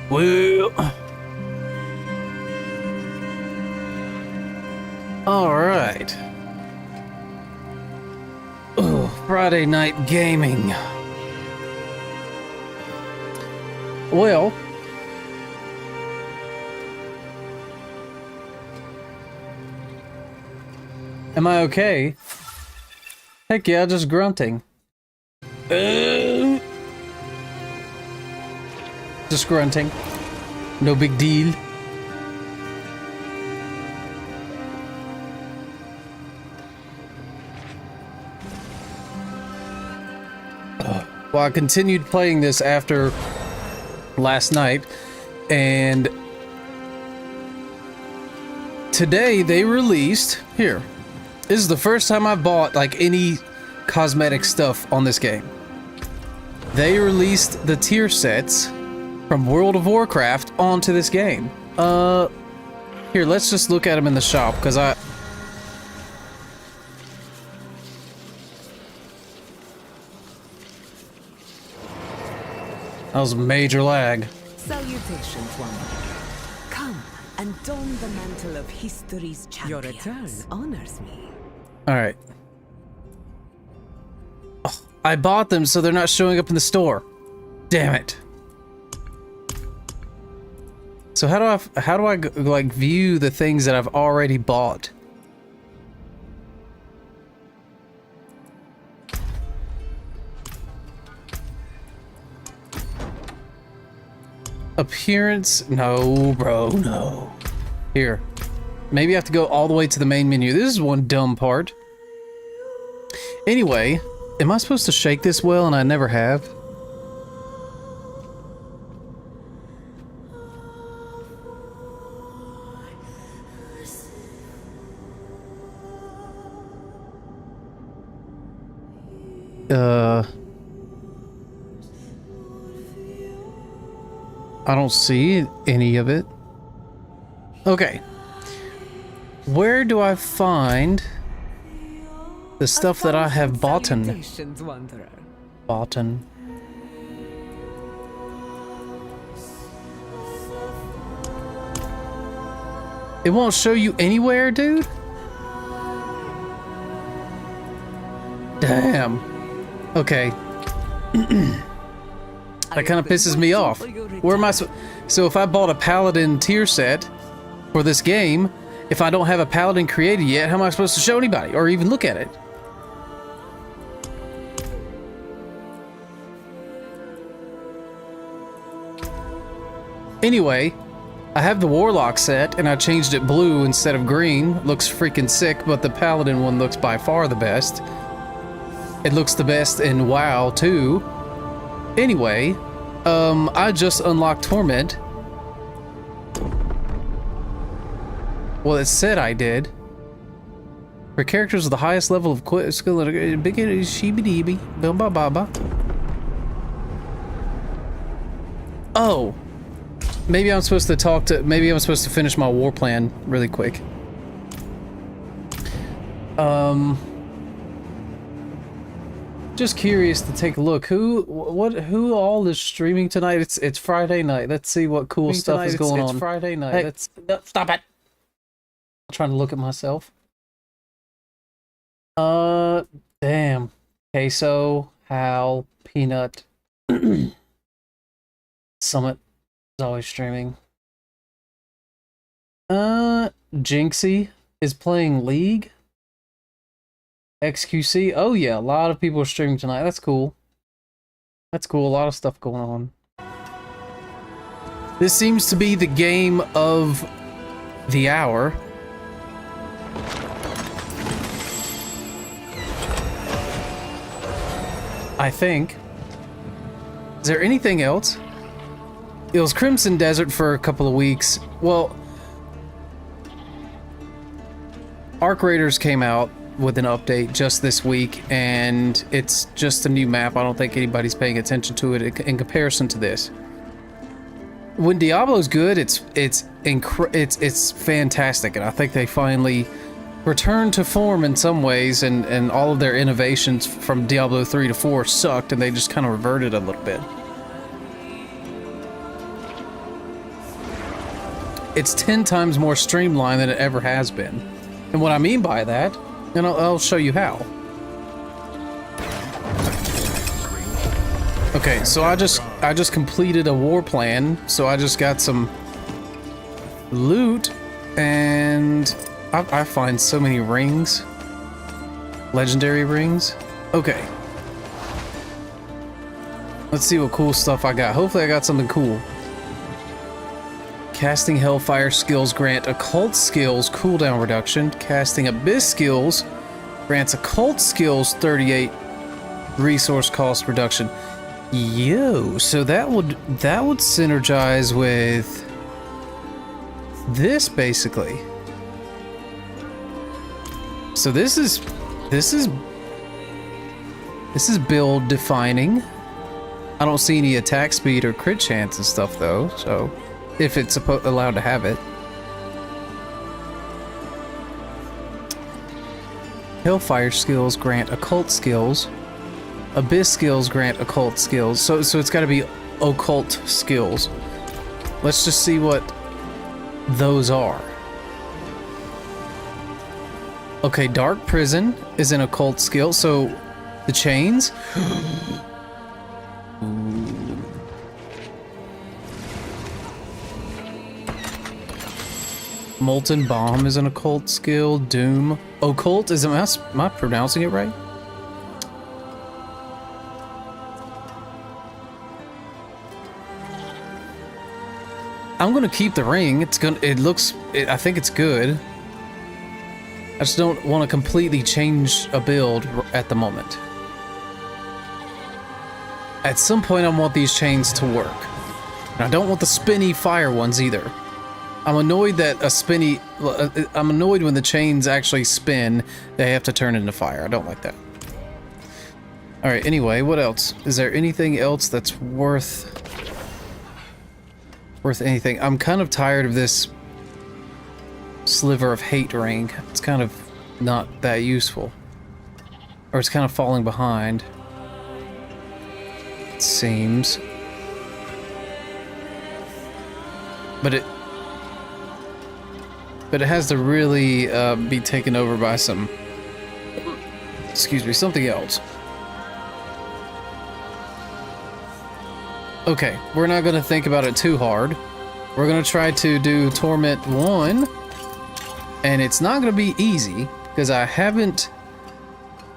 Well. Well. All right. Oh, Friday night gaming. Well. Am I okay? Heck yeah, just grunting. Just grunting. No big deal. Well, I continued playing this after last night, and today they released... Here. This is the first time I bought, like, any cosmetic stuff on this game. They released the tier sets from World of Warcraft onto this game. Here, let's just look at them in the shop, because That was major lag. Salutations, Wanderer. Come and don the mantle of history's champions. Your return honors me. Alright. Oh, I bought them so they're not showing up in the store. Damn it. So how do I like view the things that I've already bought? Appearance? No, bro, no. Here. Maybe I have to go all the way to the main menu. This is one dumb part. Anyway, am I supposed to shake this well and I never have? I don't see any of it. Okay. Where do I find the stuff that I have boughten? Boughten. It won't show you anywhere, dude? Damn. Okay. That kind of pisses me off. Where am I so if I bought a paladin tier set for this game, if I don't have a paladin created yet, how am I supposed to show anybody or even look at it? Anyway, I have the warlock set and I changed it blue instead of green. Looks freaking sick, but the paladin one looks by far the best. It looks the best in WoW too. Anyway, I just unlocked Torment. Well, it said I did. For characters with the highest level of skill, big sheebie-deebie, ba-ba-ba-ba. Oh, maybe I'm supposed to talk to. Maybe I'm supposed to finish my war plan really quick. Just curious to take a look. Who all is streaming tonight? It's Friday night. Let's see what cool stuff is going on. It's Friday night. Hey, no, stop it. I'm trying to look at myself. Damn. Queso, Hal, Peanut, Summit is always streaming. Jinxie is playing League. XQC. Oh yeah, a lot of people are streaming tonight. That's cool. That's cool. A lot of stuff going on. This seems to be the game of the hour. I think. Is there anything else? It was Crimson Desert for a couple of weeks. Well, Arc Raiders came out with an update just this week, and it's just a new map. I don't think anybody's paying attention to it in comparison to this. When Diablo's good, it's fantastic, and I think they finally returned to form in some ways, and all of their innovations from Diablo 3 to 4 sucked, and they just kind of reverted a little bit. it's 10 times more streamlined than it ever has been. And what I mean by that, and I'll show you how. Okay, so I just completed a war plan, so I just got some loot, and I find so many rings. Legendary rings. Okay. Let's see what cool stuff I got. Hopefully I got something cool. Casting Hellfire skills grant occult skills cooldown reduction. Casting Abyss skills grants occult skills 38 resource cost reduction. Yo, so that would synergize with this basically. So this is build defining. I don't see any attack speed or crit chance and stuff though, so if it's allowed to have it. Hellfire skills grant occult skills. Abyss skills grant occult skills. So it's got to be occult skills. Let's just see what those are. Okay, Dark Prison is an occult skill. So the chains. Molten Bomb is an occult skill. Doom. Occult is, am I pronouncing it right? I'm gonna keep the ring. I think it's good. I just don't want to completely change a build at the moment. At some point I want these chains to work. And I don't want the spinny fire ones either. I'm annoyed that I'm annoyed when the chains actually spin, they have to turn into fire. I don't like that. Alright, anyway, what else? Is there anything else that's worth anything? I'm kind of tired of this sliver of hate ring. It's kind of not that useful. Or it's kind of falling behind. It seems. But it has to really be taken over by some, excuse me, something else. Okay, we're not going to think about it too hard. We're going to try to do Torment 1. And it's not going to be easy, because I haven't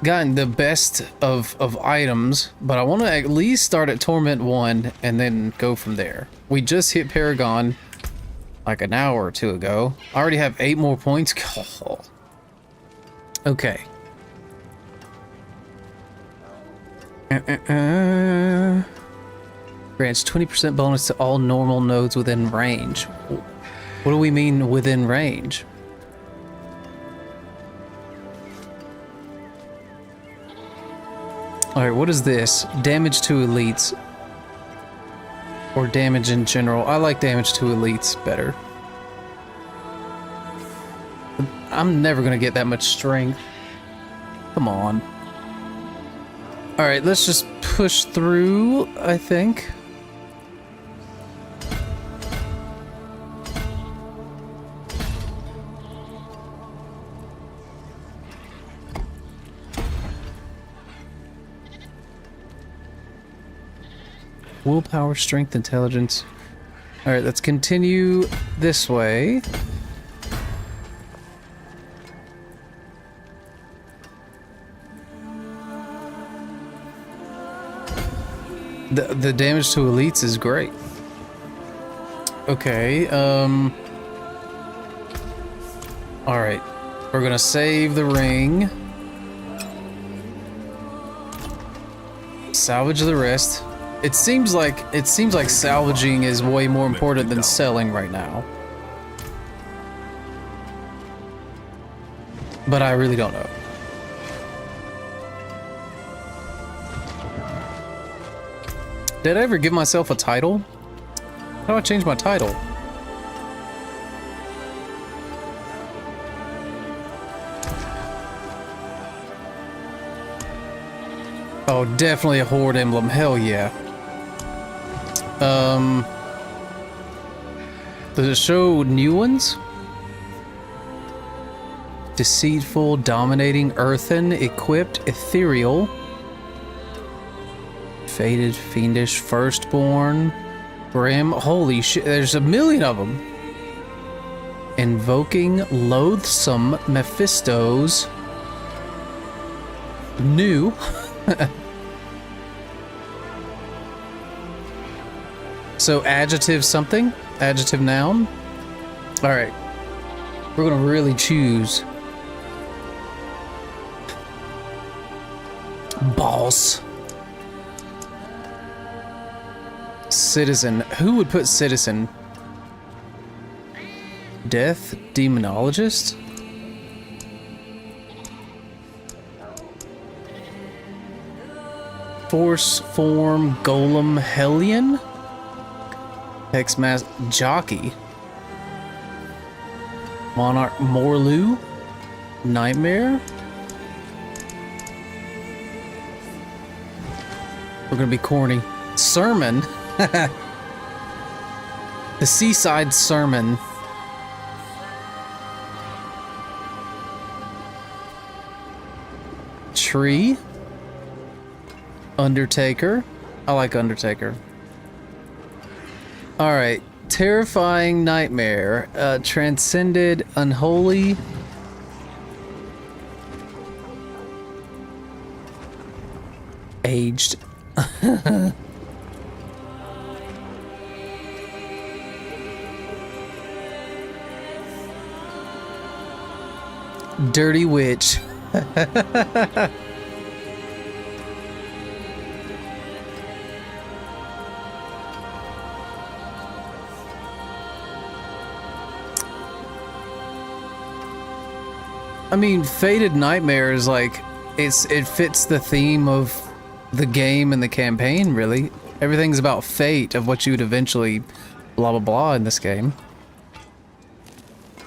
gotten the best of items. But I want to at least start at Torment 1 and then go from there. We just hit Paragon like an hour or two ago. I already have 8 more points. Oh. Okay. Grants 20% bonus to all normal nodes within range. What do we mean within range? Alright, what is this? Damage to elites. Or damage in general. I like damage to elites better. I'm never gonna get that much strength. Come on. Alright, let's just push through, I think. Willpower, strength, intelligence. Alright, let's continue this way. The damage to elites is great. Okay, alright. We're gonna save the ring. Salvage the rest. It seems like salvaging is way more important than selling right now. But I really don't know. Did I ever give myself a title? How do I change my title? Oh, definitely a horde emblem. Hell yeah. Does it show new ones? Deceitful, dominating, earthen, equipped, ethereal, faded, fiendish, firstborn, grim. Holy shit, there's a million of them. Invoking, loathsome, Mephistos, new. So adjective something? Adjective noun? Alright. We're gonna really choose. Boss. Citizen. Who would put citizen? Death? Demonologist? Force, form, golem, hellion? Hexmaster, jockey. Monarch, Morlu? Nightmare? We're gonna be corny. Sermon? The seaside sermon. Tree? Undertaker? I like Undertaker. Alright. Terrifying nightmare. Transcended, unholy. Aged. Dirty witch. I mean, Faded Nightmare is like, it fits the theme of the game and the campaign, really. Everything's about fate of what you would eventually blah blah blah in this game.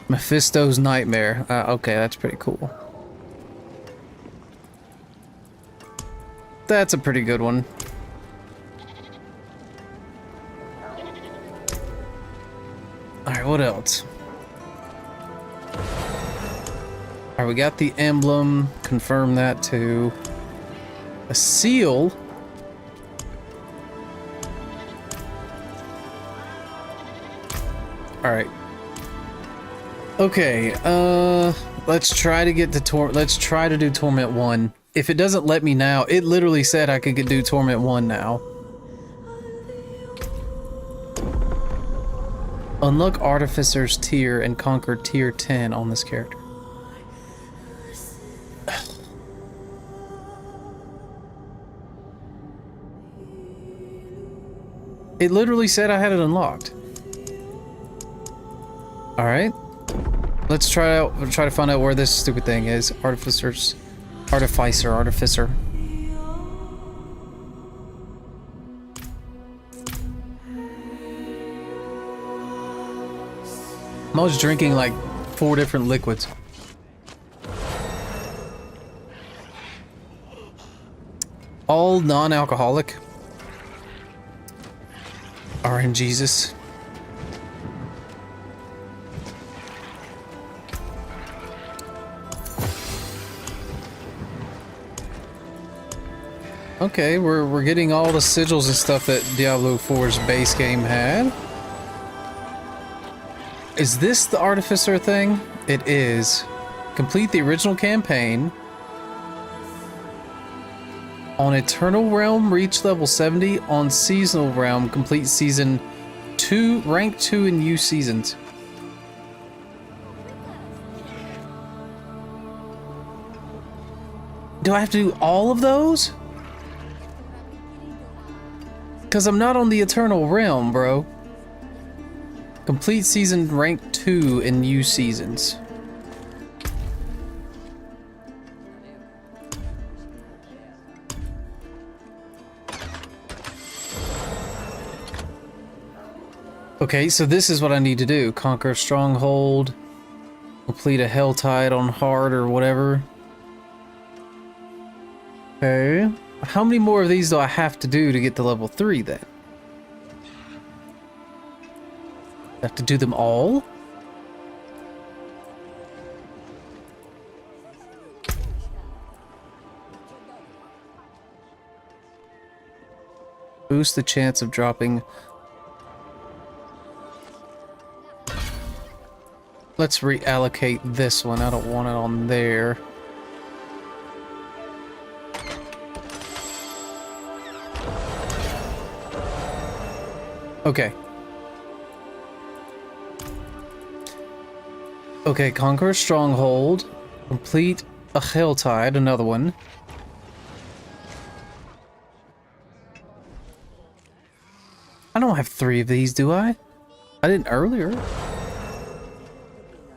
Mephisto's Nightmare. Okay, that's pretty cool. That's a pretty good one. Alright, what else? Alright, we got the emblem. Confirm that too. A seal. Alright. Okay, let's try to get to let's try to do Torment 1. If it doesn't let me now, it literally said I could do Torment 1 now. Unlock Artificer's tier and conquer tier 10 on this character. It literally said I had it unlocked. Alright. Let's try to find out where this stupid thing is. Artificer. I'm always drinking like 4 different liquids. All non-alcoholic. RNGesus. Okay, we're getting all the sigils and stuff that Diablo 4's base game had. Is this the Artificer thing? It is. Complete the original campaign. On Eternal Realm, reach level 70. On Seasonal Realm, complete Season 2, Rank 2 in U Seasons. Do I have to do all of those? Because I'm not on the Eternal Realm, bro. Complete Season Rank 2 in U Seasons. Okay, so this is what I need to do. Conquer Stronghold. Complete a Helltide on hard or whatever. Okay. How many more of these do I have to do to get to level 3 then? Have to do them all? Boost the chance of dropping. Let's reallocate this one. I don't want it on there. Okay. Okay, conquer a stronghold. Complete a Helltide, another one. I don't have 3 of these, do I? I didn't earlier.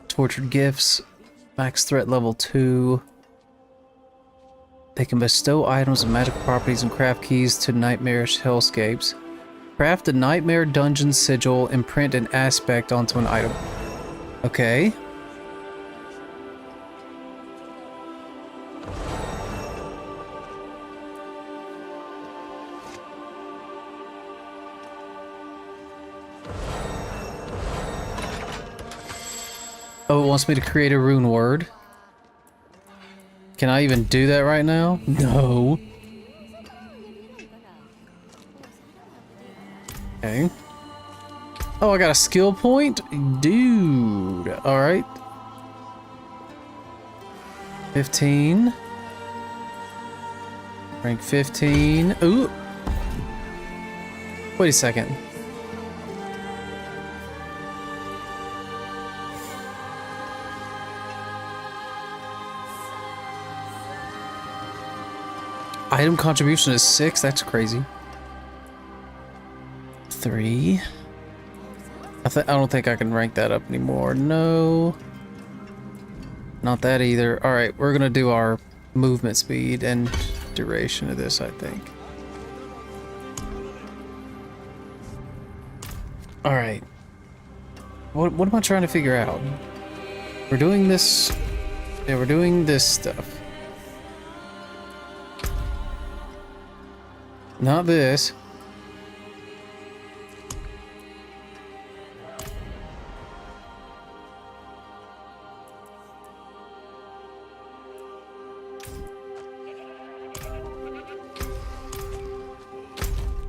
Tortured gifts. Max threat level 2. They can bestow items of magical properties and craft keys to nightmarish hellscapes. Craft a nightmare dungeon sigil and print an aspect onto an item. Okay. Oh, it wants me to create a rune word. Can I even do that right now? No. Okay. Oh, I got a skill point? Dude. Alright. 15. Rank 15. Ooh. Wait a second. Item contribution is 6. That's crazy. 3. I don't think I can rank that up anymore. No. Not that either. Alright, we're gonna do our movement speed and duration of this, I think. Alright. What am I trying to figure out? We're doing this... Yeah, we're doing this stuff. Not this.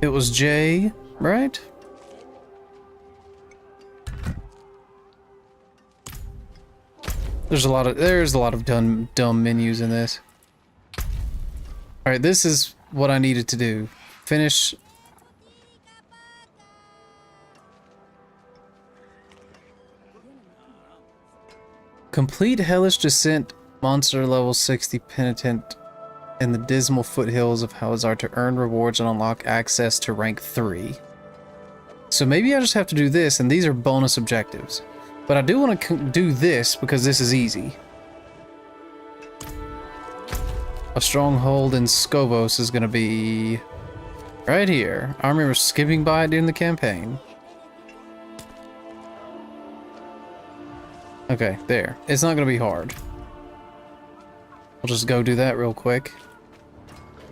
It was J, right? There's a lot of dumb menus in this. All right, this is what I needed to do. Finish. Complete Hellish Descent monster level 60 penitent in the dismal foothills of Halizar to earn rewards and unlock access to rank 3. So maybe I just have to do this, and these are bonus objectives. But I do want to do this because this is easy. A stronghold in Skovos is going to be right here. I remember skipping by it during the campaign. Okay, there. It's not going to be hard. I'll just go do that real quick.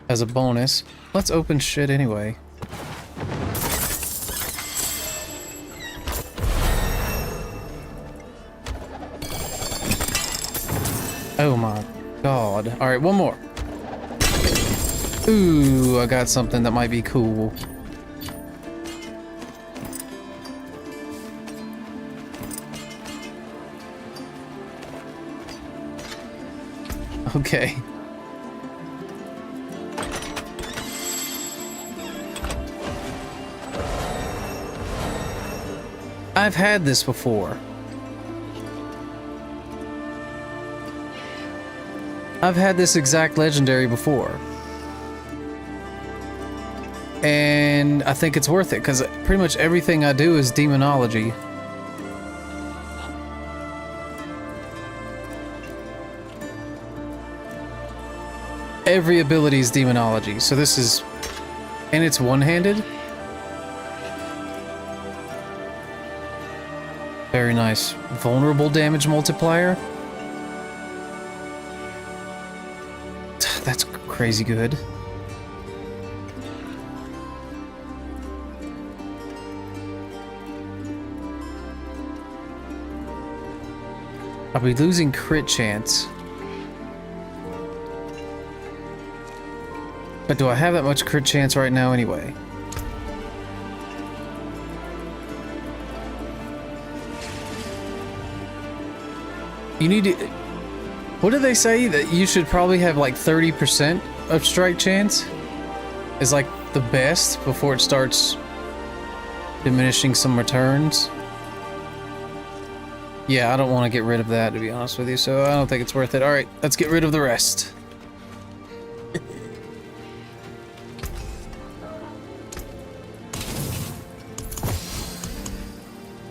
As a bonus. Let's open shit anyway. Oh my god. Alright, one more. Ooh, I got something that might be cool. Okay. I've had this before. I've had this exact legendary before. And I think it's worth it, because pretty much everything I do is demonology. Every ability is demonology, so this is... And it's one-handed? Very nice. Vulnerable damage multiplier? That's crazy good. I'll be losing crit chance. But do I have that much crit chance right now anyway? You need to... What did they say? That you should probably have like 30% of strike chance? Is like the best before it starts diminishing some returns? Yeah, I don't want to get rid of that, to be honest with you, so I don't think it's worth it. Alright, let's get rid of the rest.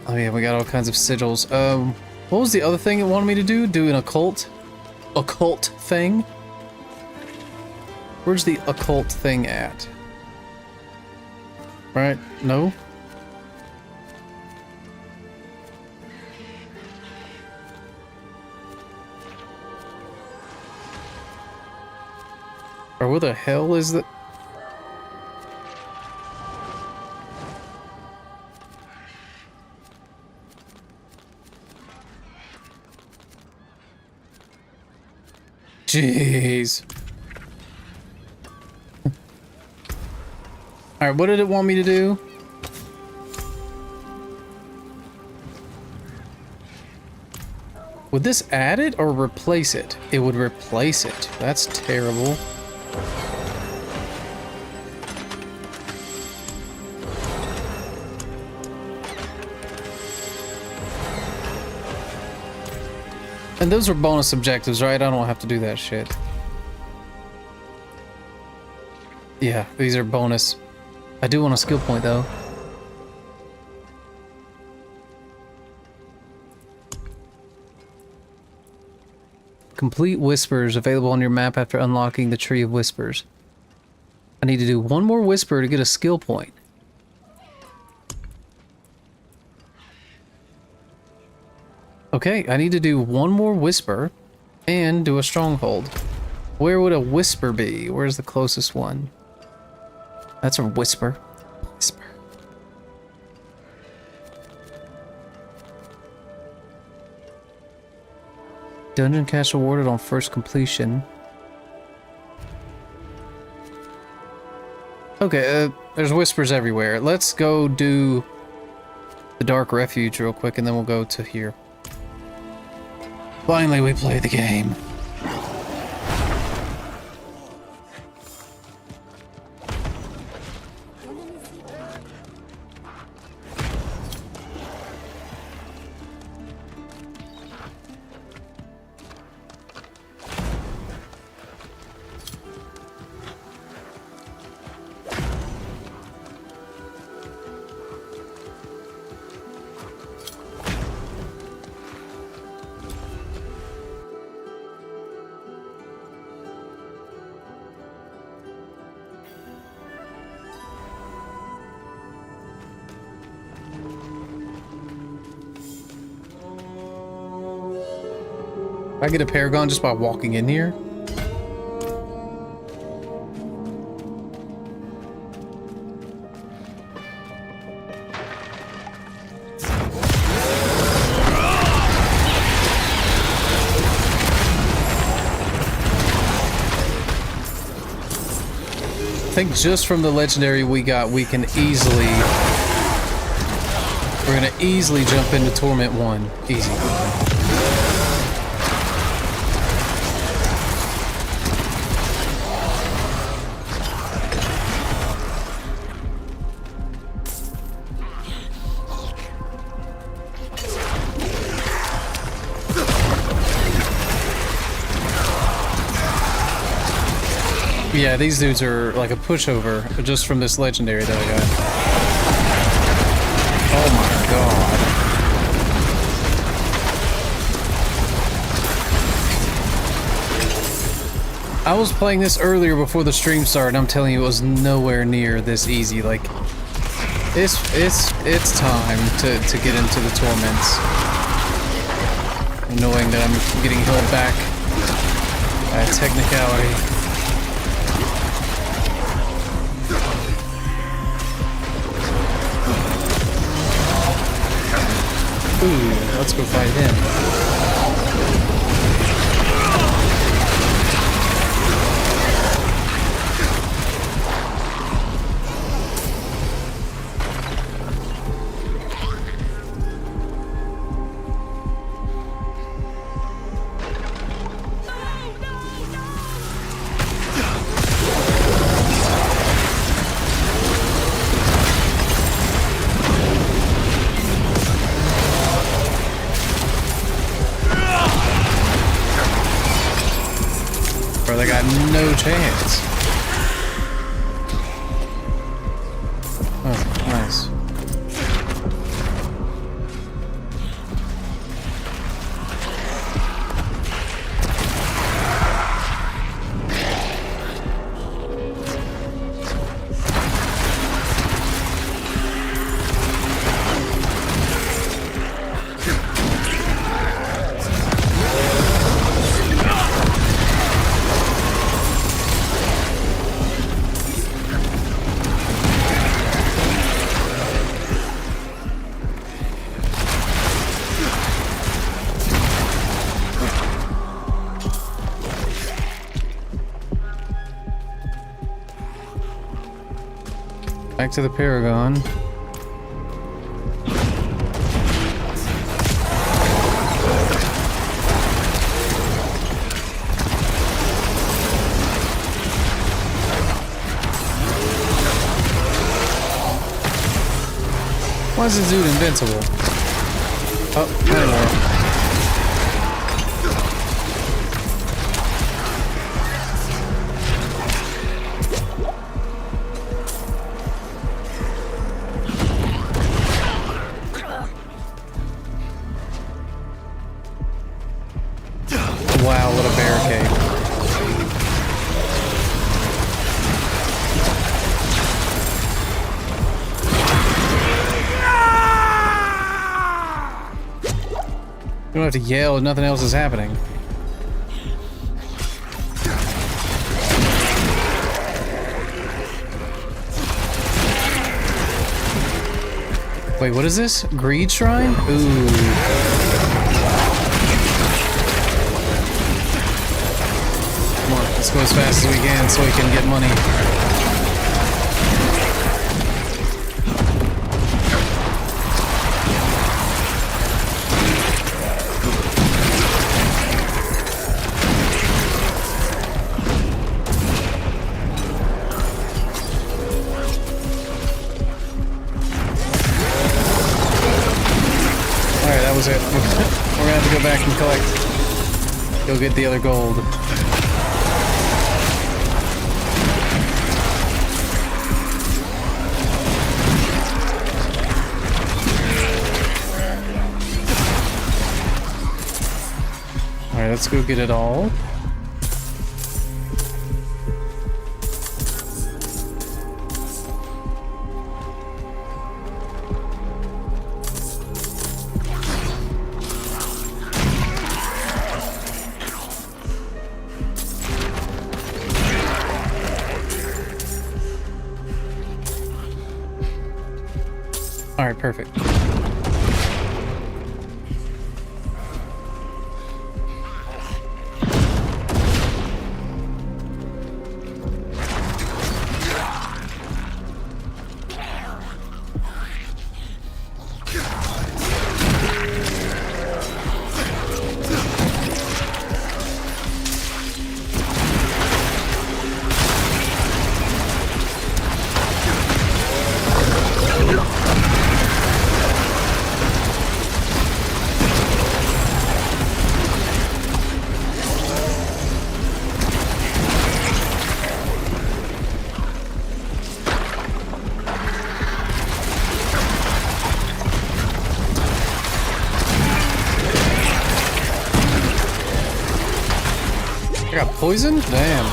Oh yeah, we got all kinds of sigils. What was the other thing it wanted me to do? Do an occult thing? Where's the occult thing at? Right? No? Or where the hell is that? Jeez. Alright, what did it want me to do? Would this add it or replace it? It would replace it. That's terrible. And those are bonus objectives, right? I don't have to do that shit. Yeah, these are bonus. I do want a skill point, though. Complete Whispers available on your map after unlocking the Tree of Whispers. I need to do one more Whisper to get a skill point. Okay, I need to do one more Whisper and do a Stronghold. Where would a Whisper be? Where's the closest one? That's a Whisper. Whisper. Dungeon cash awarded on first completion. Okay, there's Whispers everywhere. Let's go do the Dark Refuge real quick and then we'll go to here. Finally, we play the game. I get a Paragon just by walking in here? I think just from the legendary we got, we can easily... We're gonna easily jump into Torment 1. Easy. Yeah, these dudes are like a pushover just from this legendary that I got. Oh my god. I was playing this earlier before the stream started, and I'm telling you, it was nowhere near this easy. Like, it's time to get into the torments. Knowing that I'm getting held back by a technicality. Ooh, let's go fight him. They got no chance. Oh, nice. Back to the Paragon. Why is this dude invincible? Oh, there we are. Wow, what a barricade. You don't have to yell if nothing else is happening. Wait, what is this? Greed Shrine? Ooh. Let's go as fast as we can so we can get money. Alright, that was it. We're gonna have to go back and collect. Go get the other gold. Alright, let's go get it all. Alright, perfect. I got poisoned? Damn.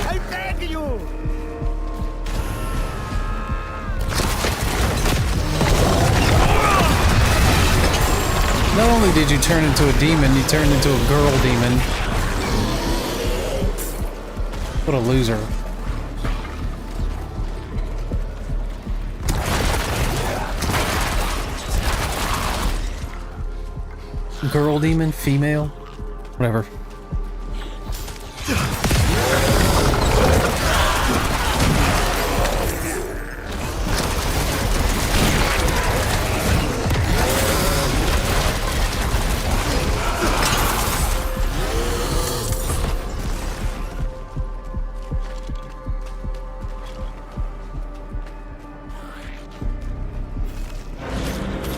I beg you! Not only did you turn into a demon, you turned into a girl demon. What a loser. Girl demon? Female? Whatever.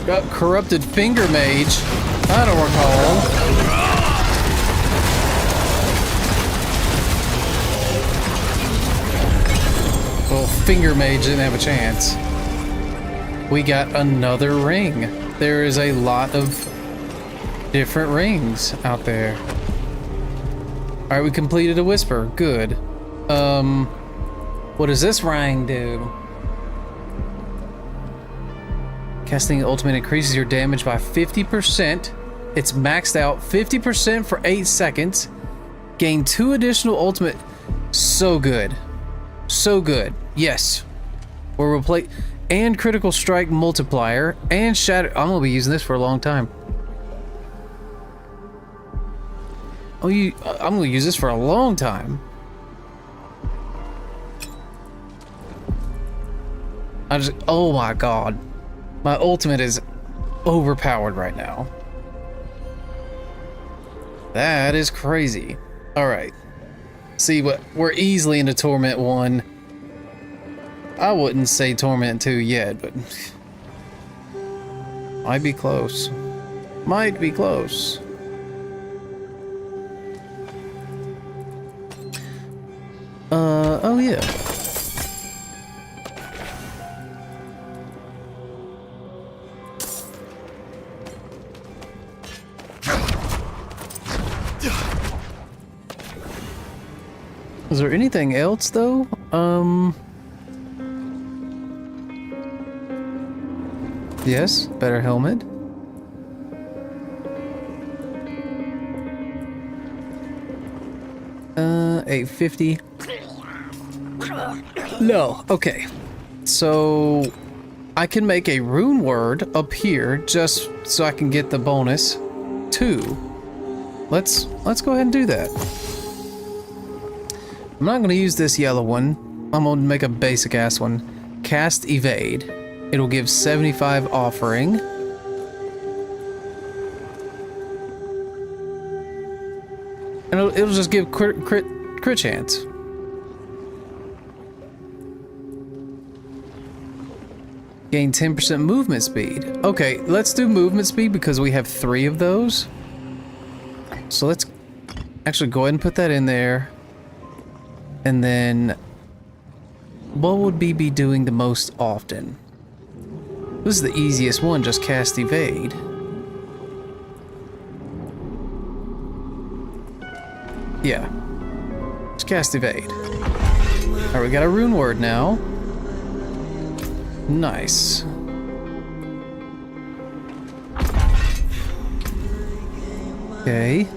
Corrupted finger mage. I don't recall. Well, finger mage didn't have a chance. We got another ring. There is a lot of different rings out there. Alright, we completed a whisper. Good. What does this ring do? Casting ultimate increases your damage by 50%. It's maxed out 50% for 8 seconds. Gain 2 additional ultimate. So good. So good. Yes. We're replace and critical strike multiplier and shatter. I'm gonna be using this for a long time. Oh, I'm gonna use this for a long time. Oh my god. My ultimate is overpowered right now. That is crazy. Alright. See, what we're easily into Torment 1. I wouldn't say Torment 2 yet, but might be close. Might be close. Oh yeah. Is there anything else though? Yes, better helmet. $850. No, okay. So I can make a rune word up here just so I can get the bonus 2. Let's go ahead and do that. I'm not gonna use this yellow one. I'm gonna make a basic ass one. Cast evade. It'll give 75 offering. And it'll just give crit chance. Gain 10% movement speed. Okay, let's do movement speed because we have 3 of those. So let's actually go ahead and put that in there. And then what would we be doing the most often? This is the easiest one, just cast evade. Yeah. Just cast evade. Alright, we got a rune word now. Nice. Okay.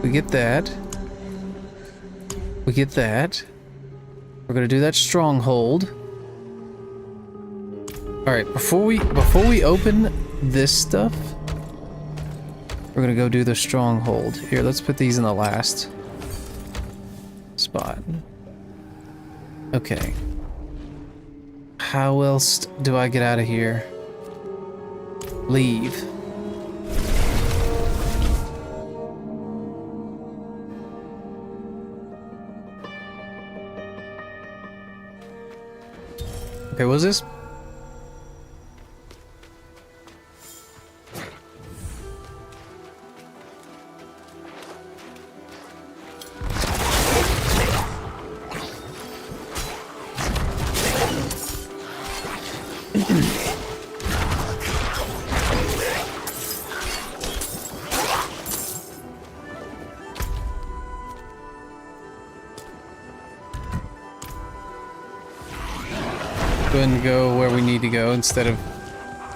We get that. We get that. We're gonna do that stronghold. Alright, before we open this stuff, we're gonna go do the stronghold. Here, let's put these in the last spot. Okay. How else do I get out of here? Leave. Okay, what is this? Go ahead and go where we need to go instead of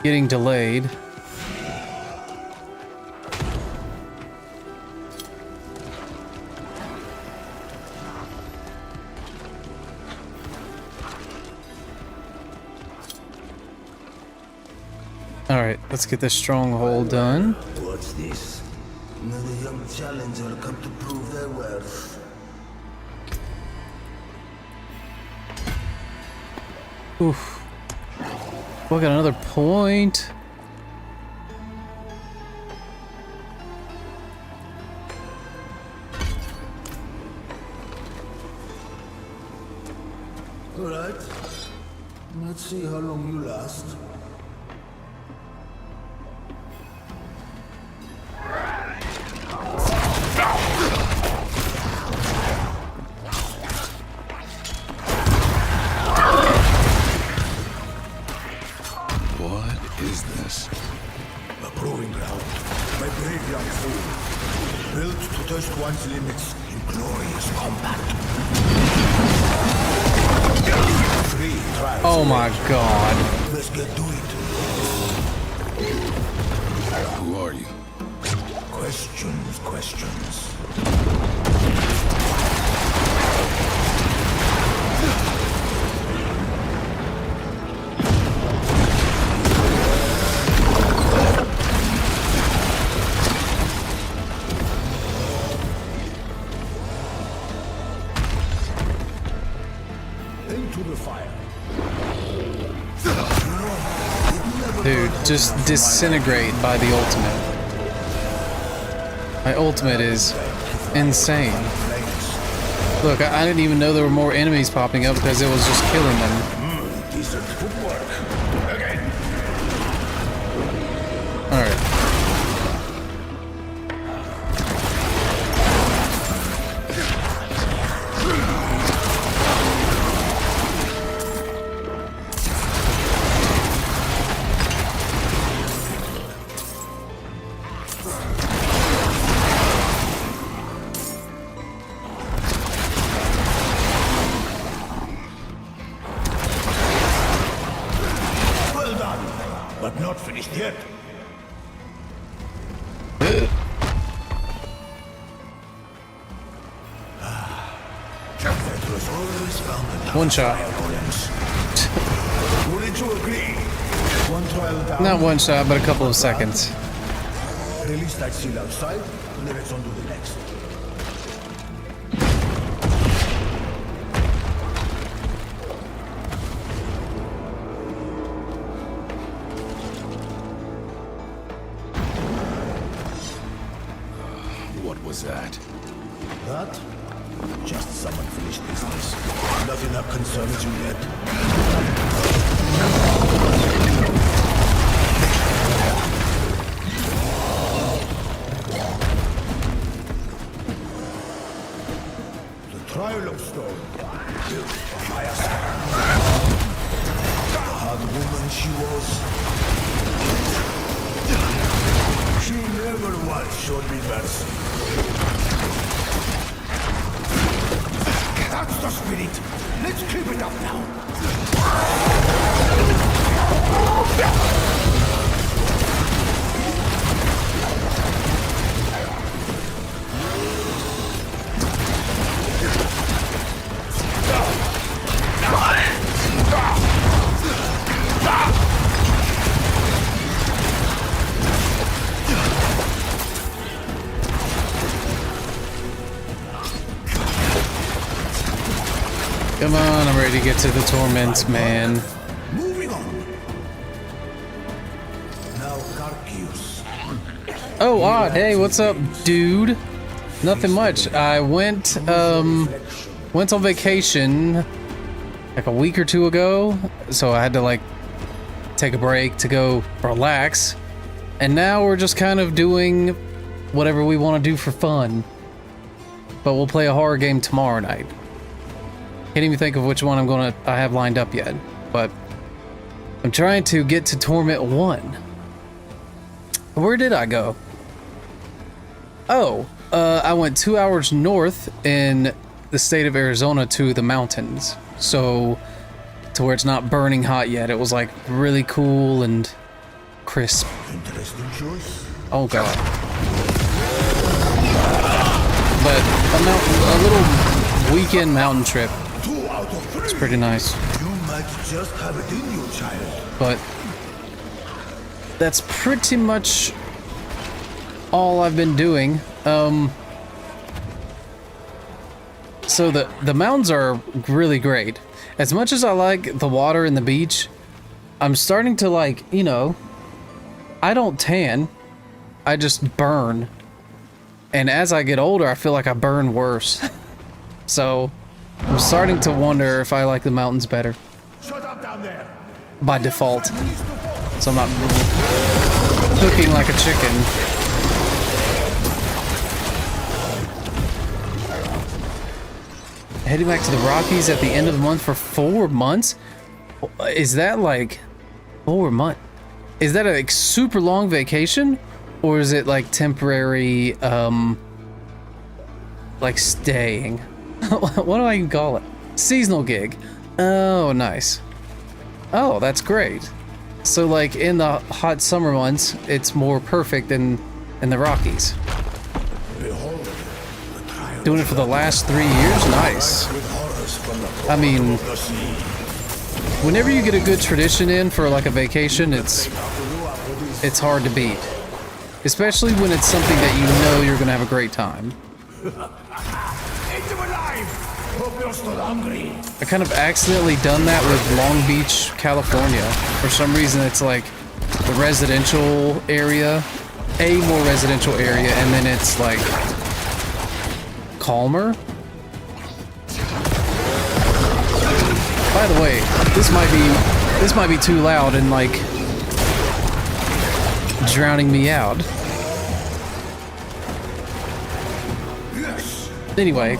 getting delayed. Alright, let's get this stronghold done. What's this? Another young challenger come to prove their worth. Oof. Oh, I got another point. Alright. Let's see how long you last. is this? A proving ground. My brave young fool. Built to test one's limits in glorious combat. 3 trials. Oh my god. Let's get to it. Who are you? Questions. Into the fire. Dude, just disintegrate by the ultimate. My ultimate is insane. Look, I didn't even know there were more enemies popping up because it was just killing them. Decent footwork. Again. Alright. Well done, but not finished yet. That was always found the One shot. Wouldn't you agree? One trial down. Not one shot, but a couple of seconds. Release that seal outside, and then let's on to the next. What was that? That? Just some unfinished business. Nothing that concerns you yet. The trial of stone, built by a the hard woman she was. She never once showed me mercy. That's the spirit. Let's keep it up now. Come on, I'm ready to get to the Torment, man. Moving on. Now, Carcius. Oh, Odd, hey, what's up, dude? Nothing much. I went on vacation like a week or two ago, so I had to like take a break to go relax. And now we're just kind of doing whatever we want to do for fun. But we'll play a horror game tomorrow night. Can't even think of which one I have lined up yet, but I'm trying to get to Torment 1. Where did I go? Oh, I went 2 hours north in the state of Arizona to the mountains. So, to where it's not burning hot yet. It was like really cool and crisp. Interesting choice. Oh god. But a little weekend mountain trip. 2 out of 3. It's pretty nice. You might just have it in you, child. But that's pretty much all I've been doing. So the mountains are really great. As much as I like the water and the beach, I'm starting to like, you know, I don't tan, I just burn. And as I get older, I feel like I burn worse. So I'm starting to wonder if I like the mountains better. Shut up down there. By default. So I'm not cooking like a chicken. Heading back to the Rockies at the end of the month for 4 months? Is that like 4 months? Is that a like, super long vacation? Or is it like temporary, like staying? What do I even call it? Seasonal gig. Oh, nice. Oh, that's great. So like in the hot summer months, it's more perfect than in the Rockies. Doing it for the last 3 years? Nice. I mean, whenever you get a good tradition in for like a vacation, it's hard to beat. Especially when it's something that you know you're gonna have a great time. I kind of accidentally done that with Long Beach, California. For some reason, it's like the residential area, a more residential area, and then it's like calmer. By the way, this might be too loud and like drowning me out. Anyway,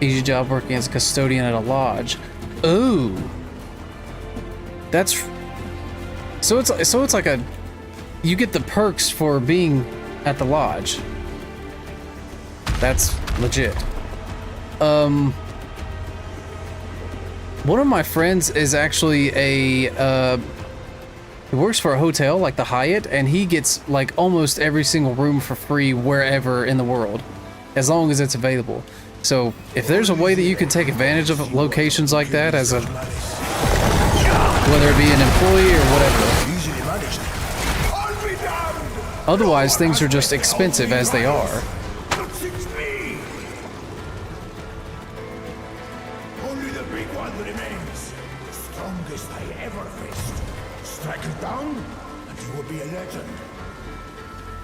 easy job working as a custodian at a lodge. Ooh, that's so it's like a you get the perks for being at the lodge. That's legit. One of my friends is actually he works for a hotel like the Hyatt, and he gets like almost every single room for free wherever in the world, as long as it's available. So if there's a way that you can take advantage of locations like that as a, whether it be an employee or whatever. Otherwise, things are just expensive as they are.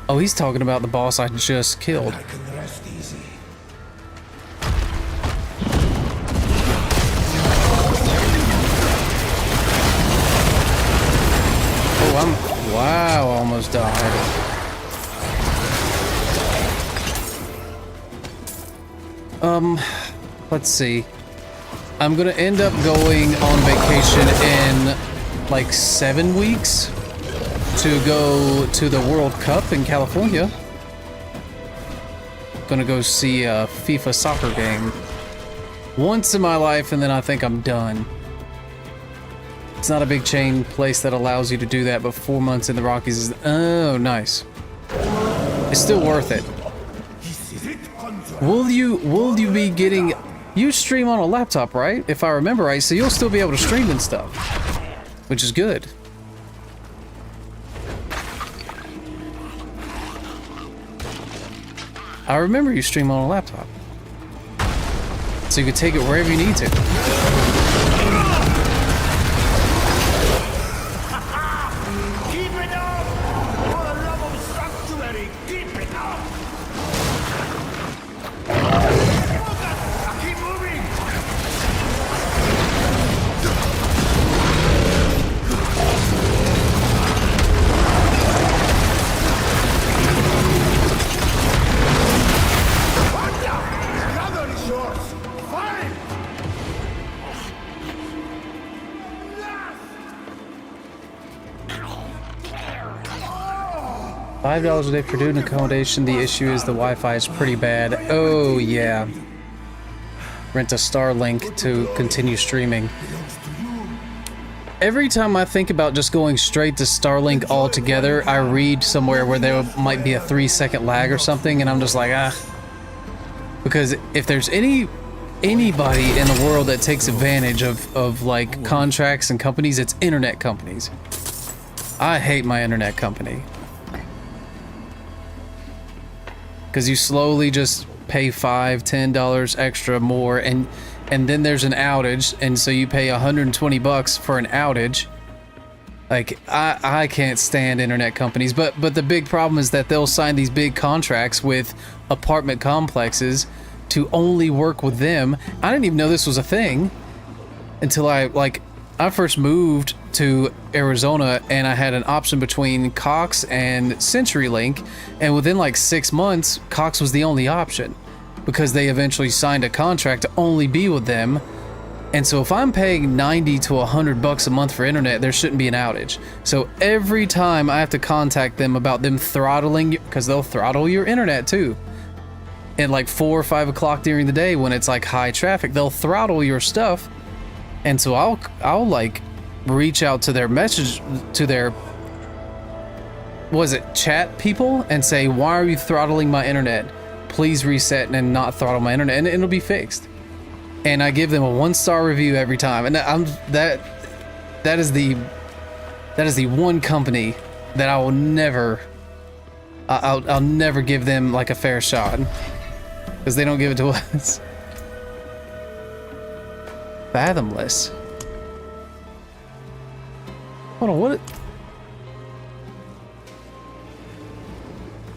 Oh, he's talking about the boss I just killed. I can rest easy. Oh, wow, almost died. Let's see. I'm gonna end up going on vacation in like 7 weeks to go to the World Cup in California. Gonna go see a FIFA soccer game once in my life, and then I think I'm done. It's not a big chain place that allows you to do that, but 4 months in the Rockies is, oh, nice. It's still worth it. Will you be getting, you stream on a laptop, right? If I remember right, so you'll still be able to stream and stuff, which is good. I remember you stream on a laptop, so you can take it wherever you need to. Keep it up! For the love of sanctuary, keep it up! Focus! Keep moving! Another is yours! Fine! $5 a day for student accommodation. The issue is the Wi-Fi is pretty bad. Oh yeah. Rent a Starlink to continue streaming. Every time I think about just going straight to Starlink altogether, I read somewhere where there might be a 3-second lag or something, and I'm just like, ah. Because if there's anybody in the world that takes advantage of like contracts and companies, it's internet companies. I hate my internet company. Because you slowly just pay $5, $10 extra more, and then there's an outage, and so you pay $120 for an outage. Like, I can't stand internet companies, but the big problem is that they'll sign these big contracts with apartment complexes to only work with them. I didn't even know this was a thing until I first moved to Arizona, and I had an option between Cox and CenturyLink, and within like 6 months, Cox was the only option. because they eventually signed a contract to only be with them. And so if I'm paying 90 to $100 a month for internet, there shouldn't be an outage. So every time I have to contact them about them throttling, because they'll throttle your internet too. At like 4 or 5 o'clock during the day when it's like high traffic, they'll throttle your stuff. And so I'll like reach out to their message, to their, chat people, and say, why are you throttling my internet? Please reset and not throttle my internet, and it'll be fixed. And I give them a 1-star review every time. And that is the one company that I will never, I'll never give them like a fair shot, because they don't give it to us. Fathomless. Hold on, what?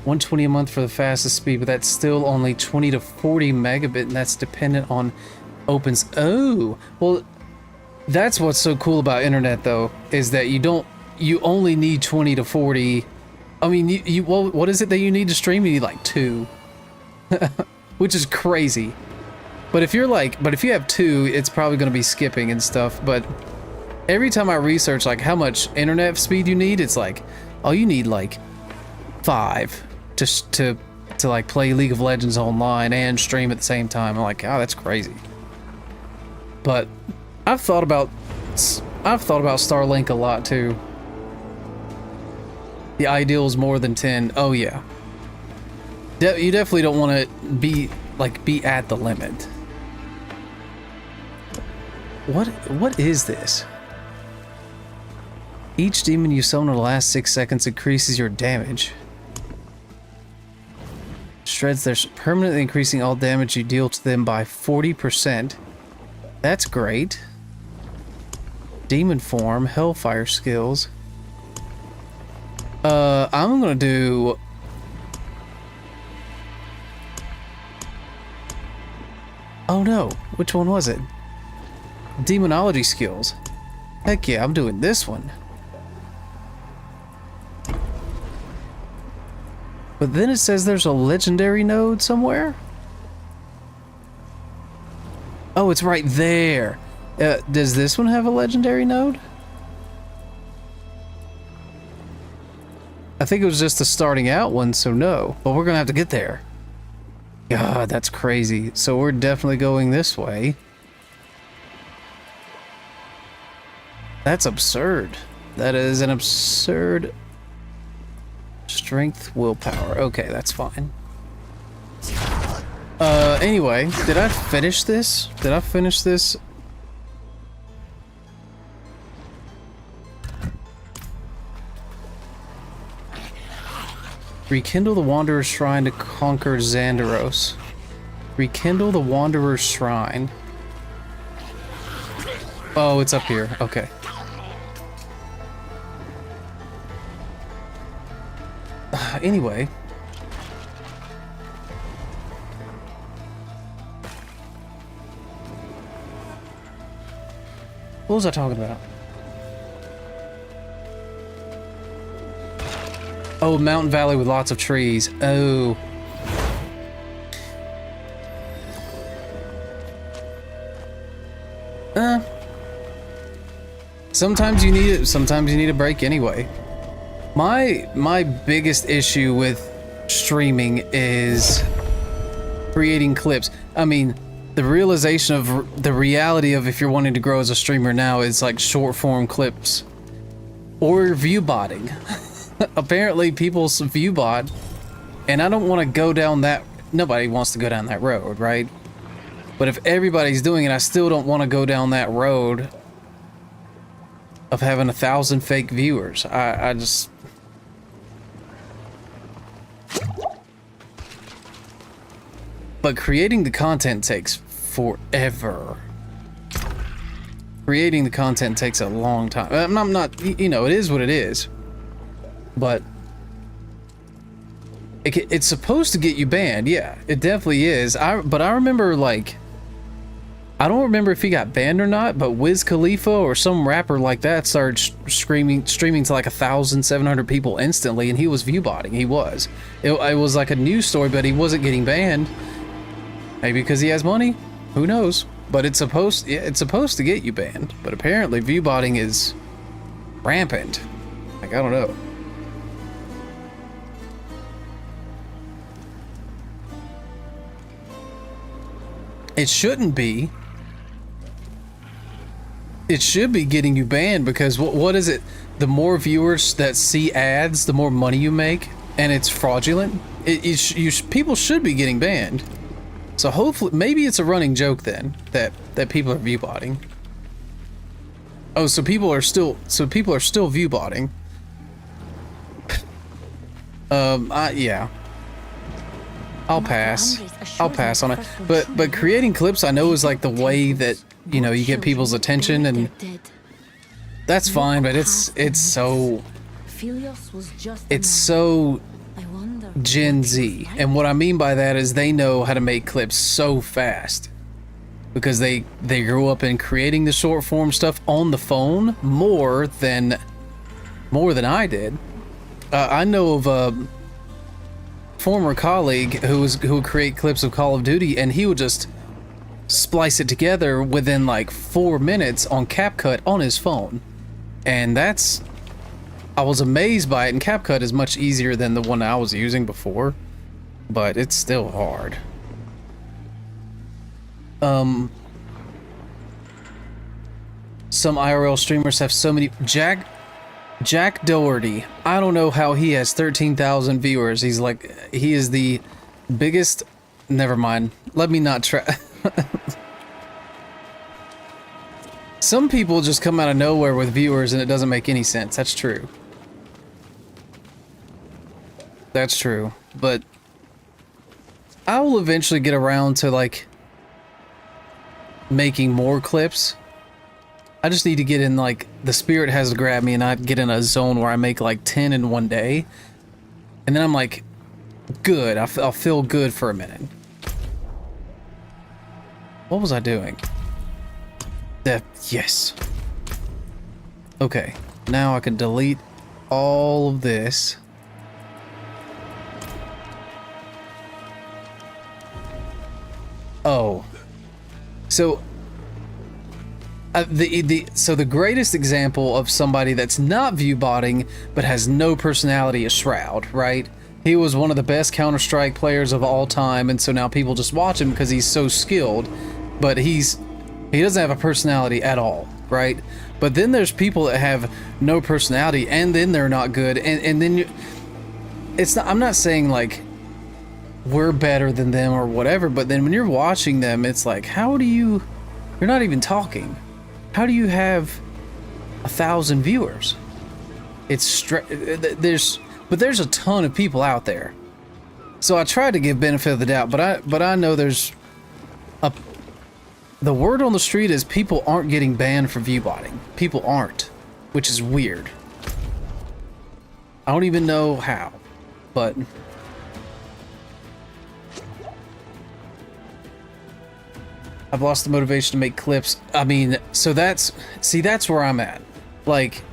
120 a month for the fastest speed, but that's still only 20 to 40 megabit, and that's dependent on opens. Oh, well, that's what's so cool about internet though, is that you only need 20 to 40. I mean, well, what is it that you need to stream? You need like 2, which is crazy. But if you have 2, it's probably going to be skipping and stuff. But every time I research like how much internet speed you need, it's like, oh, you need like 5 to like play League of Legends online and stream at the same time. I'm like, oh, that's crazy. But I've thought about Starlink a lot too. The ideal is more than 10. Oh yeah. You definitely don't want to be at the limit. What is this? Each demon you summon in the last 6 seconds increases your damage. Shreds their permanently increasing all damage you deal to them by 40%. That's great. Demon form, hellfire skills. I'm gonna do. Oh no, which one was it? Demonology skills. Heck yeah, I'm doing this one. But then it says there's a legendary node somewhere. Oh, it's right there. Does this one have a legendary node? I think it was just the starting out one, so no. But we're gonna have to get there. God, that's crazy. So we're definitely going this way. That's absurd. That is an absurd... Strength, willpower. Okay, that's fine. Anyway, did I finish this? Did I finish this? Rekindle the Wanderer's Shrine to conquer Xandaros. Rekindle the Wanderer's Shrine. Oh, it's up here. Okay. Anyway. What was I talking about? Oh, mountain valley with lots of trees. Oh. Sometimes you need it. Sometimes you need a break anyway. My biggest issue with streaming is creating clips. I mean, the realization of the reality of if you're wanting to grow as a streamer now is like short form clips or view botting. Apparently people view bot, and I don't want to go down that. Nobody wants to go down that road, right? But if everybody's doing it, I still don't want to go down that road of having 1,000 fake viewers. I just... But creating the content takes forever. Creating the content takes a long time. I'm not, you know, it is what it is. But it's supposed to get you banned. Yeah, it definitely is. But I remember, like, I don't remember if he got banned or not, but Wiz Khalifa or some rapper like that started streaming to like 1,700 people instantly, and he was view botting. He was. It was like a news story, but he wasn't getting banned. Maybe because he has money. Who knows? But it's supposed to get you banned. But apparently viewbotting is rampant. Like, I don't know. It shouldn't be. It should be getting you banned because what is it? The more viewers that see ads, the more money you make, and it's fraudulent. People should be getting banned. So hopefully, maybe it's a running joke then that people are viewbotting. Oh, so people are still viewbotting. Yeah. I'll pass. I'll pass on it. But creating clips, I know, is like the way that, you know, you get people's attention, and that's fine. But it's so Gen Z, and what I mean by that is they know how to make clips so fast because they grew up in creating the short form stuff on the phone more than I did. I know of a former colleague who would create clips of Call of Duty, and he would just splice it together within like 4 minutes on CapCut on his phone, and I was amazed by it. And CapCut is much easier than the one I was using before, but it's still hard. Some IRL streamers have so many. Jack Doherty. I don't know how he has 13,000 viewers. He is the biggest. Never mind. Let me not try. Some people just come out of nowhere with viewers and it doesn't make any sense. That's true. That's true. But I will eventually get around to like making more clips. I just need to get in, like, the spirit has to grab me and I get in a zone where I make like 10 in one day. And then I'm like, good. I'll feel good for a minute. What was I doing? Yes. Okay. Now I can delete all of this. Oh. So the greatest example of somebody that's not viewbotting but has no personality is Shroud, right? He was one of the best Counter-Strike players of all time, and so now people just watch him because he's so skilled, but he doesn't have a personality at all, right? But then there's people that have no personality and then they're not good, and then I'm not saying like we're better than them or whatever, but then when you're watching them, it's like, you're not even talking. How do you have 1,000 viewers? There's a ton of people out there. So I try to give benefit of the doubt, but I know there's the word on the street is people aren't getting banned for viewbotting. People aren't, which is weird. I don't even know how, but I've lost the motivation to make clips. I mean, so that's where I'm at. Like,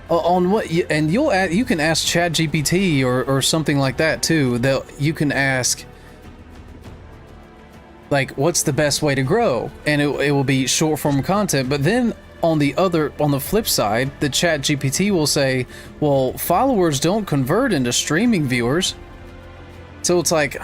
on what you can ask ChatGPT or something like that too. You can ask, like, what's the best way to grow, and it will be short form content. But then on the flip side, the ChatGPT will say, well, followers don't convert into streaming viewers. So it's like,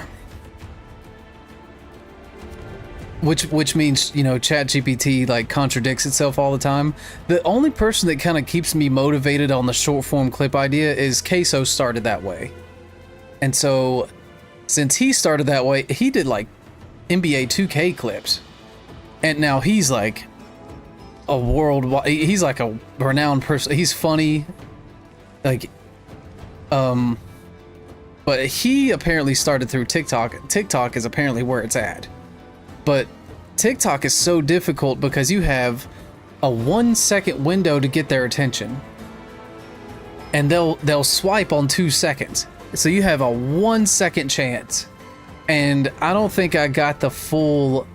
which means, you know, ChatGPT like contradicts itself all the time. The only person that kind of keeps me motivated on the short form clip idea is Queso started that way. And so since he started that way, he did like NBA 2K clips. And now he's like a worldwide, he's like a renowned person. He's funny. Like, but he apparently started through TikTok. TikTok is apparently where it's at. But TikTok is so difficult because you have a 1 second window to get their attention. And they'll swipe on 2 seconds. So you have a 1 second chance. And I don't think I got the full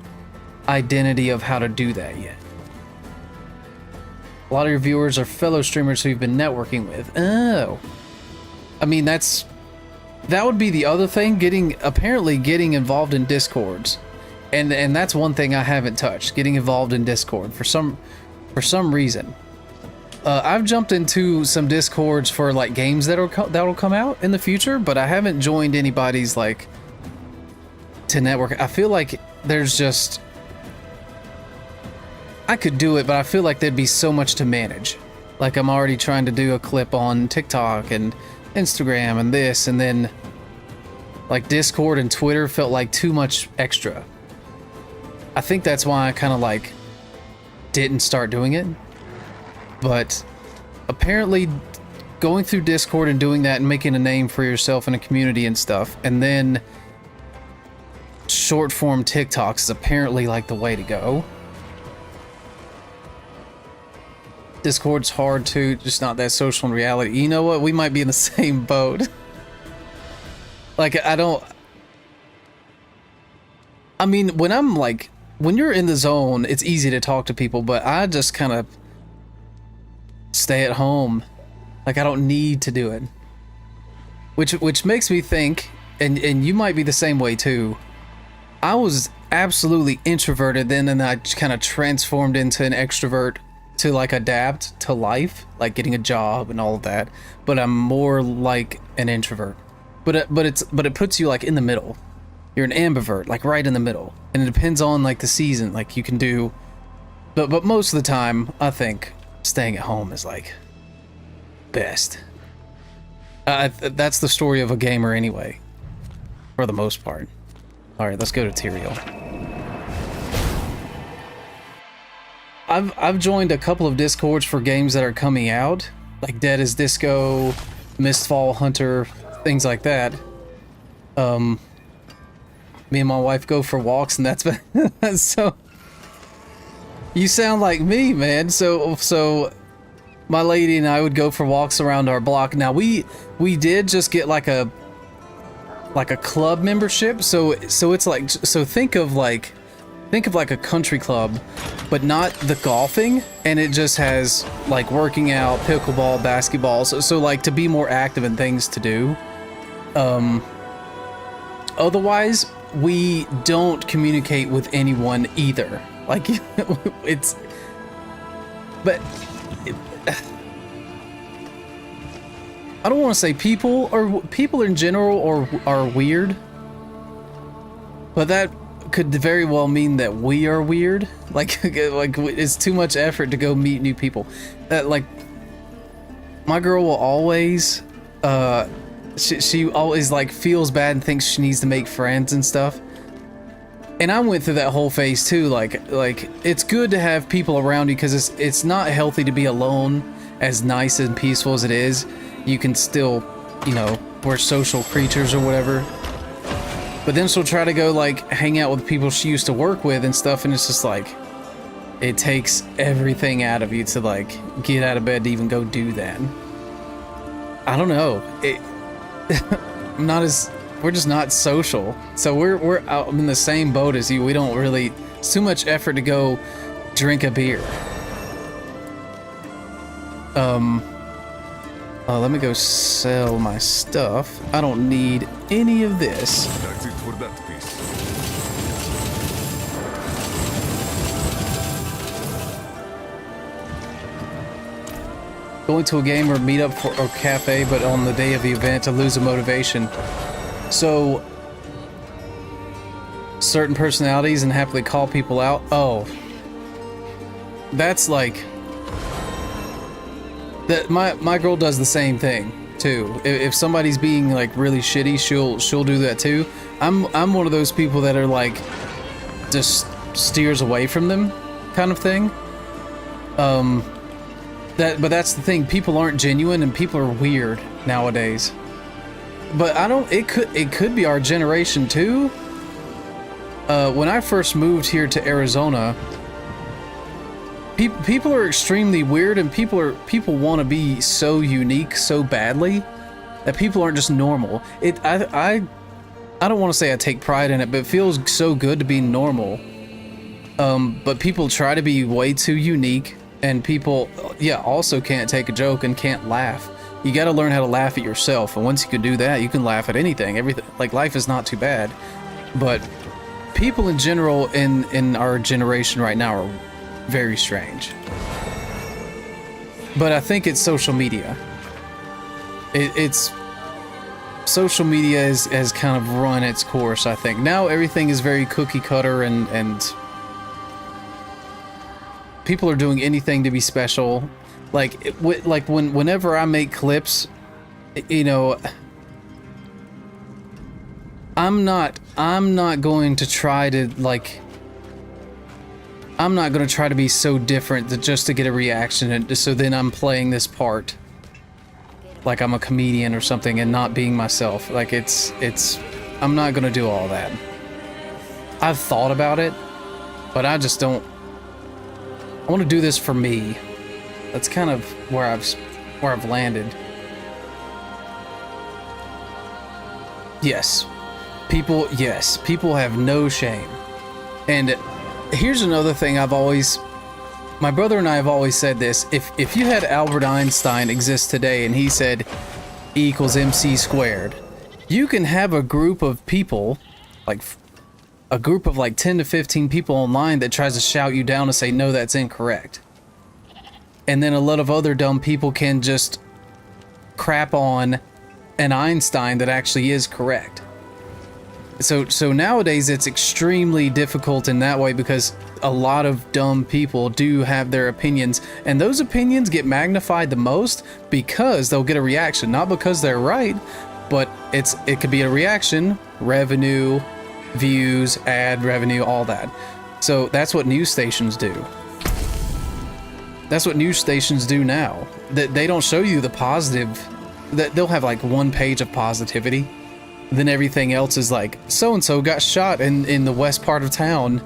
identity of how to do that yet. A lot of your viewers are fellow streamers who you've been networking with. Oh. I mean, that's that would be the other thing, apparently getting involved in Discords. And that's one thing I haven't touched, getting involved in Discord for some reason. I've jumped into some Discords for like games that'll come out in the future, but I haven't joined anybody's like to network. I feel like there's just, I could do it, but I feel like there'd be so much to manage. Like I'm already trying to do a clip on TikTok and Instagram and this, and then like Discord and Twitter felt like too much extra. I think that's why I kind of like didn't start doing it. But apparently going through Discord and doing that and making a name for yourself in a community and stuff, and then short form TikToks is apparently like the way to go. Discord's hard too, just not that social in reality. You know what? We might be in the same boat. Like, I mean, when you're in the zone, it's easy to talk to people, but I just kind of stay at home. Like, I don't need to do it. Which makes me think, and you might be the same way too, I was absolutely introverted then, and I kind of transformed into an extrovert to like adapt to life, like getting a job and all of that. But I'm more like an introvert. But it puts you like in the middle. You're an ambivert, like right in the middle. And it depends on like the season, like you can do. But most of the time, I think staying at home is like best. That's the story of a gamer anyway, for the most part. All right, let's go to Tyrael. I've joined a couple of Discords for games that are coming out, like Dead as Disco, Mistfall Hunter, things like that. Me and my wife go for walks, and that's so. You sound like me, man. So my lady and I would go for walks around our block. Now we did just get like a club membership. So it's like, so think of like a country club, but not the golfing, and it just has like working out, pickleball, basketball. So like to be more active and things to do. Otherwise, we don't communicate with anyone either. Like it's, but I don't want to say people in general are weird, but that could very well mean that we are weird. Like it's too much effort to go meet new people. Like my girl will always she always like feels bad and thinks she needs to make friends and stuff. And I went through that whole phase too. Like it's good to have people around you, because it's not healthy to be alone. As nice and peaceful as it is, you can still, you know, we're social creatures or whatever. But then she'll try to go like hang out with people she used to work with and stuff, and it's just like it takes everything out of you to like get out of bed to even go do that. I don't know. We're just not social. So we're out in the same boat as you. We don't really, it's too much effort to go drink a beer. Let me go sell my stuff. I don't need any of this. That's it for that piece. Going to a game or meetup or cafe, but on the day of the event to lose a motivation. So certain personalities and happily call people out. Oh, that's like that. My girl does the same thing too. If somebody's being like really shitty, she'll do that too. I'm one of those people that are like just steers away from them, kind of thing. But that's the thing. People aren't genuine, and people are weird nowadays. But I don't. It could be our generation too. When I first moved here to Arizona, people are extremely weird, and people want to be so unique so badly that people aren't just normal. I don't want to say I take pride in it, but it feels so good to be normal. But people try to be way too unique, and people, yeah, also can't take a joke and can't laugh. You got to learn how to laugh at yourself, and once you can do that, you can laugh at anything. Everything, like, life is not too bad. But people in general in our generation right now are very strange. But I think it's social media. It's social media has kind of run its course, I think. Now everything is very cookie cutter, and people are doing anything to be special. Like whenever I make clips, you know, I'm not going to try to like. I'm not going to try to be so different that just to get a reaction, and so then I'm playing this part like I'm a comedian or something and not being myself. Like it's I'm not going to do all that. I've thought about it, but I just don't. I want to do this for me. That's kind of where I've landed. Yes, people have no shame. And here's another thing my brother and I have always said this. If you had Albert Einstein exist today and he said E = mc squared, you can have a group of people, like a group of like 10 to 15 people online that tries to shout you down and say, no, that's incorrect. And then a lot of other dumb people can just crap on an Einstein that actually is correct. So nowadays it's extremely difficult in that way because a lot of dumb people do have their opinions, and those opinions get magnified the most because they'll get a reaction, not because they're right, but it could be a reaction, revenue, views, ad revenue, all that. So that's what news stations do. That's what news stations do now. That they don't show you the positive. That they'll have like one page of positivity, then everything else is like, so-and-so got shot in the west part of town.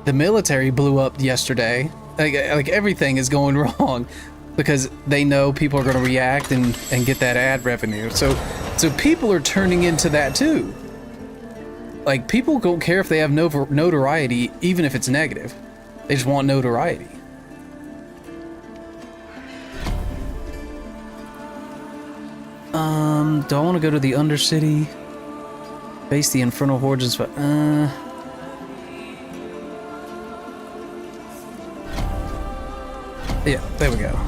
The military blew up yesterday. Like everything is going wrong because they know people are going to react and get that ad revenue. So people are turning into that too. Like, people don't care if they have notoriety, even if it's negative. They just want notoriety. Do I want to go to the Undercity? Face the Infernal Hordes, but yeah, there we go.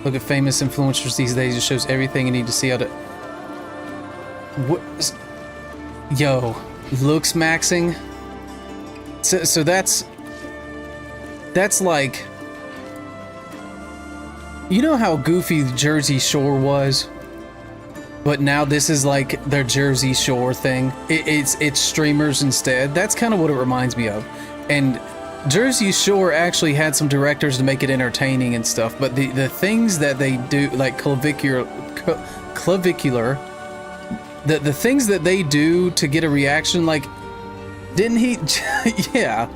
Look at famous influencers these days. It shows everything you need to see how to... What? Yo, looks maxing? So that's like... You know how goofy Jersey Shore was? But now this is like their Jersey Shore thing. It's streamers instead. That's kind of what it reminds me of. And Jersey Shore actually had some directors to make it entertaining and stuff, but the things that they do, like clavicular, the things that they do to get a reaction, like, didn't he? Yeah,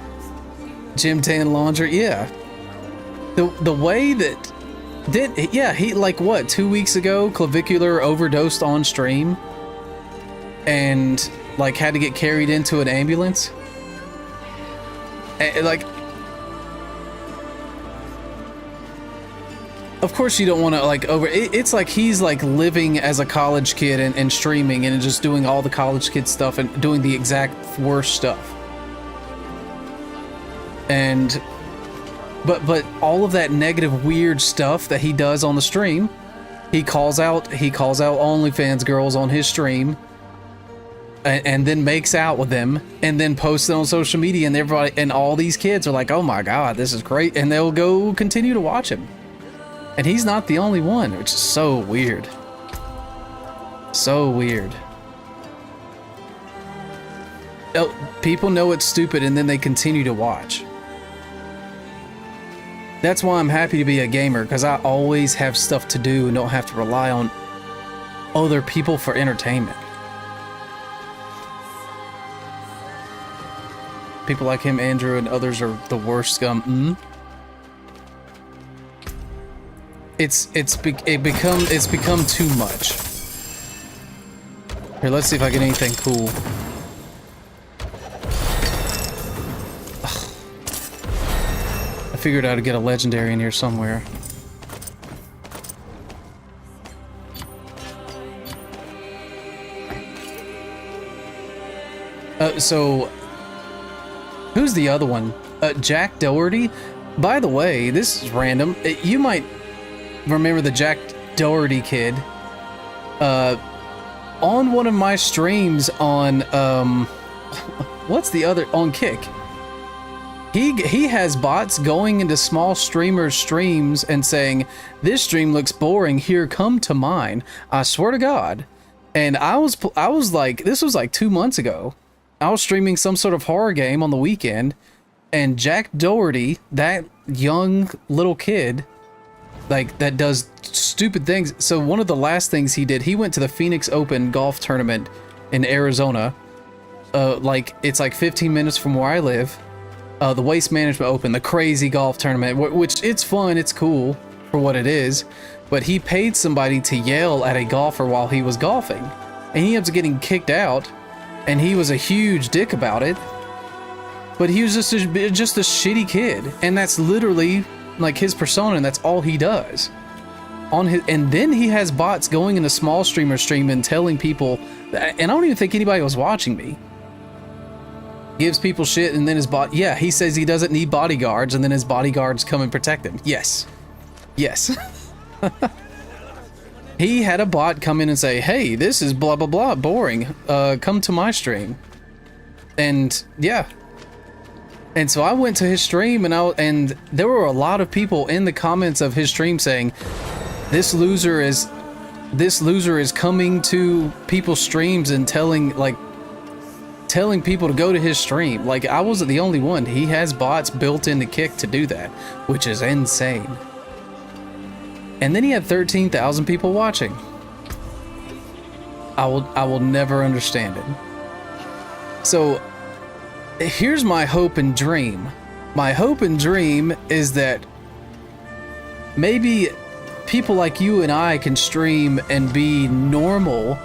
Jim Tan Laundry, yeah. The way that he like what 2 weeks ago clavicular overdosed on stream and like had to get carried into an ambulance. Like, of course you don't want to like it's like he's like living as a college kid and streaming and just doing all the college kid stuff and doing the exact worst stuff. And but all of that negative weird stuff that he does on the stream, he calls out OnlyFans girls on his stream and then makes out with them and then posts it on social media, and everybody and all these kids are like, oh my god, this is great, and they'll go continue to watch him. And he's not the only one, which is so weird. So weird. People know it's stupid and then they continue to watch. That's why I'm happy to be a gamer, because I always have stuff to do and don't have to rely on other people for entertainment. People like him, Andrew, and others are the worst scum. It's become too much. Here, let's see if I get anything cool. I figured out how to get a legendary in here somewhere. So who's the other one? Jack Doherty. By the way, this is random. You might remember the Jack Doherty kid. On one of my streams on what's the other, on Kick, he has bots going into small streamers' streams and saying, "This stream looks boring. Here, come to mine." I swear to God. And I was like, this was like 2 months ago. I was streaming some sort of horror game on the weekend, and Jack Doherty, that young little kid, like, that does stupid things. So one of the last things he did, he went to the Phoenix Open golf tournament in Arizona. Like, it's like 15 minutes from where I live. The Waste Management Open, the crazy golf tournament, which it's fun, it's cool for what it is. But he paid somebody to yell at a golfer while he was golfing, and he ends up getting kicked out. And he was a huge dick about it. But he was just a shitty kid, and that's literally like his persona, and that's all he does. And then he has bots going into small streamer stream and telling people, and I don't even think anybody was watching me. Gives people shit, and then his bot, yeah, he says he doesn't need bodyguards, and then his bodyguards come and protect him. Yes. Yes. He had a bot come in and say, "Hey, this is blah blah blah, boring. Come to my stream." And yeah. And so I went to his stream, and there were a lot of people in the comments of his stream saying, this loser is coming to people's streams and telling people to go to his stream. Like, I wasn't the only one. He has bots built into Kick to do that, which is insane. And then he had 13,000 people watching. I will never understand it. So here's my hope and dream. My hope and dream is that maybe people like you and I can stream and be normal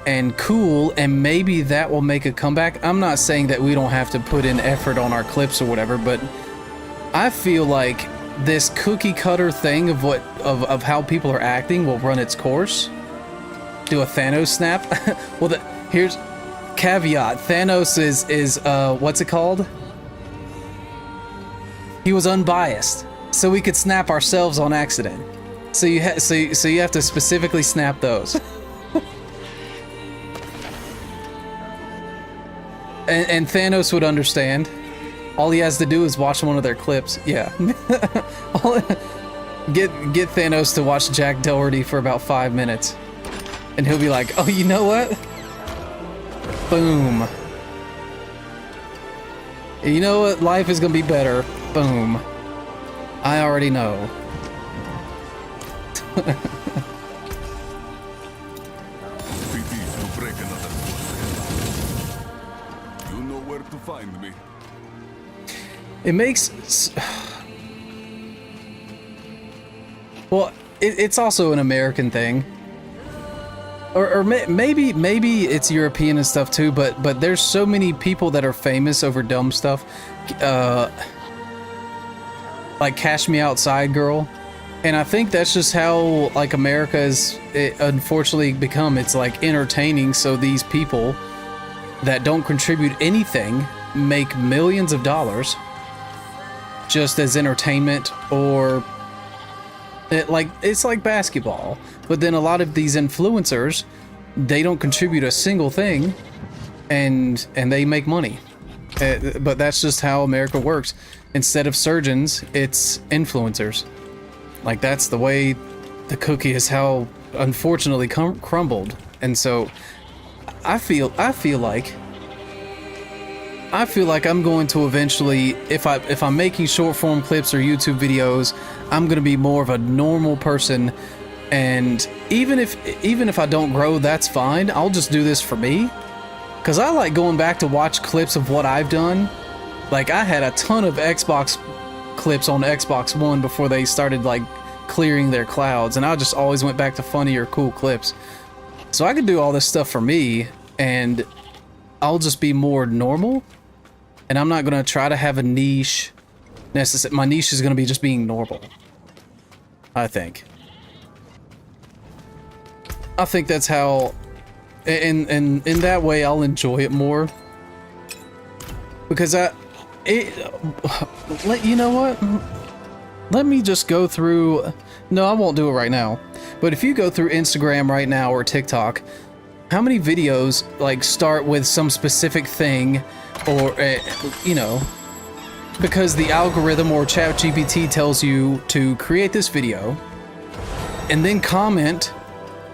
and cool, and maybe that will make a comeback. I'm not saying that we don't have to put in effort on our clips or whatever, but I feel like this cookie cutter thing of how people are acting will run its course. Do a Thanos snap. Well, here's caveat. Thanos is what's it called? He was unbiased, so we could snap ourselves on accident. So you have to specifically snap those. and Thanos would understand. All he has to do is watch one of their clips. Yeah. Get Thanos to watch Jack Doherty for about 5 minutes. And he'll be like, "Oh, you know what? Boom. You know what? Life is gonna be better. Boom. I already know." You know where to find me. It makes... Well, it's also an American thing. Or maybe it's European and stuff too, but there's so many people that are famous over dumb stuff. Like Cash Me Outside Girl. And I think that's just how, like, America is unfortunately become. It's like entertaining, so these people that don't contribute anything make millions of dollars just as entertainment. Or it's like basketball, but then a lot of these influencers, they don't contribute a single thing, and they make money. But that's just how America works. Instead of surgeons, it's influencers. Like, that's the way the cookie is, how unfortunately crumbled. And so I feel like I'm going to eventually, if I'm making short form clips or YouTube videos, I'm going to be more of a normal person. And even if I don't grow, that's fine. I'll just do this for me, because I like going back to watch clips of what I've done. Like, I had a ton of Xbox clips on Xbox One before they started, like, clearing their clouds, and I just always went back to funnier, cool clips. So I could do all this stuff for me, and I'll just be more normal, and I'm not gonna try to have a niche My niche is going to be just being normal. I think that's how, and in that way I'll enjoy it more. Because you know what? Let me just go through, no, I won't do it right now. But if you go through Instagram right now or TikTok, how many videos like start with some specific thing or, you know, because the algorithm or ChatGPT tells you to create this video and then comment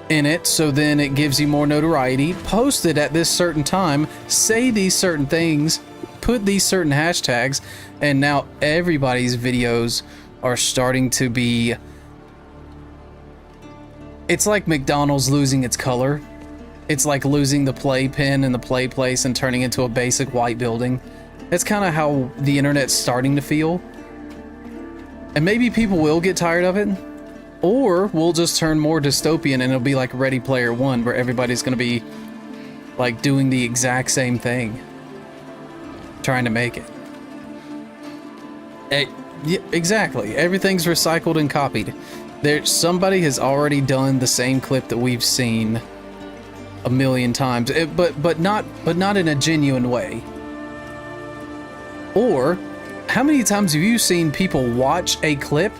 in it, so then it gives you more notoriety, post it at this certain time, say these certain things, put these certain hashtags, and now everybody's videos are starting to be, it's like McDonald's losing its color. It's like losing the playpen and the play place and turning into a basic white building. That's kind of how the internet's starting to feel. And maybe people will get tired of it, or we'll just turn more dystopian and it'll be like Ready Player One, where everybody's going to be like doing the exact same thing, trying to make it. Yeah, exactly. Everything's recycled and copied. Somebody has already done the same clip that we've seen a million times, but not in a genuine way. Or how many times have you seen people watch a clip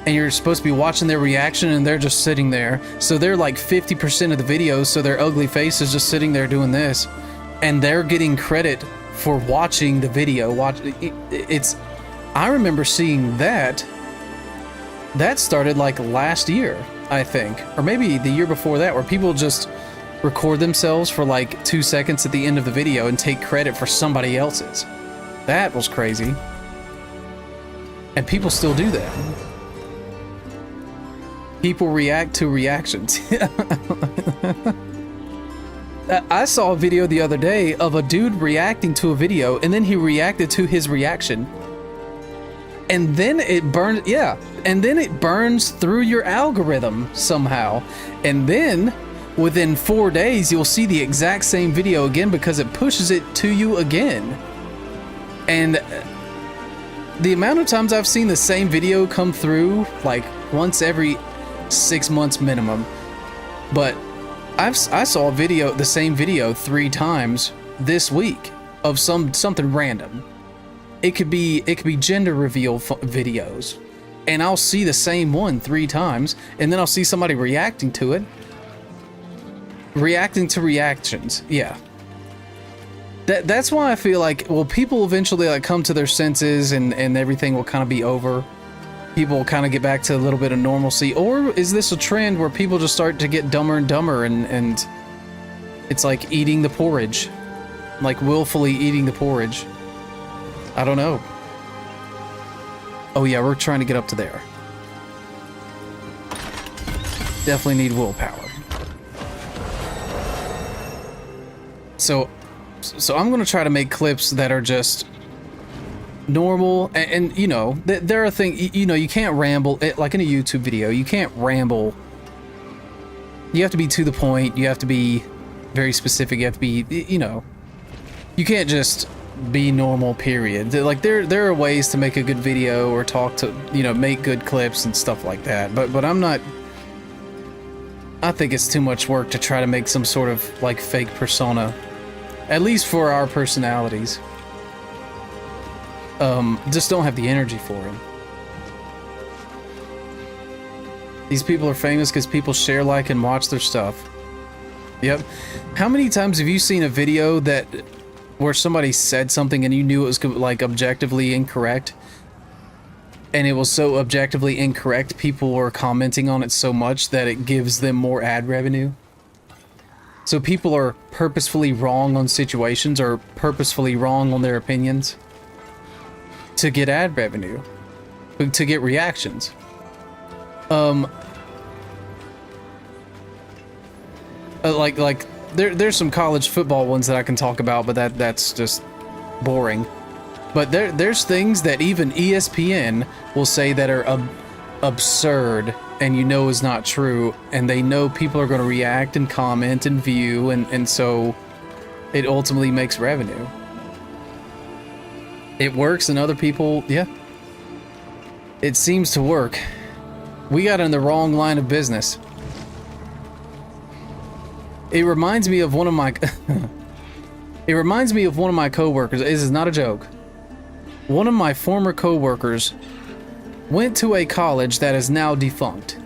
and you're supposed to be watching their reaction and they're just sitting there, so they're like 50% of the video, so their ugly face is just sitting there doing this, and they're getting credit for watching the video. I remember seeing that started like last year, I think, or maybe the year before that, where people just record themselves for like 2 seconds at the end of the video and take credit for somebody else's. That was crazy. And people still do that. People react to reactions. I saw a video the other day of a dude reacting to a video, and then he reacted to his reaction. And then it burns, yeah. And then it burns through your algorithm somehow. And then within 4 days, you'll see the exact same video again because it pushes it to you again. And the amount of times I've seen the same video come through, like once every 6 months minimum. But I saw the same video 3 times this week of something random. It could be gender reveal videos, and I'll see the same one 3 times, and then I'll see somebody reacting to it, reacting to reactions. Yeah. That's why I feel like, well, people eventually like come to their senses and everything will kind of be over. People will kind of get back to a little bit of normalcy. Or is this a trend where people just start to get dumber and dumber and it's like eating the porridge, like willfully eating the porridge? I don't know. Oh yeah, we're trying to get up to there. Definitely need willpower. So I'm going to try to make clips that are just normal, and you know, there are things, you know, you can't ramble, like in a YouTube video, you can't ramble. You have to be to the point, you have to be very specific, you have to be, you know, you can't just be normal, period. Like there are ways to make a good video or talk to, you know, make good clips and stuff like that, but I'm not, I think it's too much work to try to make some sort of like fake persona. At least for our personalities. Just don't have the energy for it. These people are famous because people share, like, and watch their stuff. Yep. How many times have you seen a video where somebody said something and you knew it was like objectively incorrect? And it was so objectively incorrect, people were commenting on it so much that it gives them more ad revenue? So people are purposefully wrong on situations or purposefully wrong on their opinions to get ad revenue, to get reactions. Like there's some college football ones that I can talk about, but that's just boring. But there's things that even ESPN will say that are absurd and you know is not true, and they know people are going to react and comment and view, and so it ultimately makes revenue. It works, and other people, yeah, It seems to work. We got in the wrong line of business. It reminds me of one of my It reminds me of one of my coworkers. This is not a joke. One of my former coworkers went to a college that is now defunct.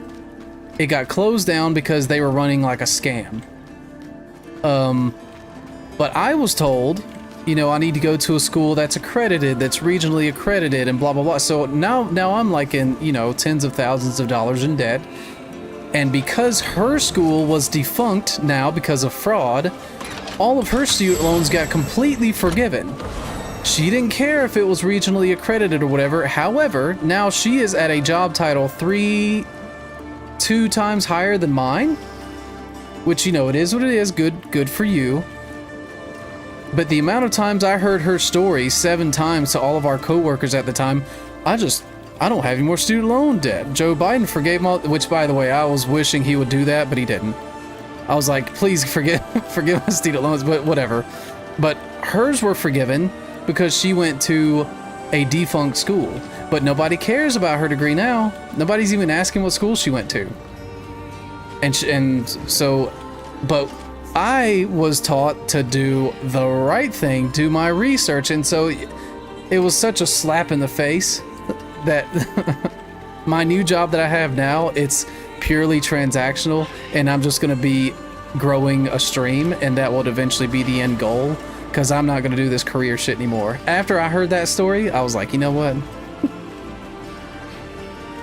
It got closed down because they were running like a scam. But I was told, you know, I need to go to a school that's accredited, that's regionally accredited, and blah blah blah. So now I'm like in, you know, tens of thousands of dollars in debt. And because her school was defunct now because of fraud, all of her student loans got completely forgiven. She didn't care if it was regionally accredited or whatever. However, now she is at a job title 2 times higher than mine, which, you know, it is what it is. Good for you. But the amount of times I heard her story 7 times to all of our coworkers at the time, I don't have any more student loan debt. Joe Biden forgave my, which, by the way, I was wishing he would do that, but he didn't. I was like, please forgive my student loans, but whatever. But hers were forgiven because she went to a defunct school. But nobody cares about her degree now. Nobody's even asking what school she went to. And so, but I was taught to do the right thing, do my research, and so it was such a slap in the face that my new job that I have now, it's purely transactional, and I'm just going to be growing a stream, and that will eventually be the end goal, because I'm not going to do this career shit anymore. After I heard that story, I was like, you know what?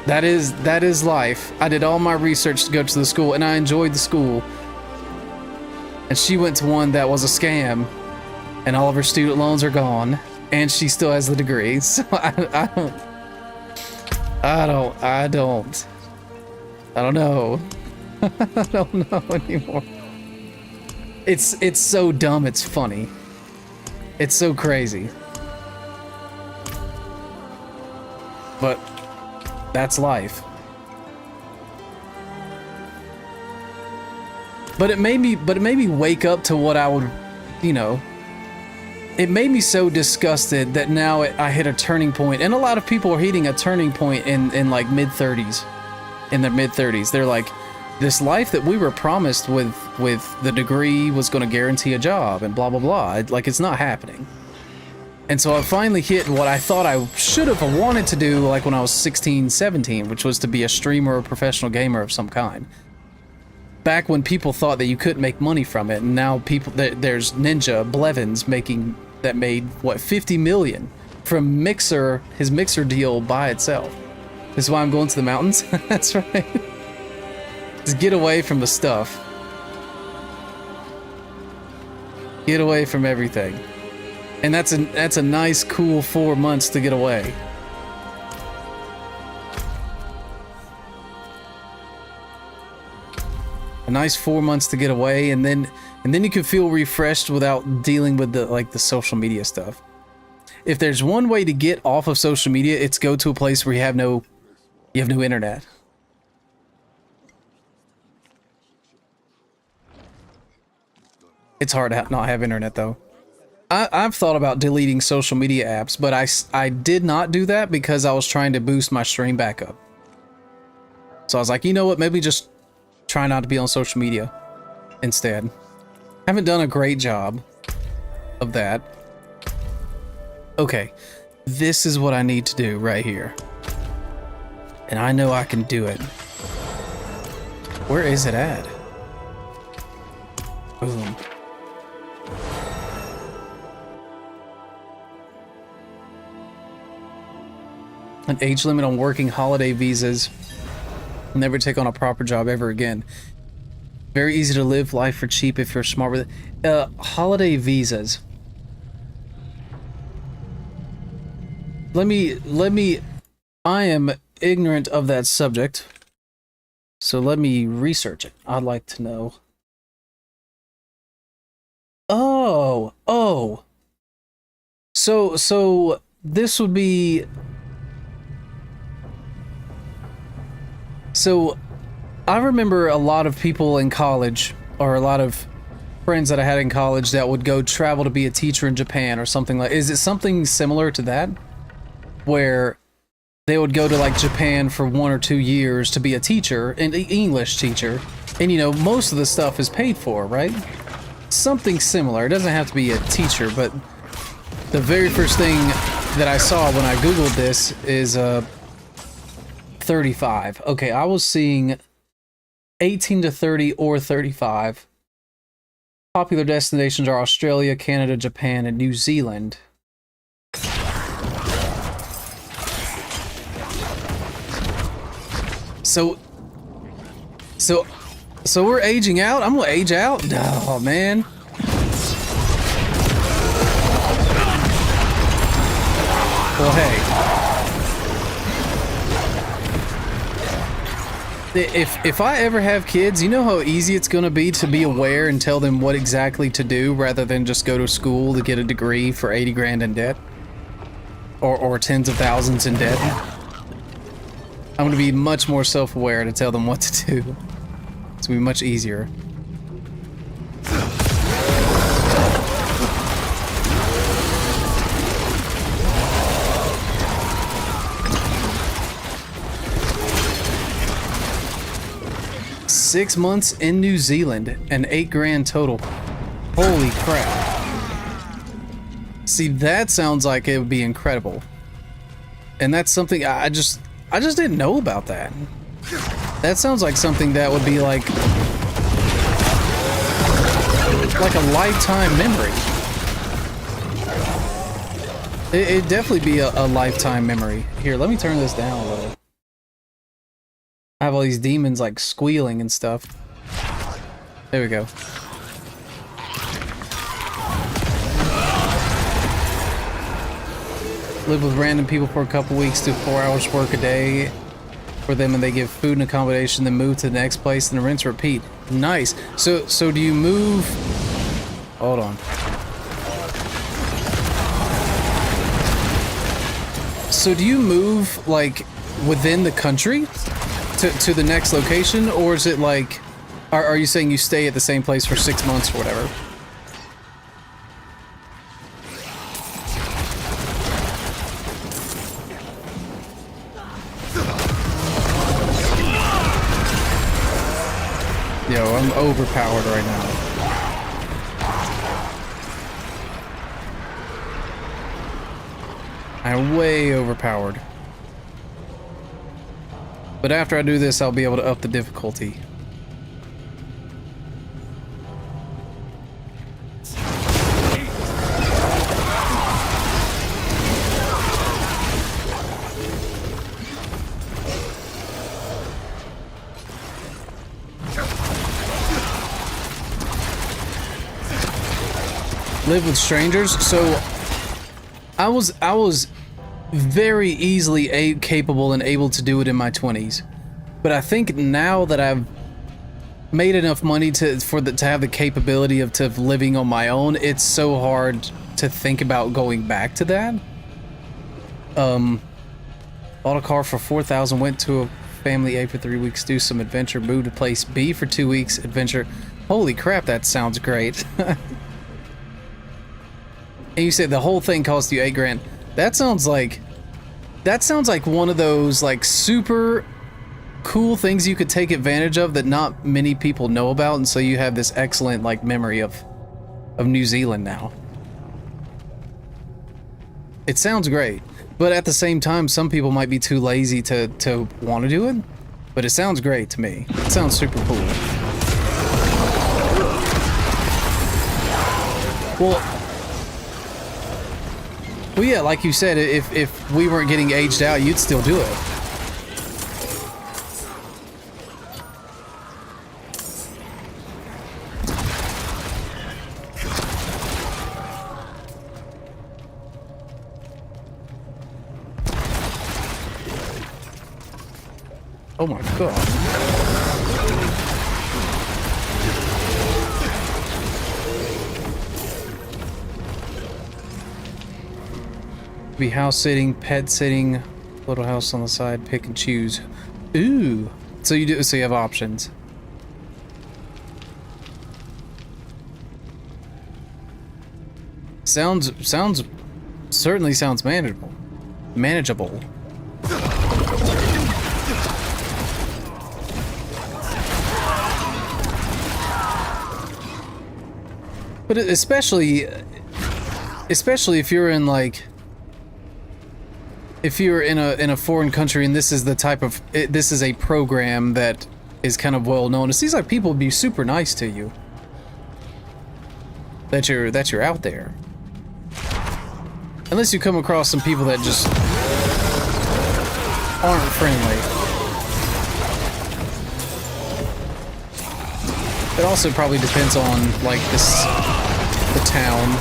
That is life. I did all my research to go to the school, and I enjoyed the school. And she went to one that was a scam, and all of her student loans are gone, and she still has the degree. So I don't know. I don't know anymore. It's so dumb, it's funny. It's so crazy. But that's life. But it made me wake up to what I would, you know, it made me so disgusted that now I hit a turning point, and a lot of people are hitting a turning point in like mid-30s, in their mid-30s. They're like, this life that we were promised with the degree was going to guarantee a job and blah blah blah. Like, it's not happening. And so I finally hit what I thought I should have wanted to do, like when I was 16, 17, which was to be a streamer or a professional gamer of some kind. Back when people thought that you couldn't make money from it, and now people, there's Ninja Blevins made what, 50 million from his Mixer deal by itself. This is why I'm going to the mountains. That's right. Just get away from the stuff. Get away from everything. And that's a nice, cool 4 months to get away. A nice 4 months to get away, and then you can feel refreshed without dealing with the social media stuff. If there's one way to get off of social media, it's go to a place where you have no internet. It's hard to not have internet though. I've thought about deleting social media apps, but I did not do that because I was trying to boost my stream back up. So I was like, you know what, maybe just try not to be on social media instead. Haven't done a great job of that. Okay, this is what I need to do right here. And I know I can do it. Where is it at? Boom. An age limit on working holiday visas. Never take on a proper job ever again. Very easy to live life for cheap if you're smart with it. Holiday visas. Let me, I am ignorant of that subject. So let me research it. I'd like to know. Oh. So this would be... So, I remember a lot of people in college, or a lot of friends that I had in college that would go travel to be a teacher in Japan or something like. Is it something similar to that? Where they would go to like Japan for 1 or 2 years to be a teacher, an English teacher, and you know, most of the stuff is paid for, right? Something similar. It doesn't have to be a teacher, but the very first thing that I saw when I googled this is 35. Okay, I was seeing 18 to 30 or 35. Popular destinations are Australia, Canada, Japan, and New Zealand. So we're aging out? I'm gonna age out? Oh, man. Well, hey. If I ever have kids, you know how easy it's gonna be to be aware and tell them what exactly to do rather than just go to school to get a degree for 80 grand in debt? Or tens of thousands in debt? I'm gonna be much more self-aware to tell them what to do. It's gonna be much easier. Six months in New Zealand and 8 grand total. Holy crap. See, that sounds like it would be incredible. And that's something I just didn't know about that. That sounds like something that would be like a lifetime memory. It'd definitely be a lifetime memory. Here, let me turn this down a little. I have all these demons like squealing and stuff. There we go. Live with random people for a couple weeks, do 4 hours work a day for them, and they give food and accommodation, then move to the next place and rinse repeat. Nice. So do you move? Hold on. So do you move like within the country to the next location, or is it like, are you saying you stay at the same place for 6 months or whatever? Yo, I'm overpowered right now. I'm way overpowered. But after I do this, I'll be able to up the difficulty. Live with strangers. So I was very easily capable and able to do it in my 20s, but I think now that I've made enough money to have the capability of living on my own, it's so hard to think about going back to that. Bought a car for 4,000, went to a family A for 3 weeks, do some adventure, moved to place B for 2 weeks, adventure. Holy crap, that sounds great. And you said the whole thing cost you 8 grand. That sounds like one of those like super cool things you could take advantage of that not many people know about, and so you have this excellent like memory of New Zealand now. It sounds great, but at the same time, some people might be too lazy to want to do it. But it sounds great to me. It sounds super cool. Well, yeah, like you said, if we weren't getting aged out, you'd still do it. Oh my god. Be house sitting, pet sitting, little house on the side, pick and choose. Ooh. So you have options. Certainly sounds manageable. But especially if you're in like, if you're in a foreign country and this is the type of, this is a program that is kind of well known. It seems like people would be super nice to you. That you're out there. Unless you come across some people that just aren't friendly. It also probably depends on like the town.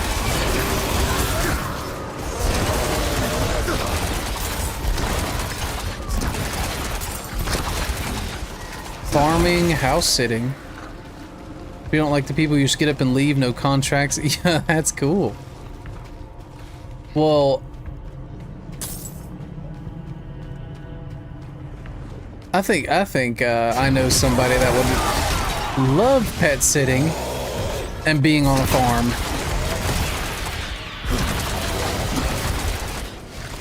Farming, house sitting. If you don't like the people, you just get up and leave, no contracts. Yeah, that's cool. Well, I think I know somebody that would love pet sitting and being on a farm.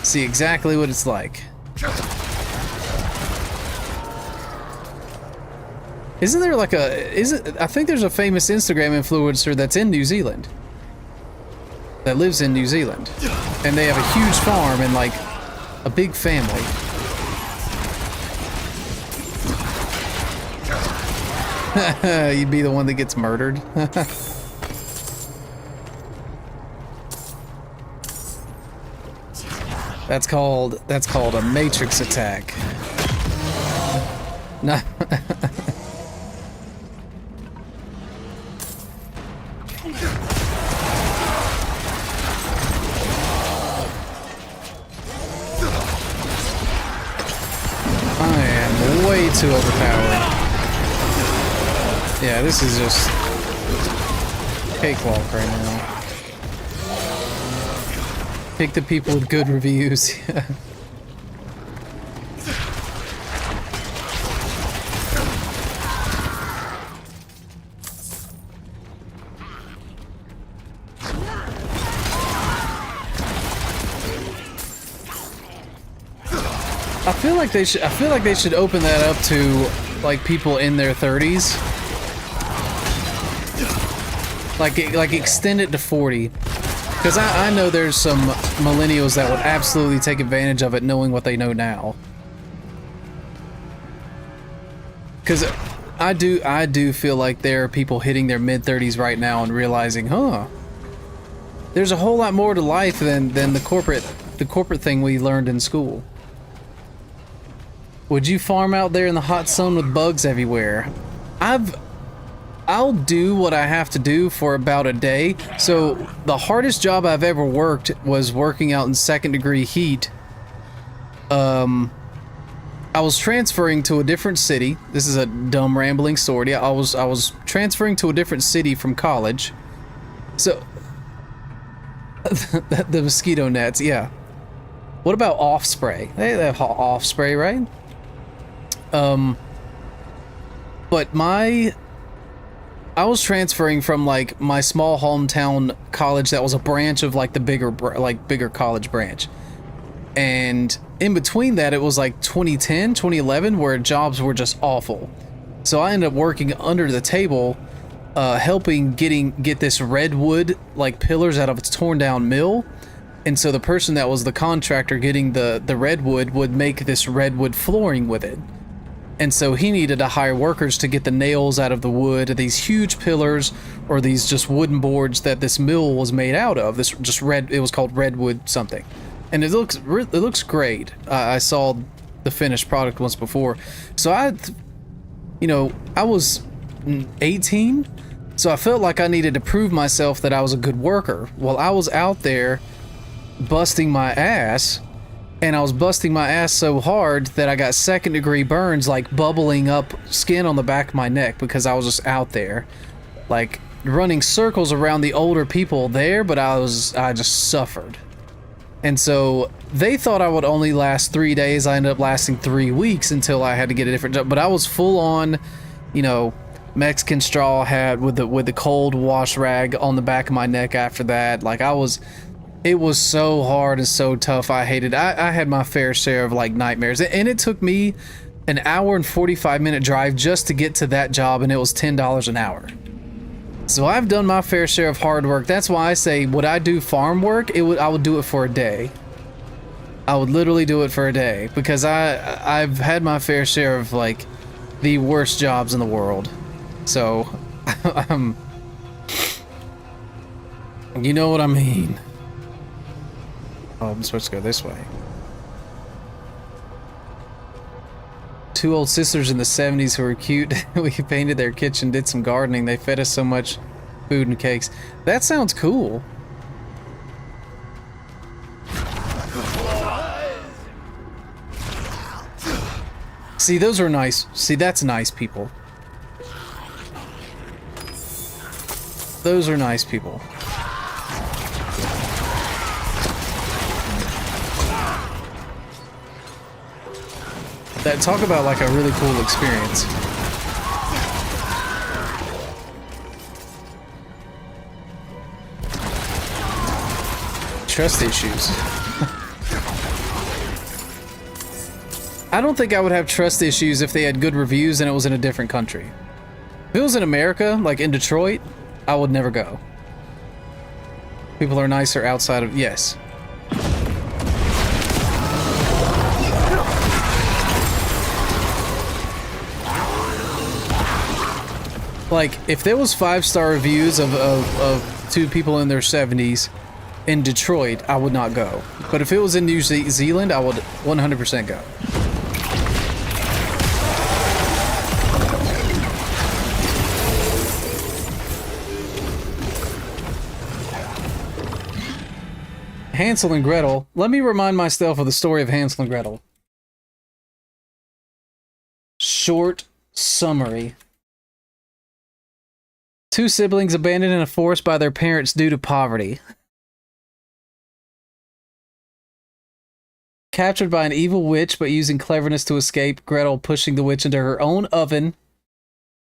See exactly what it's like. Isn't there like I think there's a famous Instagram influencer that's in New Zealand. That lives in New Zealand. And they have a huge farm and like a big family. You'd be the one that gets murdered. That's called a matrix attack. No. Way too overpowered. Yeah, this is just cakewalk right now. Pick the people with good reviews. I feel like they should open that up to like people in their 30s. Like extend it to 40. Because I know there's some millennials that would absolutely take advantage of it knowing what they know now. Because I do feel like there are people hitting their mid-30s right now and realizing, there's a whole lot more to life than the corporate thing we learned in school. Would you farm out there in the hot sun with bugs everywhere? I'll do what I have to do for about a day. So the hardest job I've ever worked was working out in second-degree heat. I was transferring to a different city. This is a dumb rambling story. I was transferring to a different city from college. So the mosquito nets, yeah. What about off spray? They have off spray, right? But I was transferring from like my small hometown college that was a branch of like the bigger college branch. And in between that, it was like 2010, 2011, where jobs were just awful. So I ended up working under the table, helping get this redwood like pillars out of its torn down mill. And so the person that was the contractor getting the redwood would make this redwood flooring with it. And so he needed to hire workers to get the nails out of the wood, these huge pillars, or these just wooden boards that this mill was made out of. It was called redwood something. And it looks great. I saw the finished product once before. So I was 18, so I felt like I needed to prove myself that I was a good worker. Well, I was out there busting my ass. And I was busting my ass so hard that I got second-degree burns, like bubbling up skin on the back of my neck, because I was just out there, like running circles around the older people there, but I just suffered. And so they thought I would only last 3 days. I ended up lasting 3 weeks until I had to get a different job. But I was full on, Mexican straw hat with the cold wash rag on the back of my neck after that. Like it was so hard and so tough. I hated it. I had my fair share of like nightmares, and it took me an hour and 45-minute drive just to get to that job, and it was $10 an hour. So I've done my fair share of hard work. That's why I say, would I do farm work? I would do it for a day. I would literally do it for a day because I've had my fair share of like the worst jobs in the world. So, you know what I mean. Oh, I'm supposed to go this way. Two old sisters in the 70s who were cute. We painted their kitchen, did some gardening. They fed us so much food and cakes. That sounds cool. See, those are nice. See, that's nice people. Those are nice people. That talk about like a really cool experience. Trust issues. I don't think I would have trust issues if they had good reviews and it was in a different country. If it was in America, like in Detroit, I would never go. People are nicer outside of... Yes. Like, if there was 5-star reviews of two people in their 70s in Detroit, I would not go. But if it was in New Zealand, I would 100% go. Hansel and Gretel. Let me remind myself of the story of Hansel and Gretel. Short summary. Two siblings abandoned in a forest by their parents due to poverty. Captured by an evil witch, but using cleverness to escape, Gretel pushing the witch into her own oven,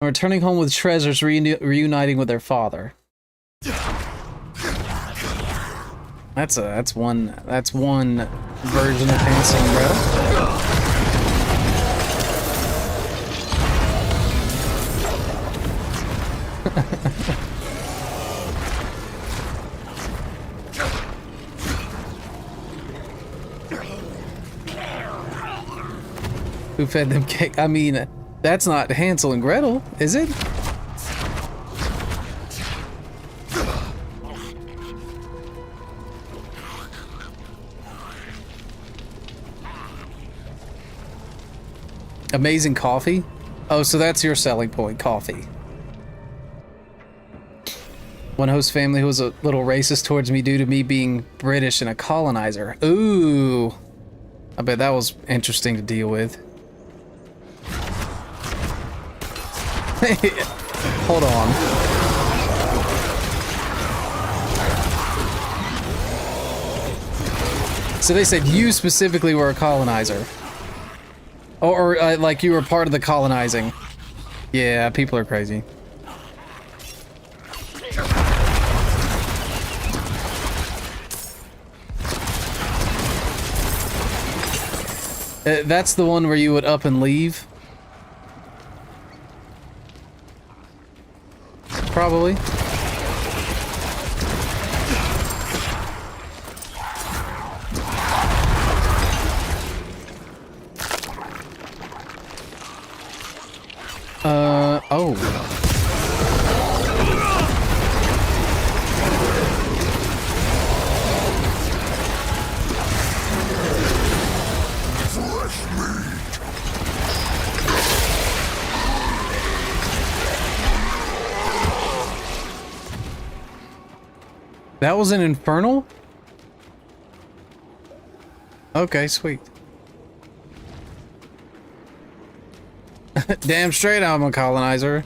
and returning home with treasures, reuniting with their father. That's one version of Hansel and Gretel. Who fed them cake? I mean, that's not Hansel and Gretel, is it? Amazing coffee? Oh, so that's your selling point, coffee. One host family who was a little racist towards me due to me being British and a colonizer. Ooh. I bet that was interesting to deal with. Hold on. So they said you specifically were a colonizer. Or like you were part of the colonizing. Yeah, people are crazy. That's the one where you would up and leave? Probably. Oh. That was an infernal? Okay, sweet. Damn straight I'm a colonizer.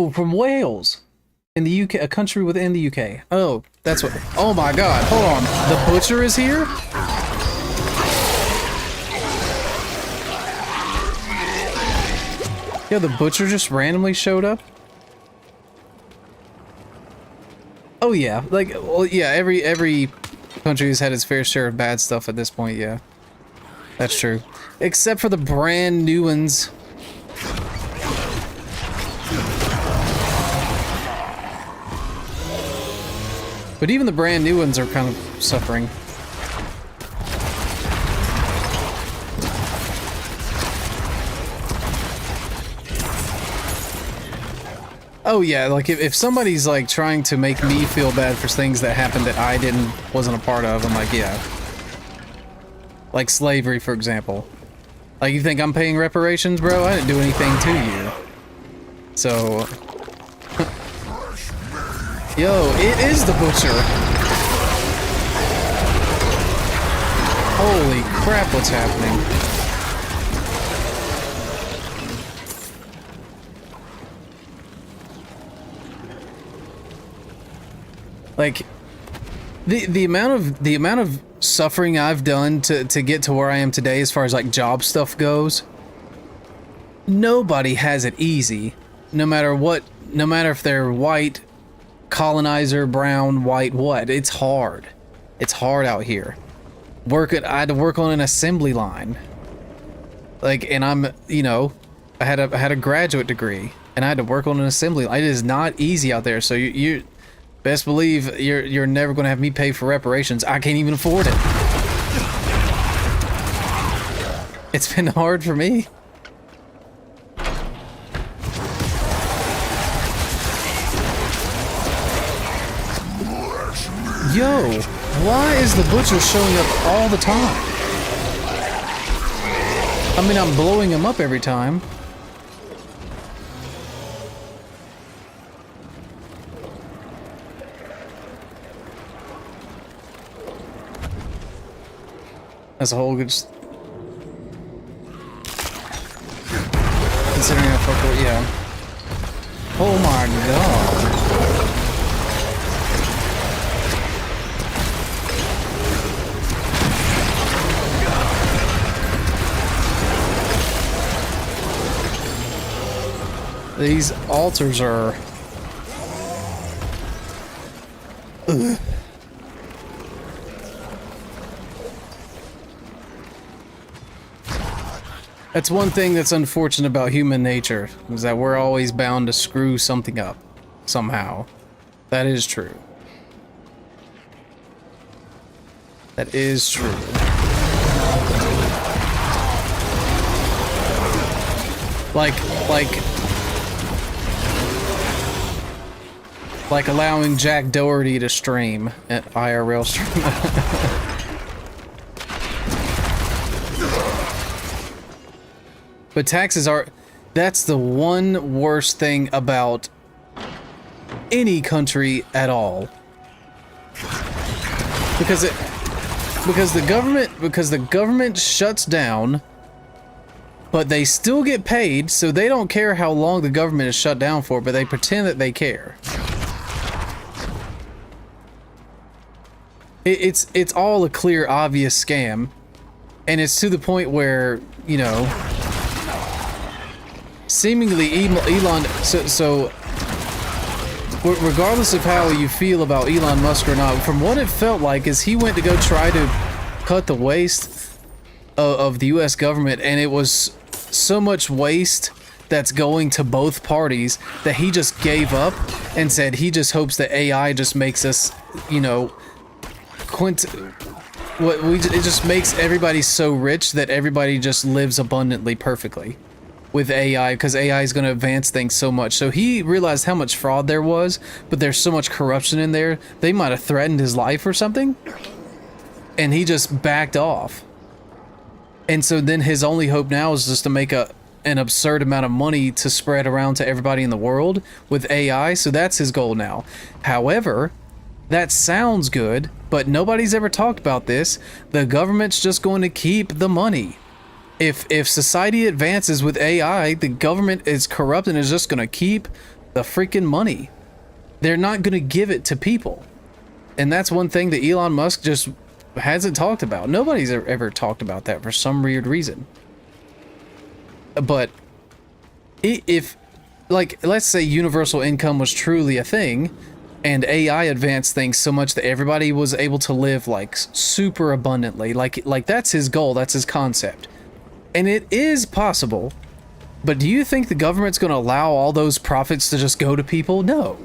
Oh, from Wales. In the UK, a country within the UK. Oh, that's what. Oh my god, hold on. The butcher is here? Yeah, the butcher just randomly showed up? Oh yeah, like, well, yeah, every country has had its fair share of bad stuff at this point, yeah. That's true. Except for the brand new ones. But even the brand new ones are kind of suffering. Oh yeah, like if somebody's like trying to make me feel bad for things that happened that I wasn't a part of, I'm like, yeah. Like slavery, for example. Like, you think I'm paying reparations, bro? I didn't do anything to you. So... Yo, it is the butcher! Holy crap, what's happening? Like, the amount of suffering I've done to get to where I am today as far as like job stuff goes, nobody has it easy. No matter what, no matter if they're white, colonizer, brown, white, what, it's hard. It's hard out here. I had to work on an assembly line. Like, and I'm, you know, I had a graduate degree and I had to work on an assembly line. It is not easy out there. So you best believe you're never going to have me pay for reparations. I can't even afford it. It's been hard for me. Yo, why is the butcher showing up all the time? I mean, I'm blowing him up every time. That's a whole good... Considering how fucked up, yeah. Oh my god. These altars are... Ugh. That's one thing that's unfortunate about human nature, is that we're always bound to screw something up, somehow. That is true. That is true. Like allowing Jack Doherty to stream at IRL stream. But taxes are, that's the one worst thing about any country at all. Because the government shuts down, but they still get paid, so they don't care how long the government is shut down for, but they pretend that they care. It's all a clear, obvious scam, and it's to the point where, you know, seemingly Elon, so regardless of how you feel about Elon Musk or not, from what it felt like is he went to go try to cut the waste of the US government, and it was so much waste that's going to both parties that he just gave up and said he just hopes that AI just makes us, you know, it just makes everybody so rich that everybody just lives abundantly perfectly with AI, because AI is going to advance things so much. So he realized how much fraud there was, but there's so much corruption in there, they might have threatened his life or something, and he just backed off. And so then his only hope now is just to make an absurd amount of money to spread around to everybody in the world with AI, so that's his goal now. However, that sounds good, but nobody's ever talked about this. The government's just going to keep the money. If society advances with AI, the government is corrupt and is just going to keep the freaking money. They're not going to give it to people. And that's one thing that Elon Musk just hasn't talked about. Nobody's ever talked about that for some weird reason. But if, like, let's say universal income was truly a thing, and AI advanced things so much that everybody was able to live, like, super abundantly. Like that's his goal, that's his concept. And it is possible, but do you think the government's going to allow all those profits to just go to people? No.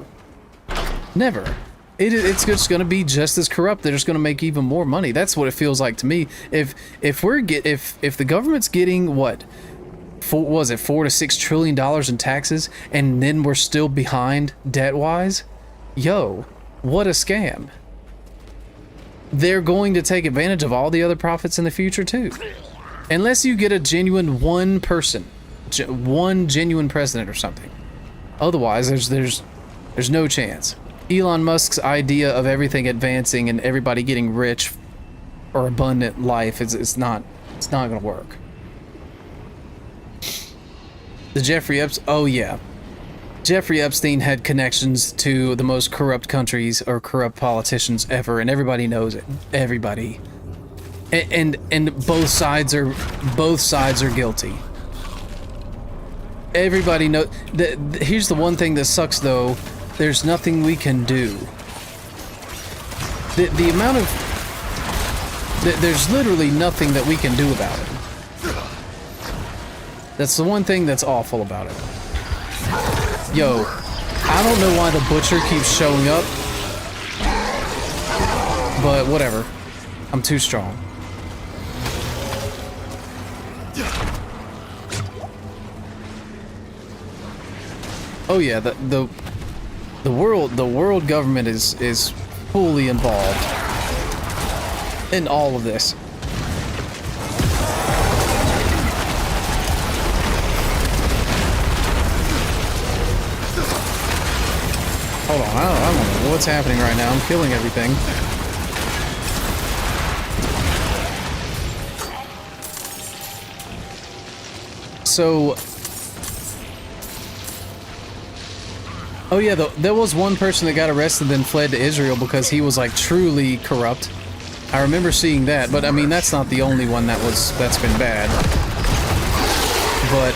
Never. It's just going to be just as corrupt. They're just going to make even more money. That's what it feels like to me. If the government's getting what? $4 to $6 trillion in taxes, and then we're still behind debt-wise? Yo, what a scam. They're going to take advantage of all the other profits in the future too. Unless you get a genuine one person, one genuine president or something. Otherwise, there's no chance. Elon Musk's idea of everything advancing and everybody getting rich or abundant life it's not gonna work. The Jeffrey Epstein, oh yeah. Jeffrey Epstein had connections to the most corrupt countries or corrupt politicians ever, and everybody knows it. Everybody. And both sides are guilty. Everybody knows. Here's the one thing that sucks though. There's nothing we can do. The amount of... There's literally nothing that we can do about it. That's the one thing that's awful about it. Yo, I don't know why the butcher keeps showing up. But whatever. I'm too strong. Oh yeah, the world government is fully involved in all of this. Hold on, I don't know what's happening right now. I'm killing everything. So, oh yeah, there was one person that got arrested and then fled to Israel because he was like truly corrupt. I remember seeing that, but I mean that's not the only one that's been bad. But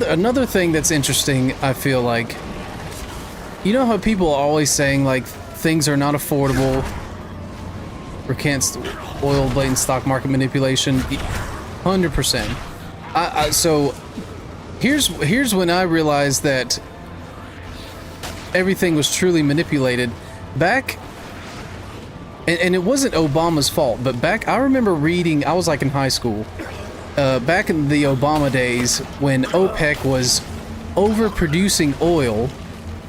another thing that's interesting, I feel like, you know how people are always saying like things are not affordable or can't oil, blatant stock market manipulation. 100%. So here's when I realized that everything was truly manipulated. Back, and it wasn't Obama's fault, but back, I remember reading, I was like in high school, back in the Obama days when OPEC was overproducing oil,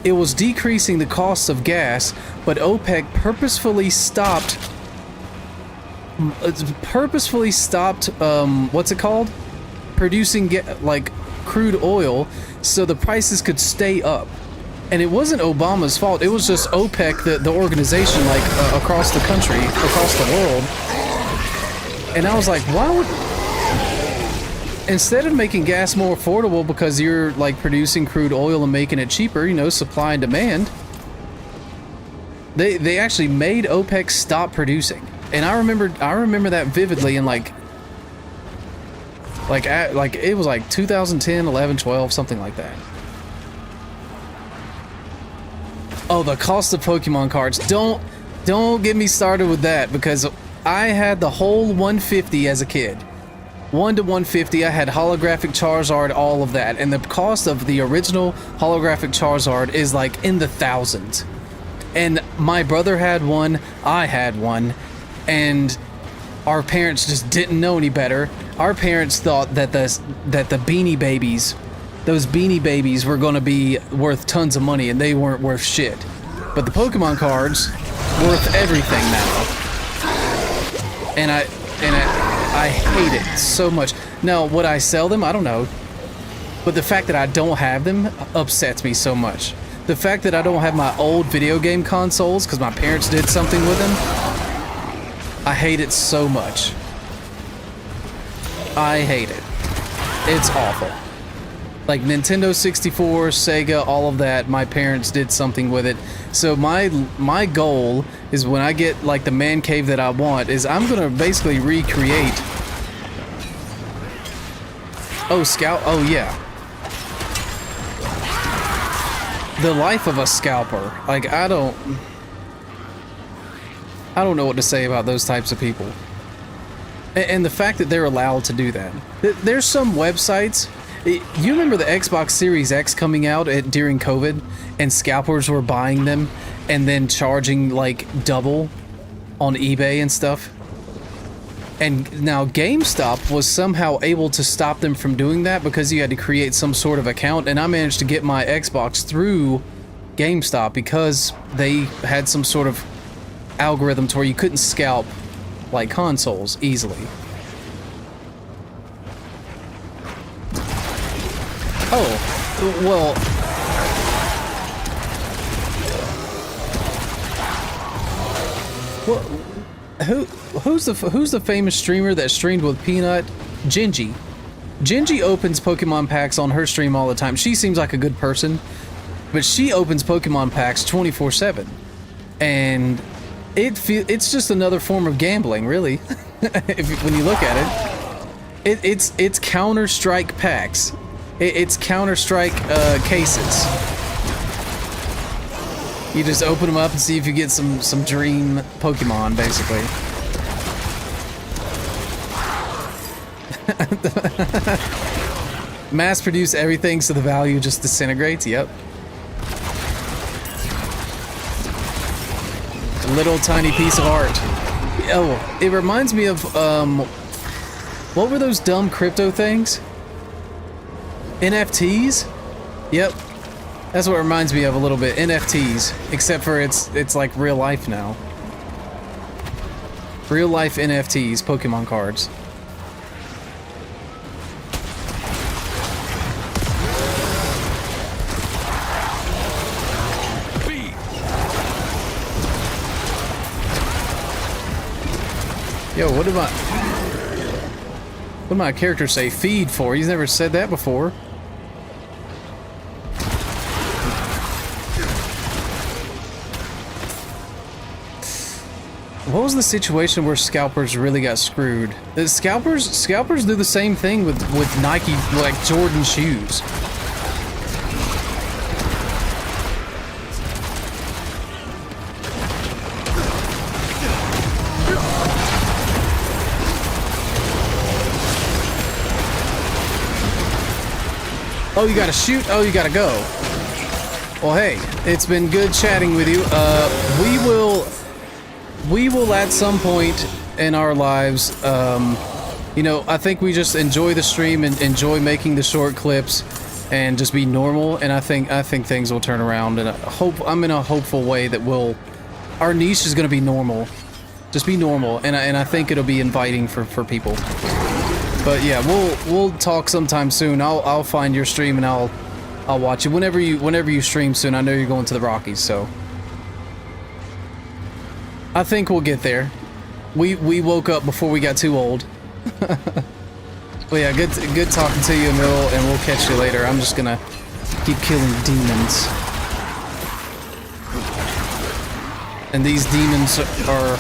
it was decreasing the cost of gas, but OPEC purposefully stopped what's it called? Producing like crude oil so the prices could stay up. And it wasn't Obama's fault. It was just OPEC, the organization, like across the country, across the world. And I was like, why would... Instead of making gas more affordable because you're like producing crude oil and making it cheaper, you know, supply and demand, they actually made OPEC stop producing. And I remember that vividly in like it was like 2010, 11, 12, something like that. Oh, the cost of Pokemon cards. Don't get me started with that, because I had the whole 150 as a kid. 1 to 150, I had holographic Charizard, all of that. And the cost of the original holographic Charizard is like in the thousands. And my brother had one, I had one, and our parents just didn't know any better. Our parents thought that the Beanie Babies, those Beanie Babies were going to be worth tons of money, and they weren't worth shit. But the Pokemon cards, worth everything now. And I hate it so much. Now, would I sell them? I don't know. But the fact that I don't have them upsets me so much. The fact that I don't have my old video game consoles because my parents did something with them, I hate it so much. I hate it. It's awful. Like Nintendo 64, Sega, all of that, my parents did something with it. So my goal is when I get like the man cave that I want is I'm gonna basically recreate. Oh, Scout, oh yeah. The life of a scalper. Like I don't know what to say about those types of people. And the fact that they're allowed to do that. There's some websites. You remember the Xbox Series X coming out during COVID, and scalpers were buying them and then charging like double on eBay and stuff? And now GameStop was somehow able to stop them from doing that because you had to create some sort of account, and I managed to get my Xbox through GameStop because they had some sort of algorithm to where you couldn't scalp like consoles easily. Oh, well, who's the famous streamer that streamed with Peanut? Gingy. Gingy opens Pokemon packs on her stream all the time. She seems like a good person, but she opens Pokemon packs 24/7, and it's just another form of gambling, really. When you look at it, it's Counter-Strike packs. It's Counter-Strike cases. You just open them up and see if you get some dream Pokemon, basically. Mass produce everything so the value just disintegrates. Yep. A little tiny piece of art. Oh, it reminds me of what were those dumb crypto things? NFTs? Yep. That's what it reminds me of a little bit. NFTs. Except for it's like real life now. Real life NFTs, Pokemon cards. Yo, what did my character say feed for? He's never said that before. What was the situation where scalpers really got screwed? Scalpers do the same thing with Nike, like Jordan shoes. Oh, you gotta shoot? Oh, you gotta go. Well, hey, it's been good chatting with you. We will at some point in our lives, you know, I think we just enjoy the stream and enjoy making the short clips and just be normal. And I think things will turn around, and I'm in a hopeful way that our niche is gonna be normal. Just be normal, and I think it'll be inviting for people. But yeah, we'll talk sometime soon. I'll find your stream and I'll watch it whenever you stream soon. I know you're going to the Rockies, so I think we'll get there. We woke up before we got too old. Well, yeah, good talking to you, Emil, and we'll catch you later. I'm just gonna keep killing demons, and these demons are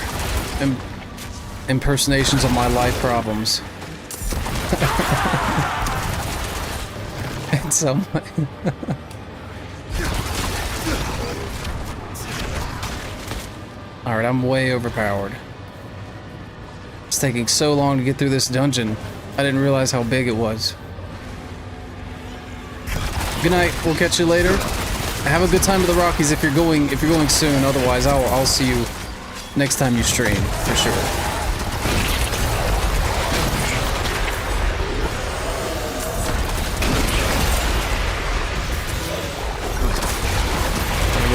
impersonations of my life problems. In some way. Alright, I'm way overpowered. It's taking so long to get through this dungeon. I didn't realize how big it was. Good night. We'll catch you later. Have a good time to the Rockies if you're going soon. Otherwise, I'll see you next time you stream for sure.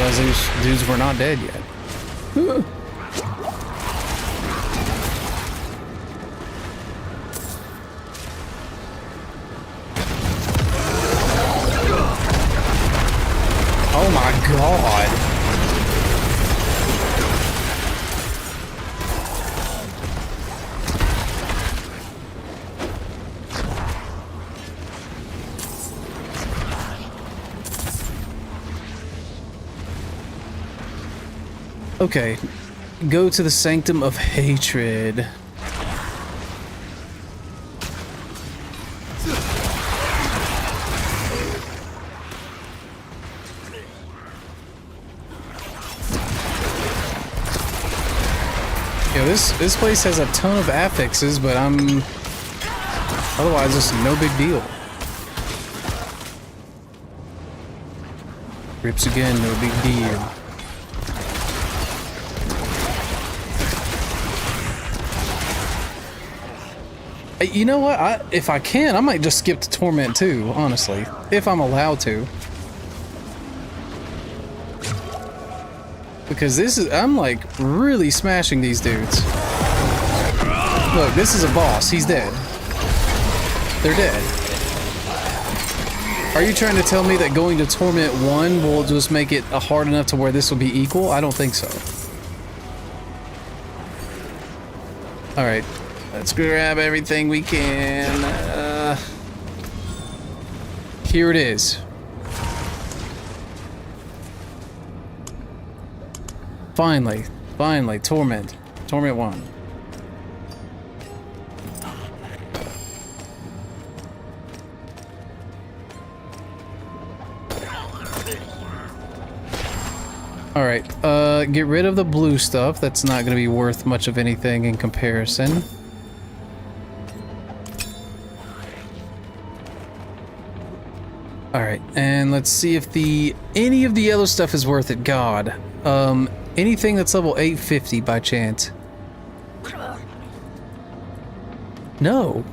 These dudes were not dead yet. Oh my god. Okay, go to the Sanctum of Hatred. Yeah, this place has a ton of affixes, but otherwise it's no big deal. Rips again, no big deal. You know what? If I can, I might just skip to Torment too, honestly. If I'm allowed to. Because I'm like really smashing these dudes. Look, this is a boss. He's dead. They're dead. Are you trying to tell me that going to Torment 1 will just make it hard enough to where this will be equal? I don't think so. Alright. Let's grab everything we can. Here it is. Finally, Torment. Torment 1. Alright, get rid of the blue stuff. That's not going to be worth much of anything in comparison. Alright, and let's see if any of the yellow stuff is worth it. God. Anything that's level 850 by chance? No.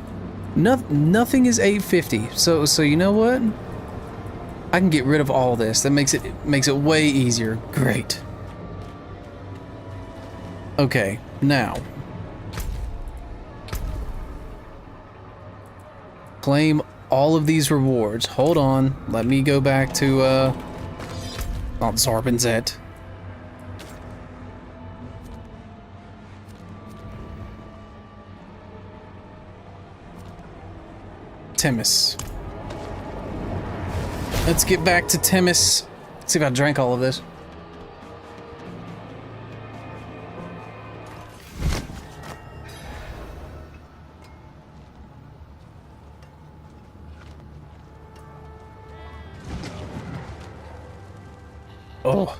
Nothing is 850. So you know what? I can get rid of all this. That makes it way easier. Great. Okay, now. Claim all of these rewards. Hold on. Let me go back to Zarbinzet. Temis. Let's get back to Temis. Let's see if I drank all of this. Oh.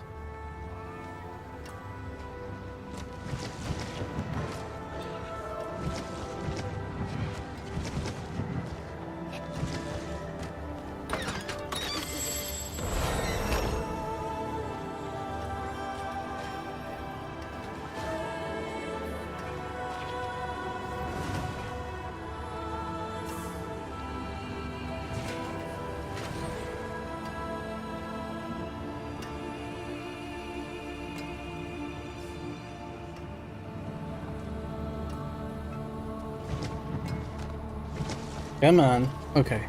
Come on. Okay.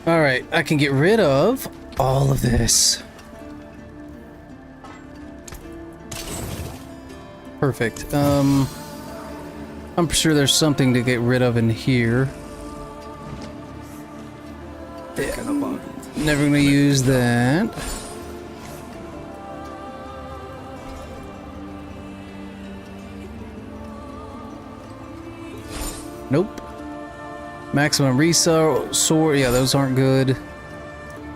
Alright, I can get rid of all of this. Perfect. I'm sure there's something to get rid of in here. Yeah, never gonna use that. Nope. Maximum resource, yeah, those aren't good.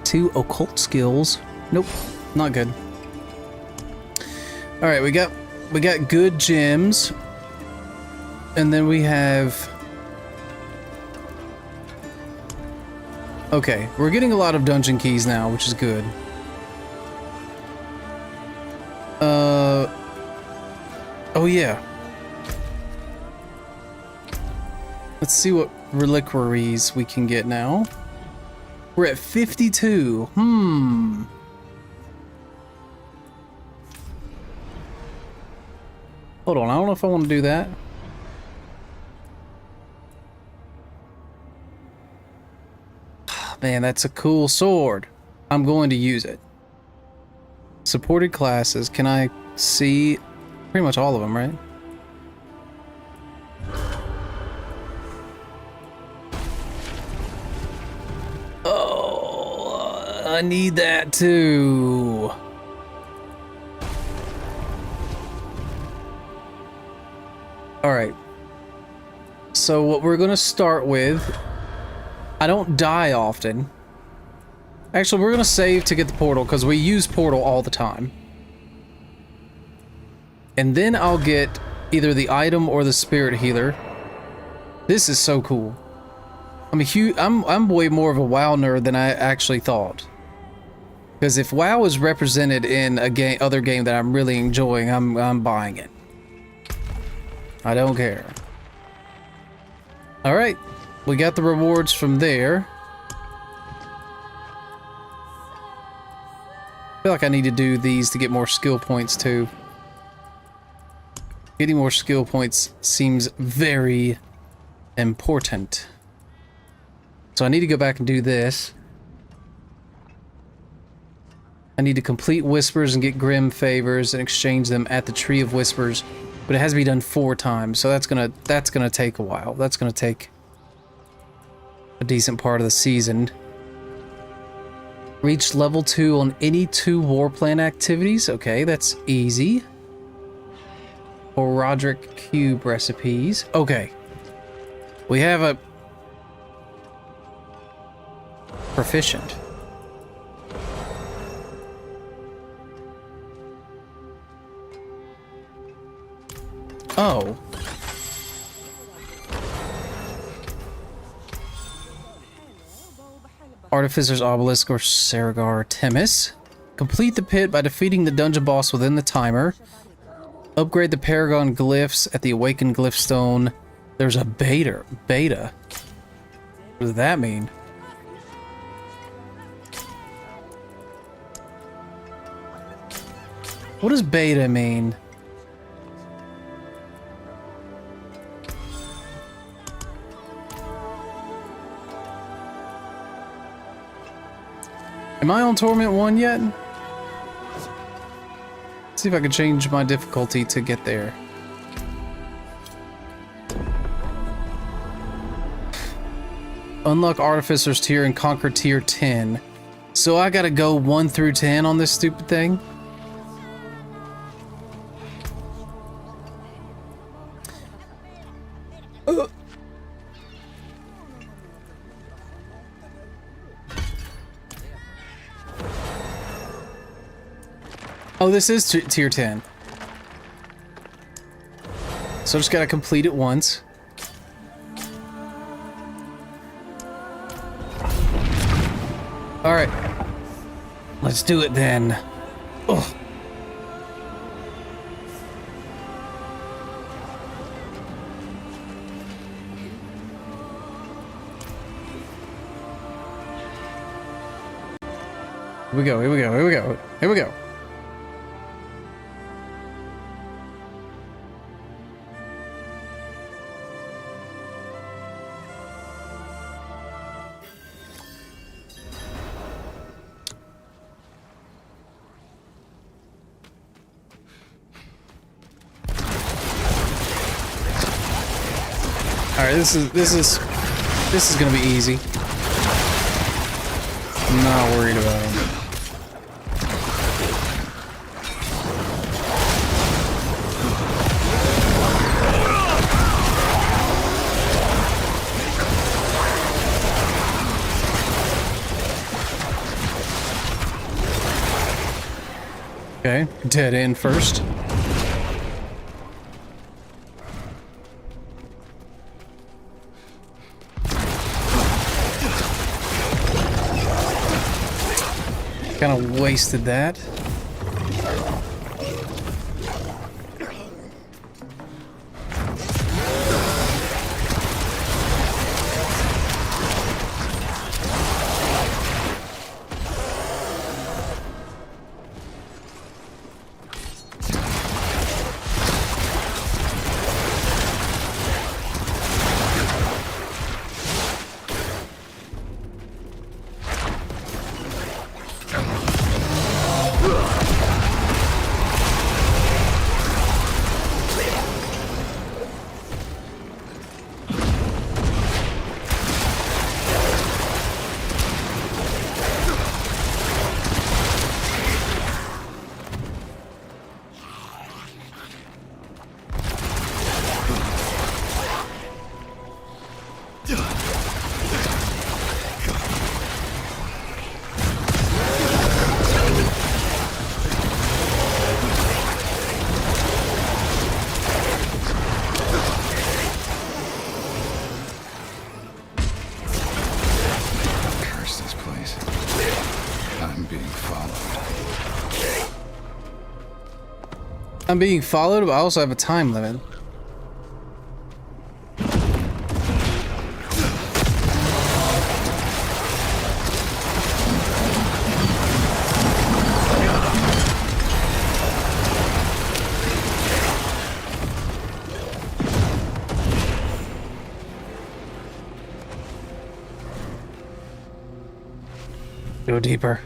2 occult skills. Nope, not good. All right, we got good gems, and then we have. Okay, we're getting a lot of dungeon keys now, which is good. Oh yeah. Let's see what reliquaries we can get now. We're at 52. Hold on, I don't know if I want to do that. Man, that's a cool sword. I'm going to use it. Supported classes. Can I see pretty much all of them, right? I need that too. Alright. So what we're gonna start with, I don't die often. Actually, we're gonna save to get the portal because we use portal all the time. And then I'll get either the item or the spirit healer. This is so cool. I'm way more of a WoW nerd than I actually thought. Because if WoW is represented in a other game that I'm really enjoying, I'm buying it. I don't care. All right, we got the rewards from there. I feel like I need to do these to get more skill points too. Getting more skill points seems very important. So I need to go back and do this. I need to complete Whispers and get Grim Favors and exchange them at the Tree of Whispers, but it has to be done 4 times, so that's gonna take a while. That's gonna take a decent part of the season. Reach level 2 on any 2 war plan activities. Okay, that's easy. Or Roderick Cube recipes. Okay. We have a proficient. Oh. Artificer's Obelisk or Saragar Temis. Complete the pit by defeating the dungeon boss within the timer. Upgrade the Paragon glyphs at the Awakened Glyph Stone. There's a beta. What does that mean? What does beta mean? Am I on Torment 1 yet? Let's see if I can change my difficulty to get there. Unlock Artificer's tier and conquer tier 10. So I gotta go 1 through 10 on this stupid thing? Oh, this is tier 10. So I just gotta complete it once. Alright. Let's do it then. Ugh. Here we go, here we go, here we go, here we go. Alright, this is gonna be easy. I'm not worried about it. Okay, dead end first. Kind of wasted that. I'm being followed, but I also have a time limit. Go deeper.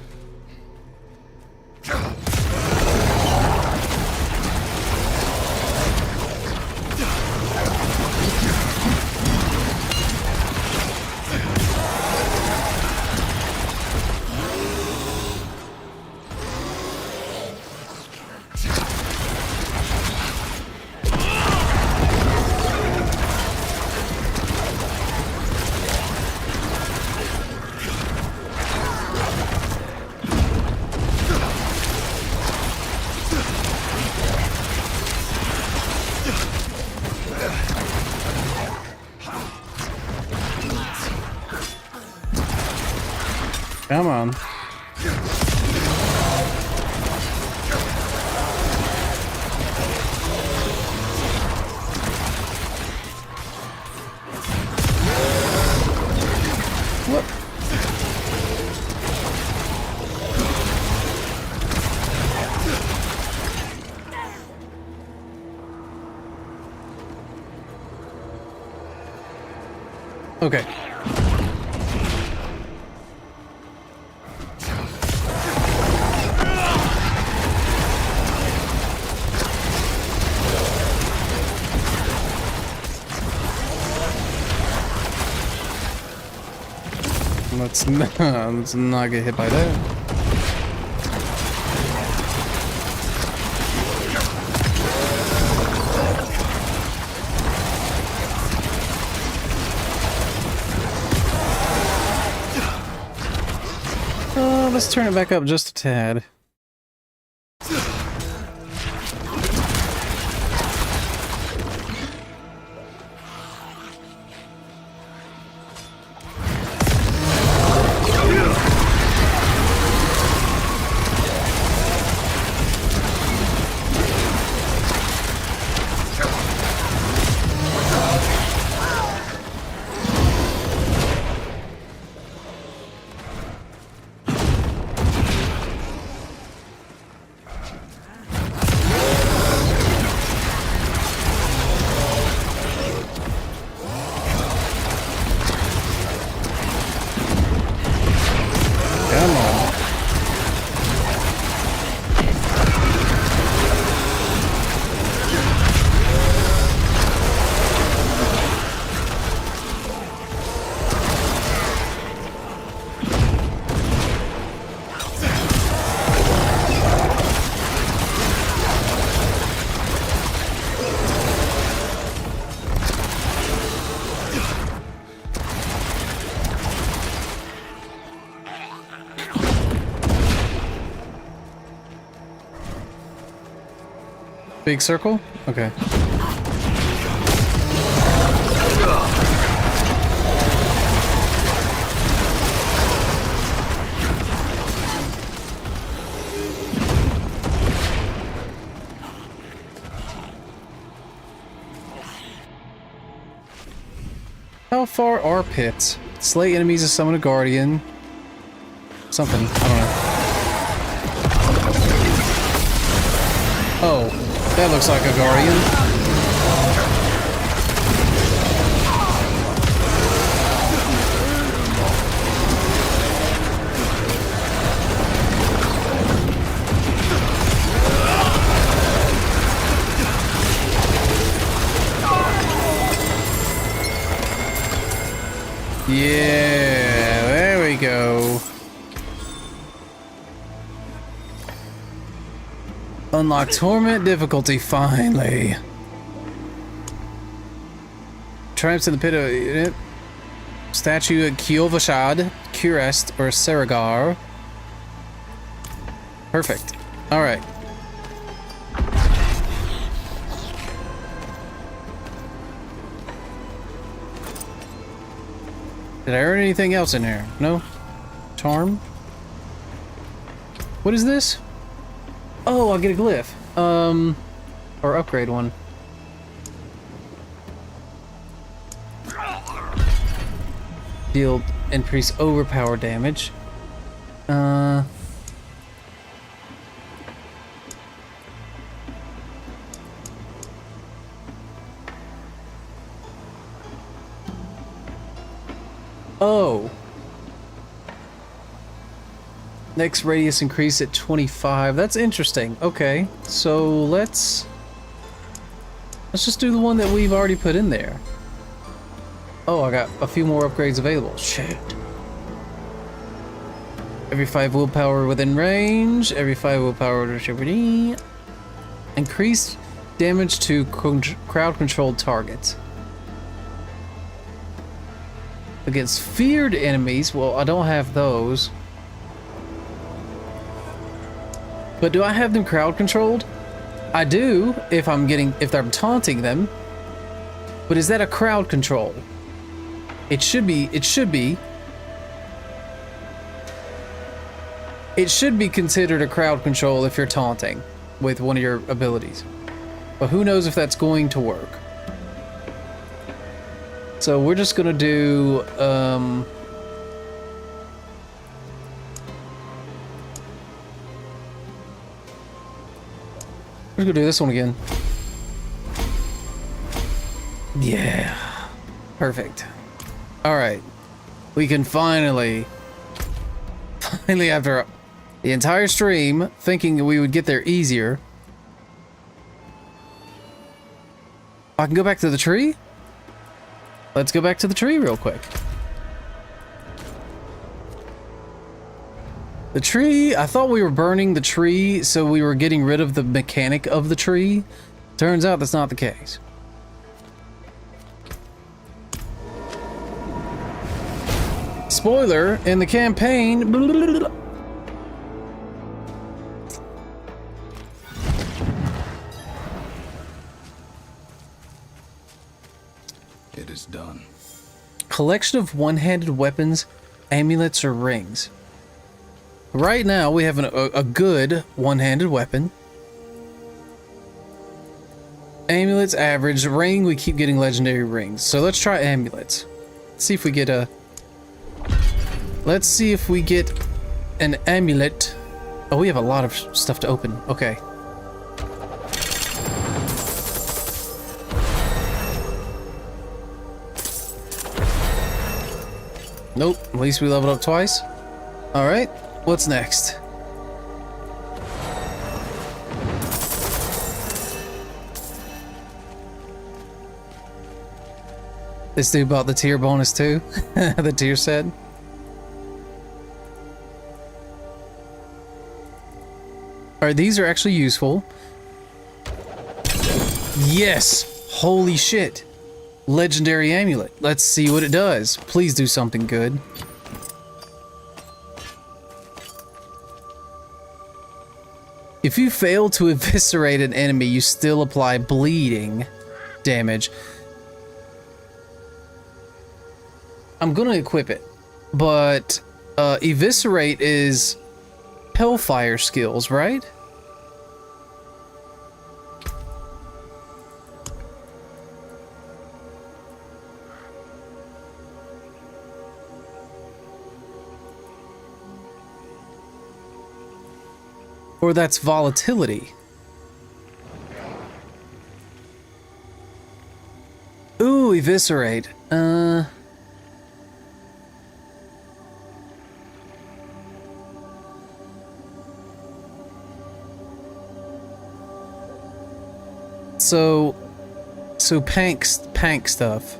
Come on. What? Okay. Let's not get hit by that. Let's turn it back up just a tad. Big circle? Okay. How far are pits? Slay enemies to summon a guardian. Something. I don't know. Oh. That looks like a guardian. Yeah, there we go. Unlock Torment difficulty, finally. Triumphs in the pit of statue at Kiovashad, Curest, or Saragar. Perfect. Alright. Did I earn anything else in here? No? Charm? What is this? Oh, I'll get a glyph. Or upgrade one. Deal increase overpower damage. Oh. Next radius increase at 25. That's interesting. Okay, so let's just do the one that we've already put in there. Oh, I got a few more upgrades available. Shit. Every 5 willpower within range. Every 5 willpower within. Increased damage to crowd-controlled targets. Against feared enemies. Well, I don't have those. But do I have them crowd-controlled? I do if I'm taunting them. But is that a crowd control? It should be considered a crowd control if you're taunting with one of your abilities. But who knows if that's going to work. So we're just gonna do we're gonna do this one again. Yeah. Perfect. Alright. We can finally after the entire stream thinking we would get there easier. I can go back to the tree? Let's go back to the tree real quick. The tree, I thought we were burning the tree, so we were getting rid of the mechanic of the tree. Turns out that's not the case. Spoiler, in the campaign... It is done. Collection of one-handed weapons, amulets, or rings. Right now, we have a good one-handed weapon. Amulets, average. Ring, we keep getting legendary rings. So let's try amulets. Let's see if we get a... Let's see if we get an amulet. Oh, we have a lot of stuff to open. Okay. Nope, at least we leveled up twice. Alright, what's next? This dude bought the tier bonus too? The tier set? Alright, these are actually useful. Yes! Holy shit! Legendary amulet. Let's see what it does. Please do something good. If you fail to eviscerate an enemy, you still apply bleeding damage. I'm gonna equip it, but eviscerate is hellfire skills, right? Or that's volatility. Ooh, eviscerate. So pank stuff.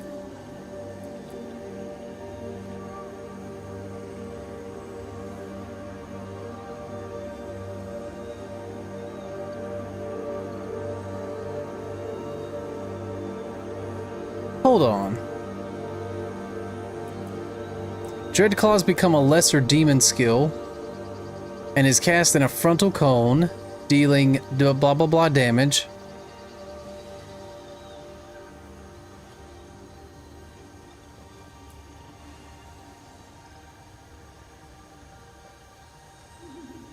Hold on. Dread Claws become a lesser demon skill and is cast in a frontal cone, dealing blah blah blah damage.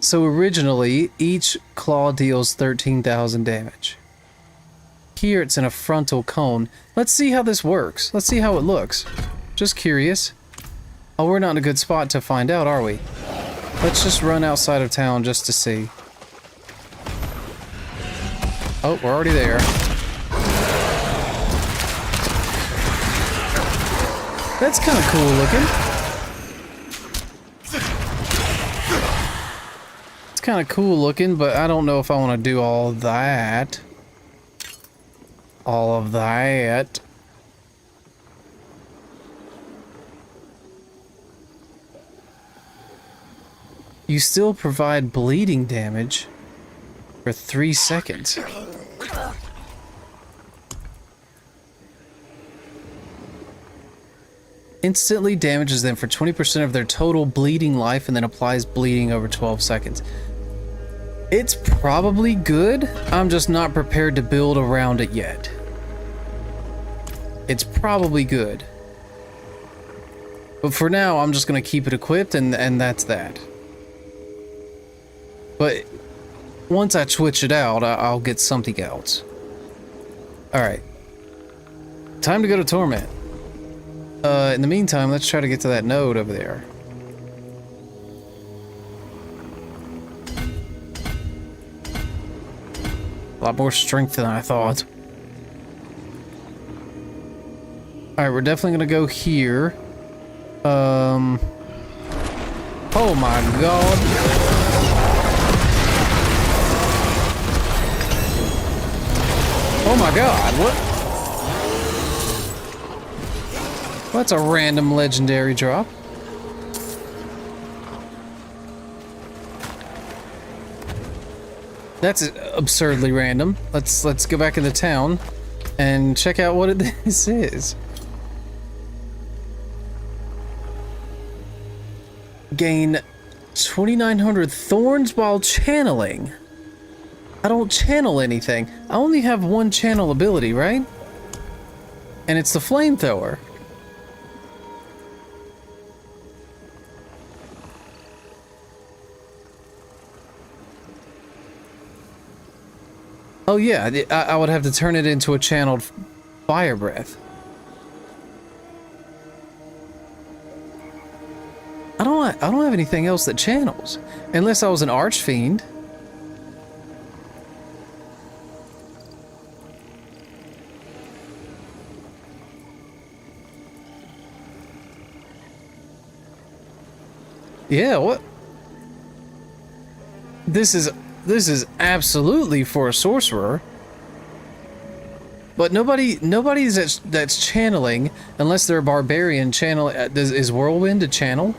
So originally, each claw deals 13,000 damage. Here it's in a frontal cone. Let's see how this works. Let's see how it looks. Just curious. Oh, we're not in a good spot to find out, are we? Let's just run outside of town just to see. Oh, we're already there. That's kind of cool looking. It's kind of cool looking, but I don't know if I want to do all that. All of that. You still provide bleeding damage for 3 seconds. Instantly damages them for 20% of their total bleeding life and then applies bleeding over 12 seconds. It's probably good. I'm just not prepared to build around it yet. It's probably good. But for now, I'm just going to keep it equipped and that's that. But once I switch it out, I'll get something else. Alright. Time to go to Torment. In the meantime, let's try to get to that node over there. A lot more strength than I thought. Alright, we're definitely gonna go here. Oh my god. Oh my god, what? That's a random legendary drop. That's absurdly random. Let's go back into town and check out what this is. Gain 2,900 thorns while channeling. I don't channel anything. I only have one channel ability, right? And it's the flamethrower. Oh yeah, I would have to turn it into a channeled fire breath. I don't have anything else that channels, unless I was an archfiend. Yeah, what? This is absolutely for a sorcerer. But nobody's that's channeling, unless they're a barbarian. Channel is whirlwind a channel?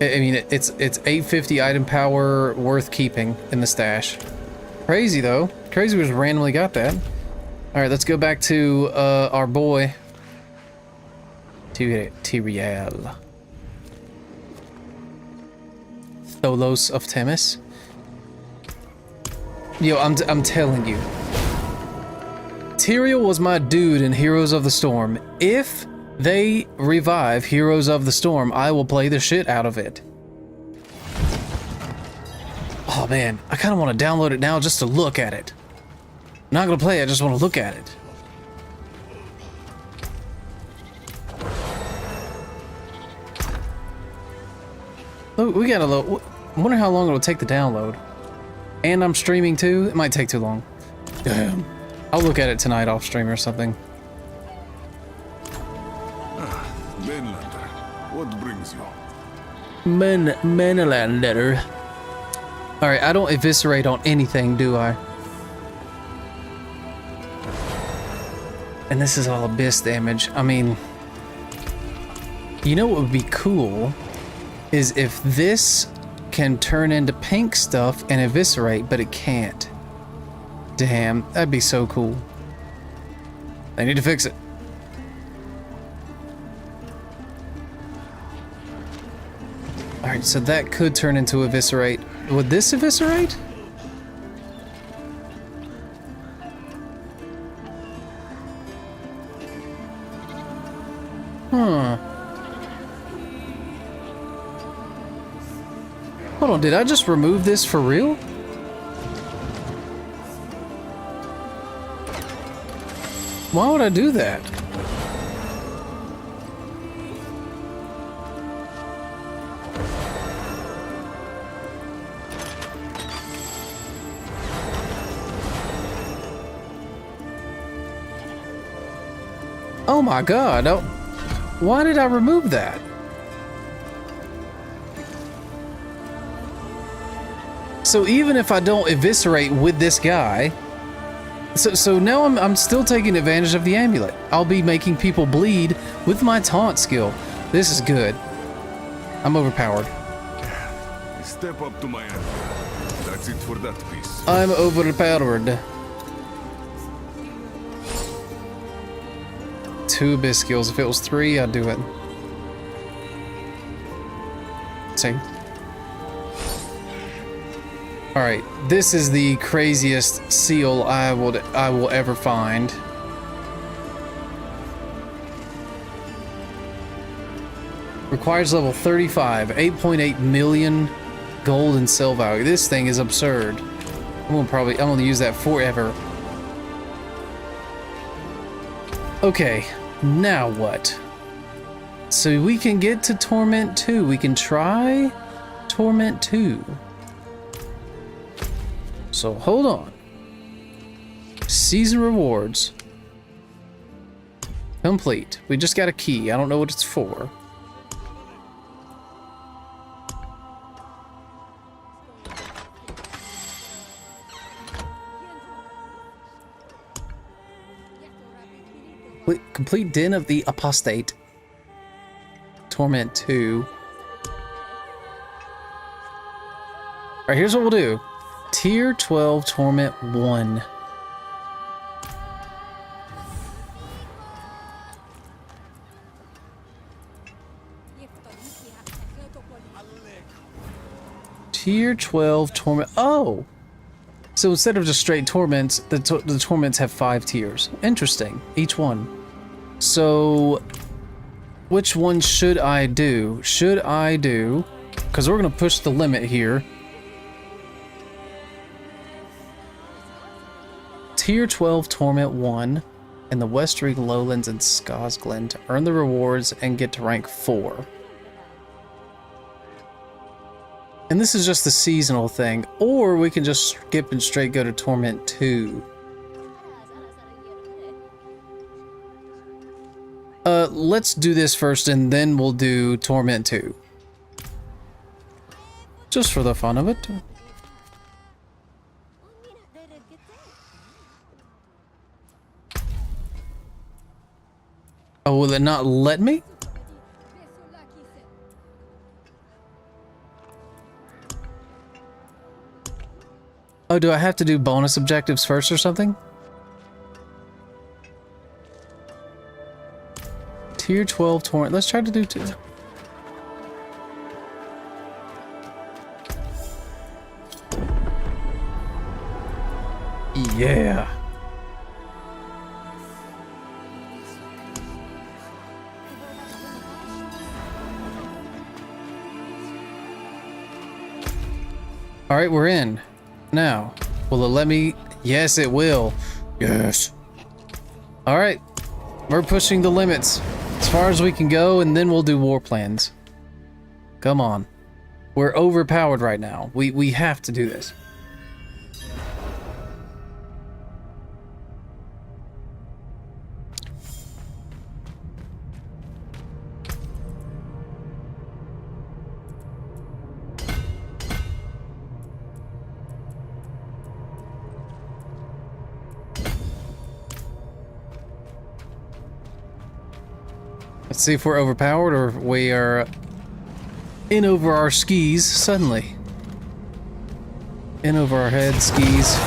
I mean, it's 850 item power worth keeping in the stash. Crazy though. Crazy we just randomly got that. All right, let's go back to our boy Tyrael. Tholos of Themis. Yo, I'm telling you. Tyrael was my dude in Heroes of the Storm. If they revive Heroes of the Storm, I will play the shit out of it. Oh man, I kind of want to download it now just to look at it. I'm not gonna play it, I just want to look at it. Look, we got a little... I wonder how long it'll take to download. And I'm streaming too? It might take too long. Damn. I'll look at it tonight off stream or something. Mainlander, what brings you? Mainlander. Alright, I don't eviscerate on anything, do I? And this is all abyss damage. I mean... You know what would be cool? Is if this can turn into pink stuff and eviscerate, but it can't. Damn, that'd be so cool. They need to fix it. Alright, so that could turn into eviscerate. Would this eviscerate? Huh. Hold on, did I just remove this for real? Why would I do that? Oh my god, oh, why did I remove that? So even if I don't eviscerate with this guy, so now I'm still taking advantage of the amulet. I'll be making people bleed with my taunt skill. This is good. I'm overpowered. Step up to my end. That's it for that piece. I'm overpowered. 2 abyss skills. If it was 3, I'd do it. See? Alright, this is the craziest seal I will ever find. Requires level 35, 8.8 million gold and sell value. This thing is absurd. I'm gonna use that forever. Okay, now what? So we can get to Torment 2. We can try Torment 2. So hold on. Season rewards. Complete. We just got a key. I don't know what it's for. Complete Den of the Apostate. Torment 2. Alright, here's what we'll do. Tier 12 Torment 1. Tier 12 Torment. Oh! So instead of just straight torments, the torments have 5 tiers. Interesting. Each one. So, which one should I do? Because we're going to push the limit here. Tier 12 Torment 1 in the Westring Lowlands and Skosglen to earn the rewards and get to rank 4. And this is just the seasonal thing, or we can just skip and straight go to Torment 2. Let's do this first and then we'll do Torment 2. Just for the fun of it. Oh, will it not let me? Oh, do I have to do bonus objectives first or something? Tier 12 Torrent. Let's try to do 2. Yeah. All right, we're in. Now, will it let me? Yes, it will. Yes. All right, we're pushing the limits as far as we can go, and then we'll do war plans. Come on. We're overpowered right now. We have to do this. Let's see if we're overpowered or we are in over our skis suddenly. In over our head, skis.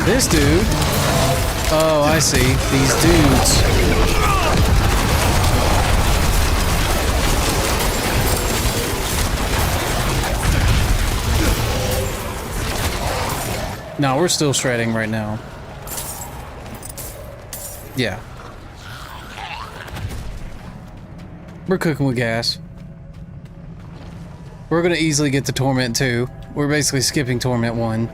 This dude Oh, I see. These dudes. No, we're still shredding right now. Yeah. We're cooking with gas. We're gonna easily get to Torment 2. We're basically skipping Torment 1.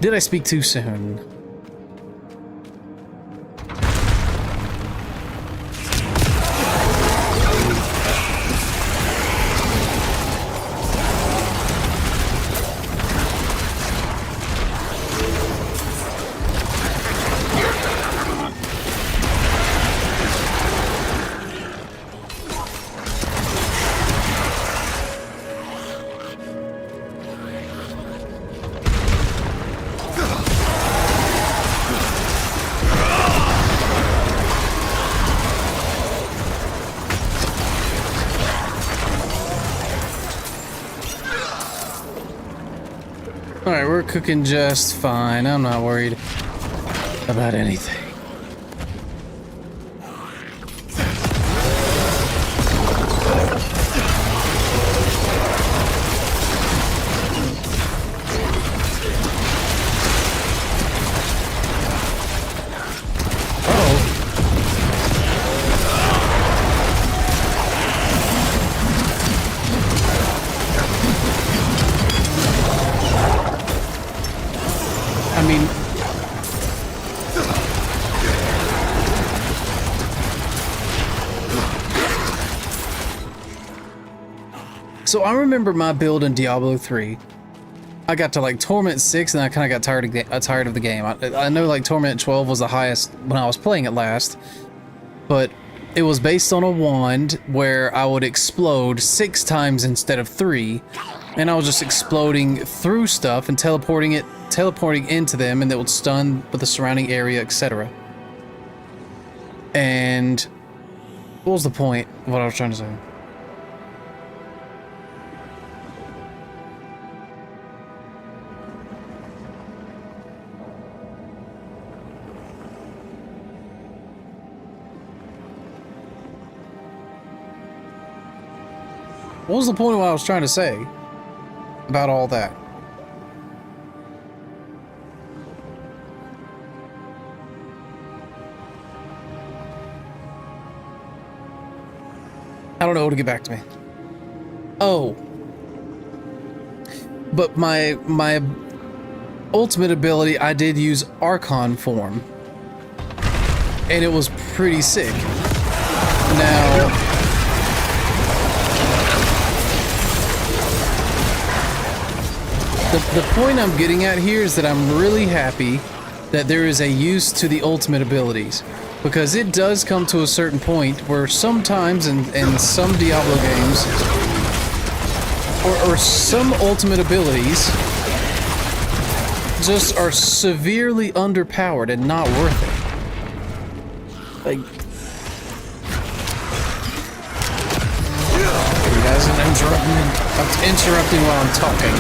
Did I speak too soon? Alright, we're cooking just fine. I'm not worried about anything. I mean, so I remember my build in Diablo 3. I got to like Torment 6 and I kind of got tired of the game. I know like Torment 12 was the highest when I was playing it last, but it was based on a wand where I would explode 6 times instead of 3, and I was just exploding through stuff and teleporting into them, and it would stun with the surrounding area, etc. And what was the point of what I was trying to say? What was the point of what I was trying to say about all that? I don't know how to get back to me. Oh. But my ultimate ability, I did use Archon form. And it was pretty sick. Now, the point I'm getting at here is that I'm really happy that there is a use to the ultimate abilities, because it does come to a certain point where sometimes in some Diablo games or some ultimate abilities just are severely underpowered and not worth it. Like, you guys are interrupting while I'm talking.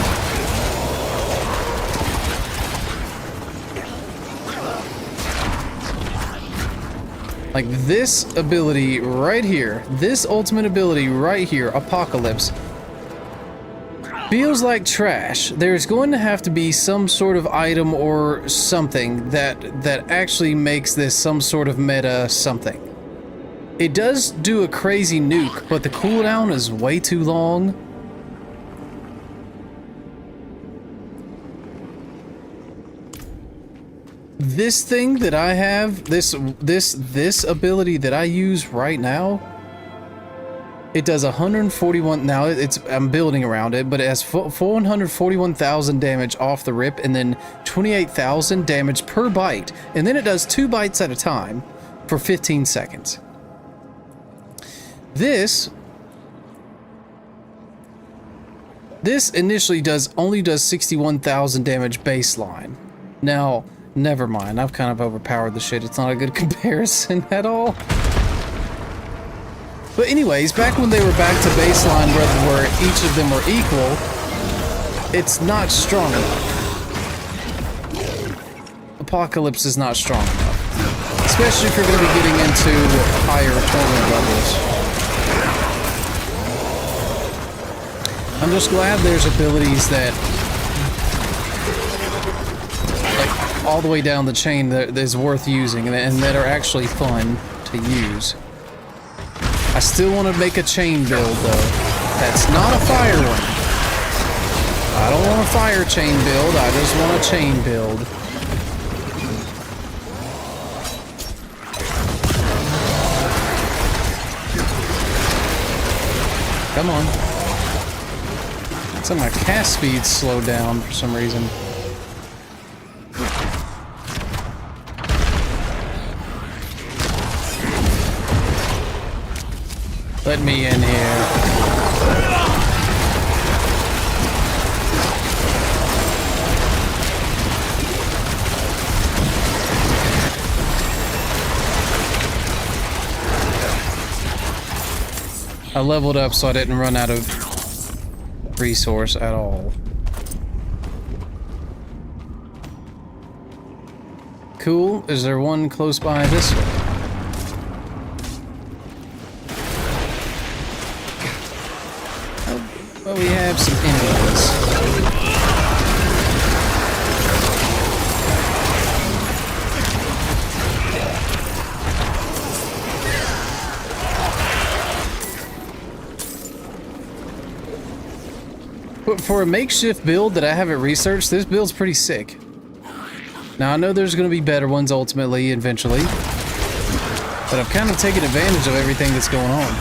Like this ability right here, this ultimate ability right here, Apocalypse, feels like trash. There's going to have to be some sort of item or something that actually makes this some sort of meta something. It does do a crazy nuke, but the cooldown is way too long. This thing that I have, this ability that I use right now, it does 141. Now I'm building around it, but it has 441,000 damage off the rip, and then 28,000 damage per bite, and then it does 2 bites at a time for 15 seconds. This initially only does 61,000 damage baseline. Now, never mind, I've kind of overpowered the shit. It's not a good comparison at all. But anyways, back when they were back to baseline where each of them were equal, it's not strong enough. Apocalypse is not strong enough. Especially if you're going to be getting into higher Torment levels. I'm just glad there's abilities that, like, all the way down the chain that is worth using and that are actually fun to use. I still want to make a chain build, though. That's not a fire one. I don't want a fire chain build, I just want a chain build. Come on. So my cast speed's slowed down for some reason. Let me in here. I leveled up so I didn't run out of resource at all. Cool. Is there one close by this way? Well, we have some enemies. But for a makeshift build that I haven't researched, this build's pretty sick. Now, I know there's going to be better ones ultimately, eventually. But I've kind of taken advantage of everything that's going on.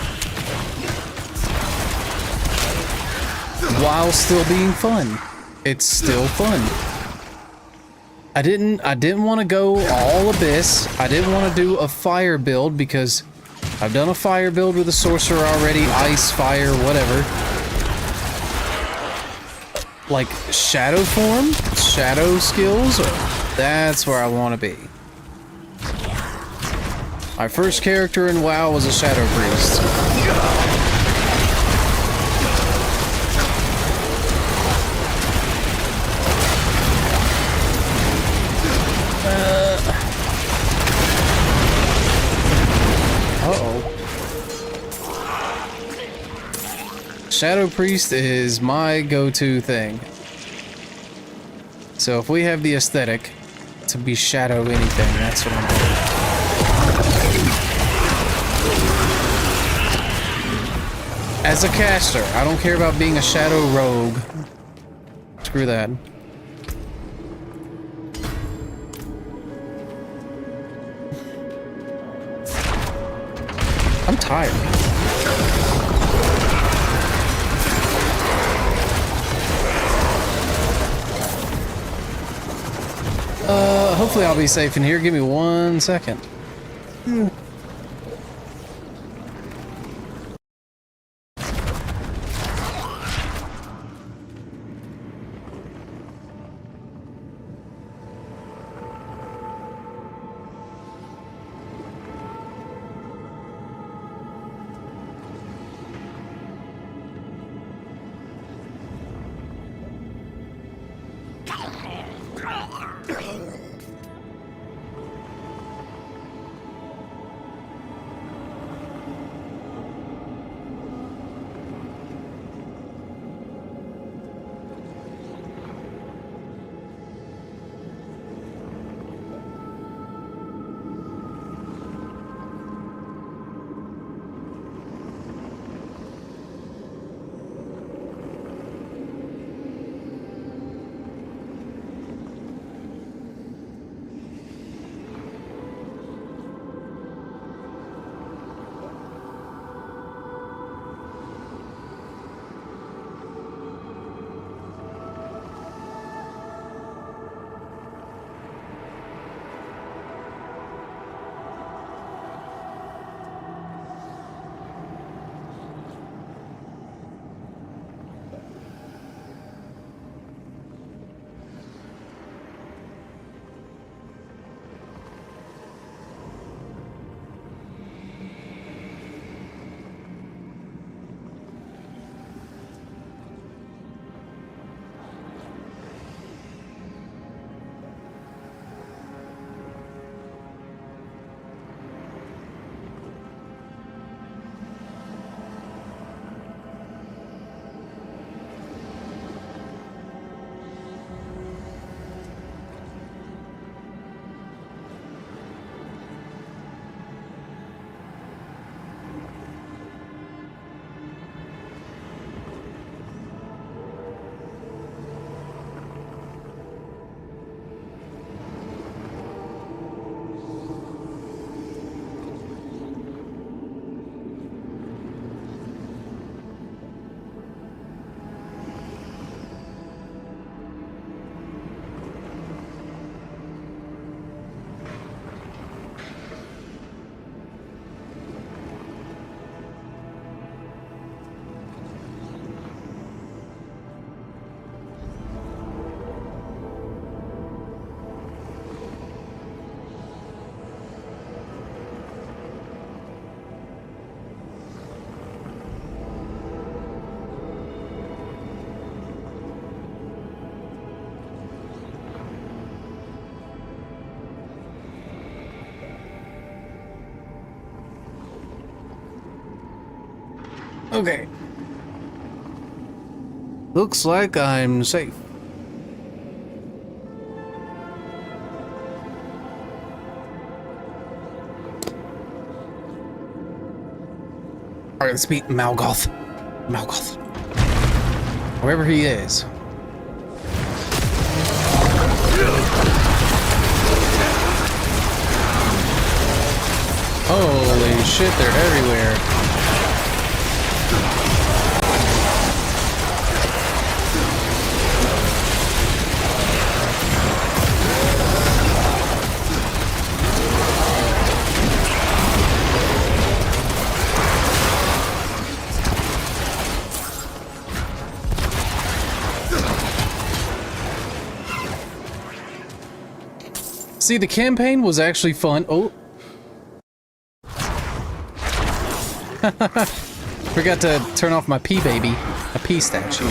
While still being fun. It's still fun. I didn't want to go all Abyss. I didn't want to do a fire build because I've done a fire build with a sorcerer already. Ice, fire, whatever. Like shadow form? Shadow skills? That's where I want to be. My first character in WoW was a Shadow Priest. Shadow Priest is my go-to thing. So if we have the aesthetic to be shadow anything, that's what I'm doing. As a caster, I don't care about being a shadow rogue. Screw that. I'm tired. Hopefully I'll be safe in here. Give me 1 second. Okay. Looks like I'm safe. Alright, let's meet Malgoth. Malgoth. Wherever he is. Holy shit, they're everywhere. See, the campaign was actually fun. Oh. Forgot to turn off my pea baby. A pea statue.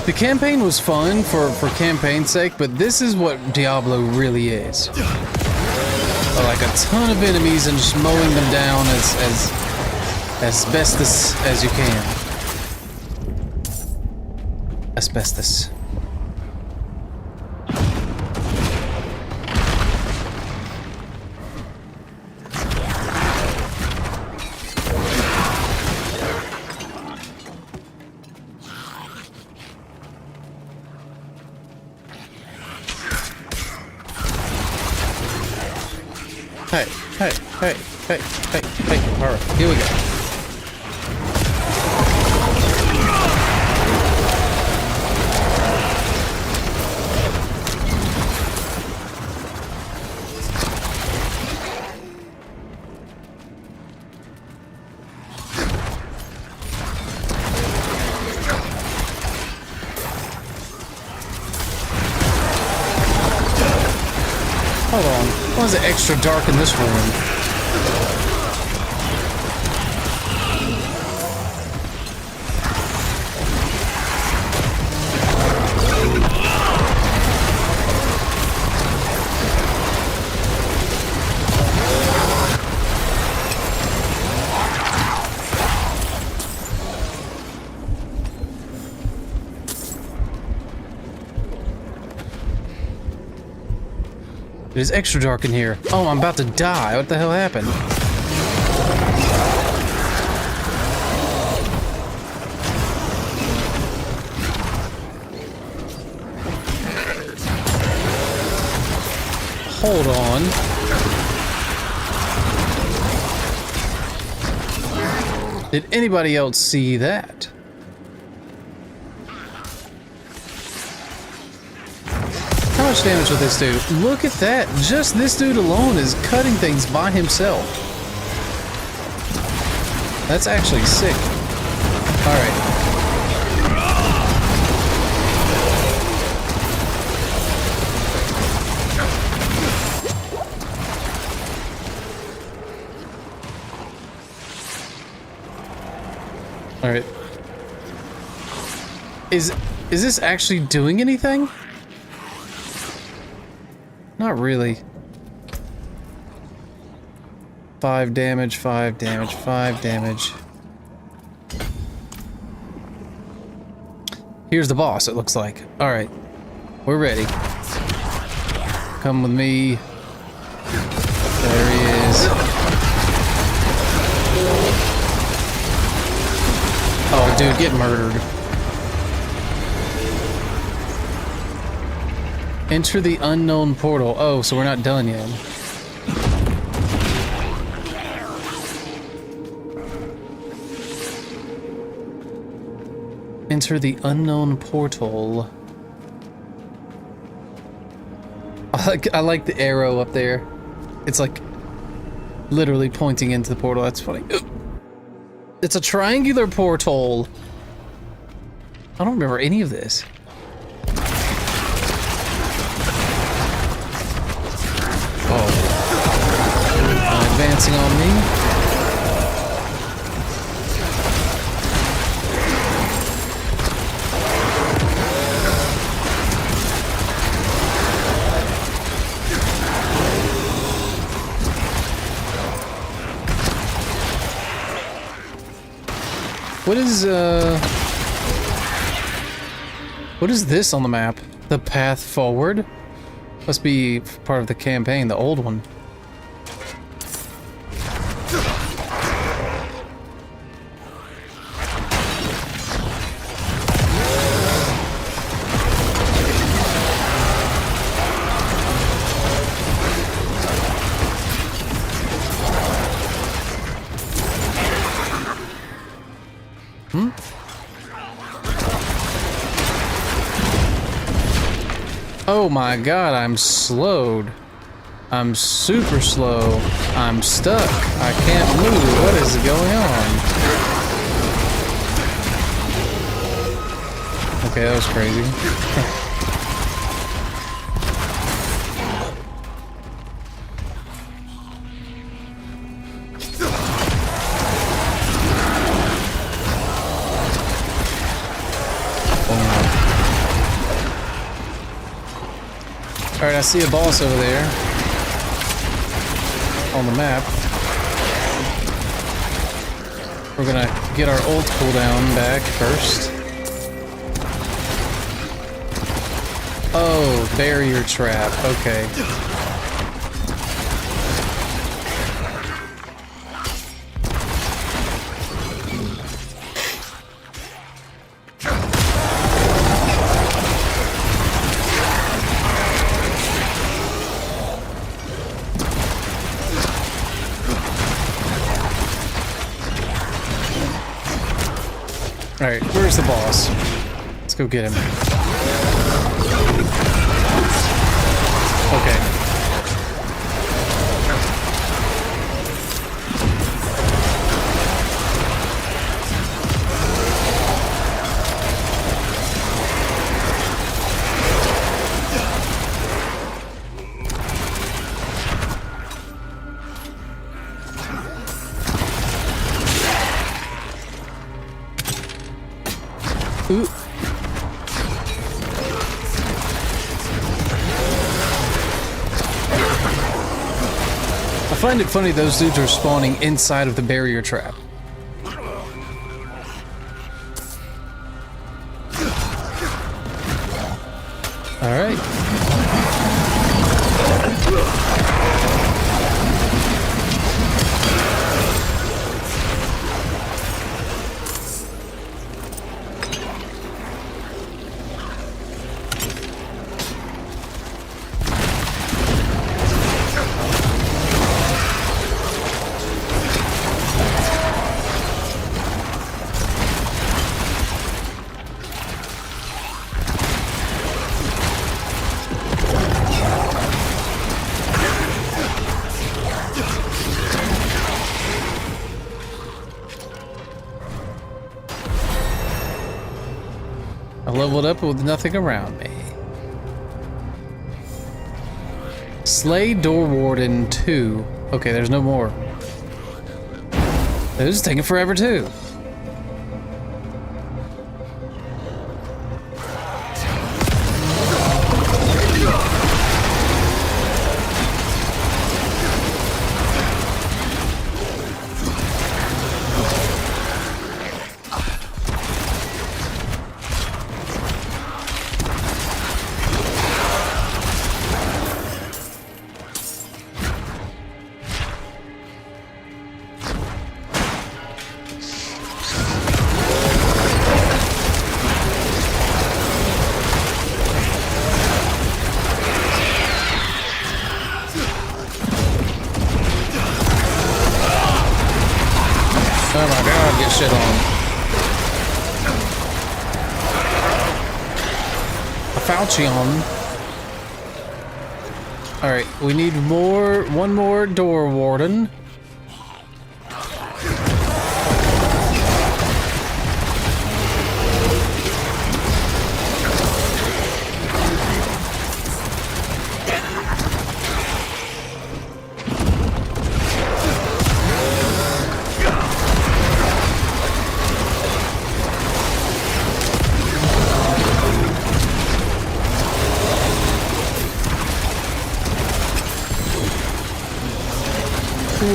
The campaign was fun for campaign's sake, but this is what Diablo really is. Like a ton of enemies and just mowing them down as best as you can. Asbestos. Hey. Alright, here we go. Hold on. Why is it extra dark in this room? It is extra dark in here. Oh, I'm about to die. What the hell happened? Hold on. Did anybody else see that? How much damage will this do? Look at that. Just this dude alone is cutting things by himself. That's actually sick. Alright. Alright. Is this actually doing anything? Not really. 5 damage, 5 damage, 5 damage. Here's the boss, it looks like. Alright. We're ready. Come with me. There he is. Oh, dude, get murdered. Enter the unknown portal. Oh, so we're not done yet. Enter the unknown portal. I like the arrow up there. It's like literally pointing into the portal. That's funny. It's a triangular portal. I don't remember any of this. Advancing on me. What is this on the map? The path forward? Must be part of the campaign, the old one. Oh my god, I'm slowed. I'm super slow. I'm stuck. I can't move. What is going on? Okay, that was crazy. Alright, I see a boss over there on the map. We're gonna get our ult cooldown back first. Oh, barrier trap. Okay. Alright, where's the boss? Let's go get him. Okay. Ooh. I find it funny those dudes are spawning inside of the barrier trap. All right. I leveled up with nothing around me. Slay Door Warden 2. Okay, there's no more. This is taking forever too. Oh my god, get shit on. A falchion. Alright, we need one more door warden.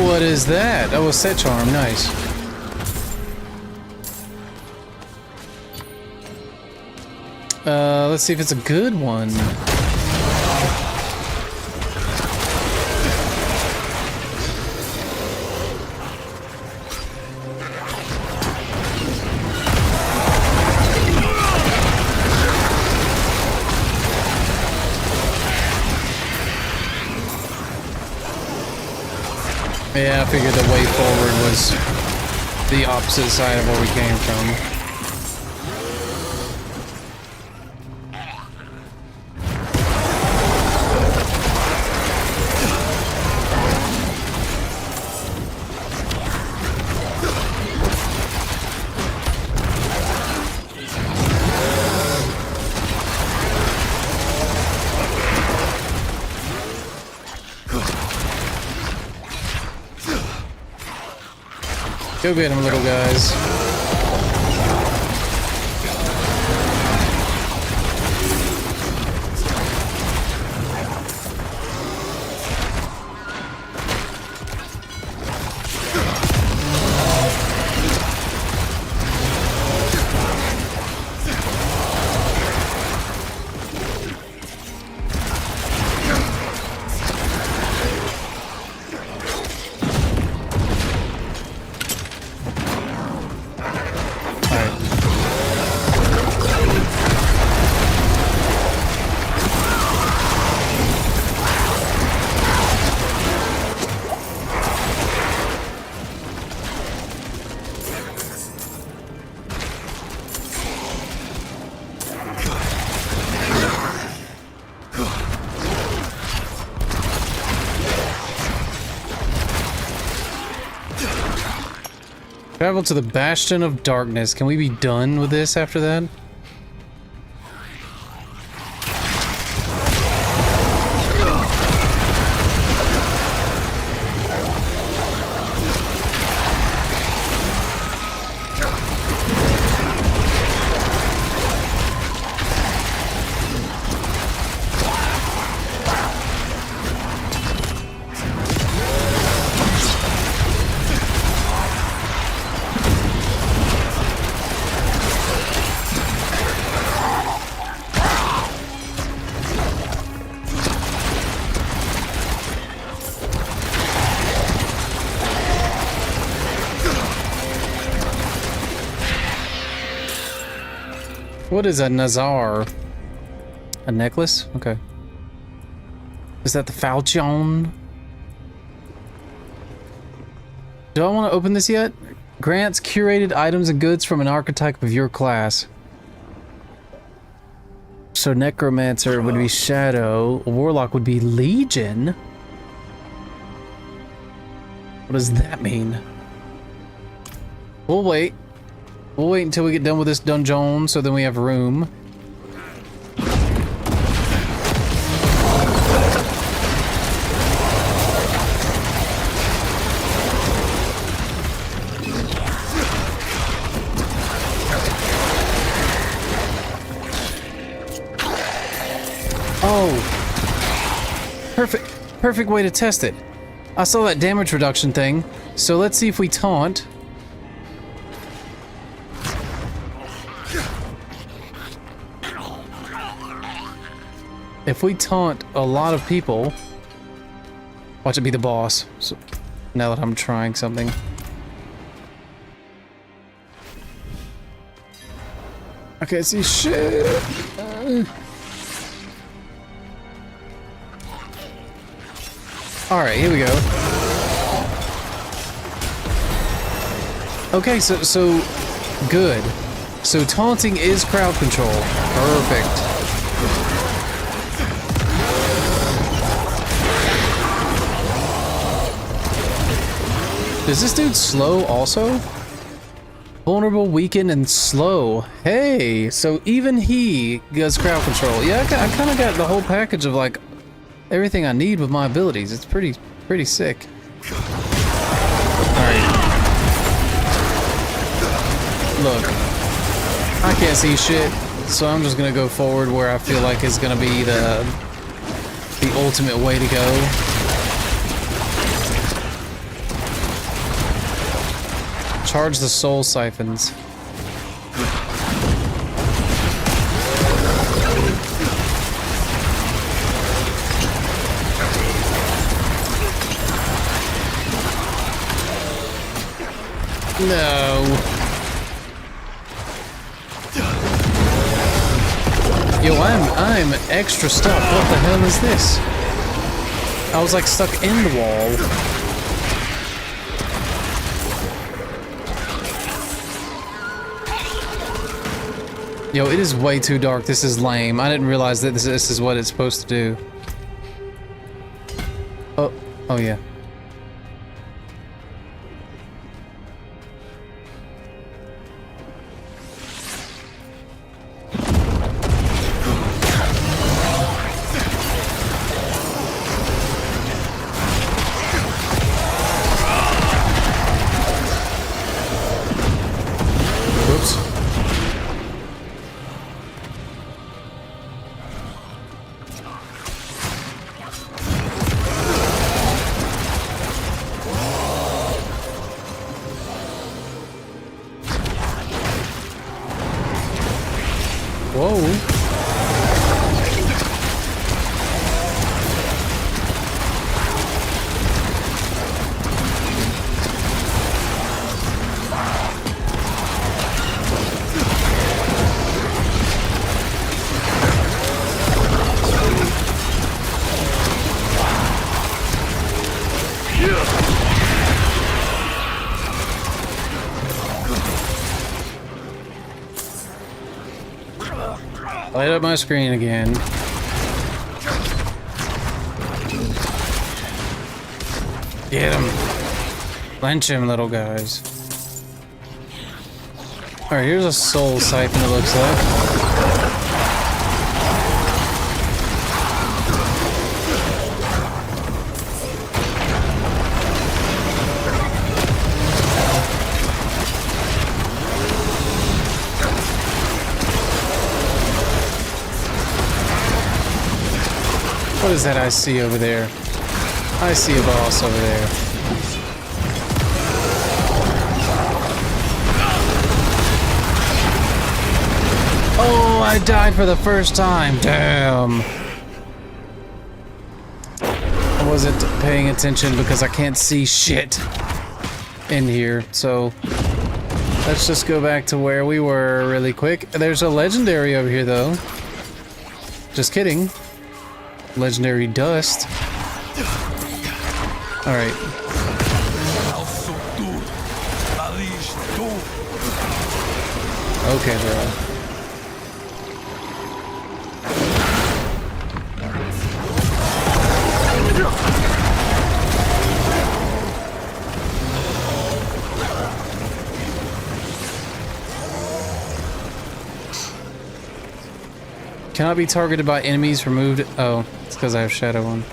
What is that? Oh, a set charm. Nice. Let's see if it's a good one. Yeah, I figured the way forward was the opposite side of where we came from. Go get him, little guys. Travel to the Bastion of Darkness. Can we be done with this after that? What is a Nazar? A necklace? Okay. Is that the falchion? Do I want to open this yet? Grants curated items and goods from an archetype of your class. So Necromancer would be Shadow. Warlock would be Legion. What does that mean? We'll wait. We'll wait until we get done with this dungeon, so then we have room. Oh! Perfect way to test it. I saw that damage reduction thing, so let's see if we taunt. If we taunt a lot of people, watch it be the boss. So now that I'm trying something. I can't see shit. Alright, here we go. Okay, so good. So taunting is crowd control. Perfect. Is this dude slow also? Vulnerable, weakened, and slow. Hey, so even he does crowd control. Yeah, I kind of got the whole package of like everything I need with my abilities. It's pretty sick. Alright. Look, I can't see shit, so I'm just gonna go forward where I feel like is gonna be the ultimate way to go. Charge the soul siphons. No. Yo, I'm extra stuck. What the hell is this? I was like stuck in the wall. Yo, it is way too dark. This is lame. I didn't realize that this is what it's supposed to do. Oh yeah. Whoops. Whoa. Light up my screen again. Get him. Lynch him, little guys. Alright, here's a soul siphon, it looks like. What is that I see over there? I see a boss over there. Oh, I died for the first time. Damn. I wasn't paying attention because I can't see shit in here. So let's just go back to where we were really quick. There's a legendary over here though. Just kidding. Legendary dust. Alright. Okay, bro. Cannot be targeted by enemies removed. Oh, it's because I have Shadow on.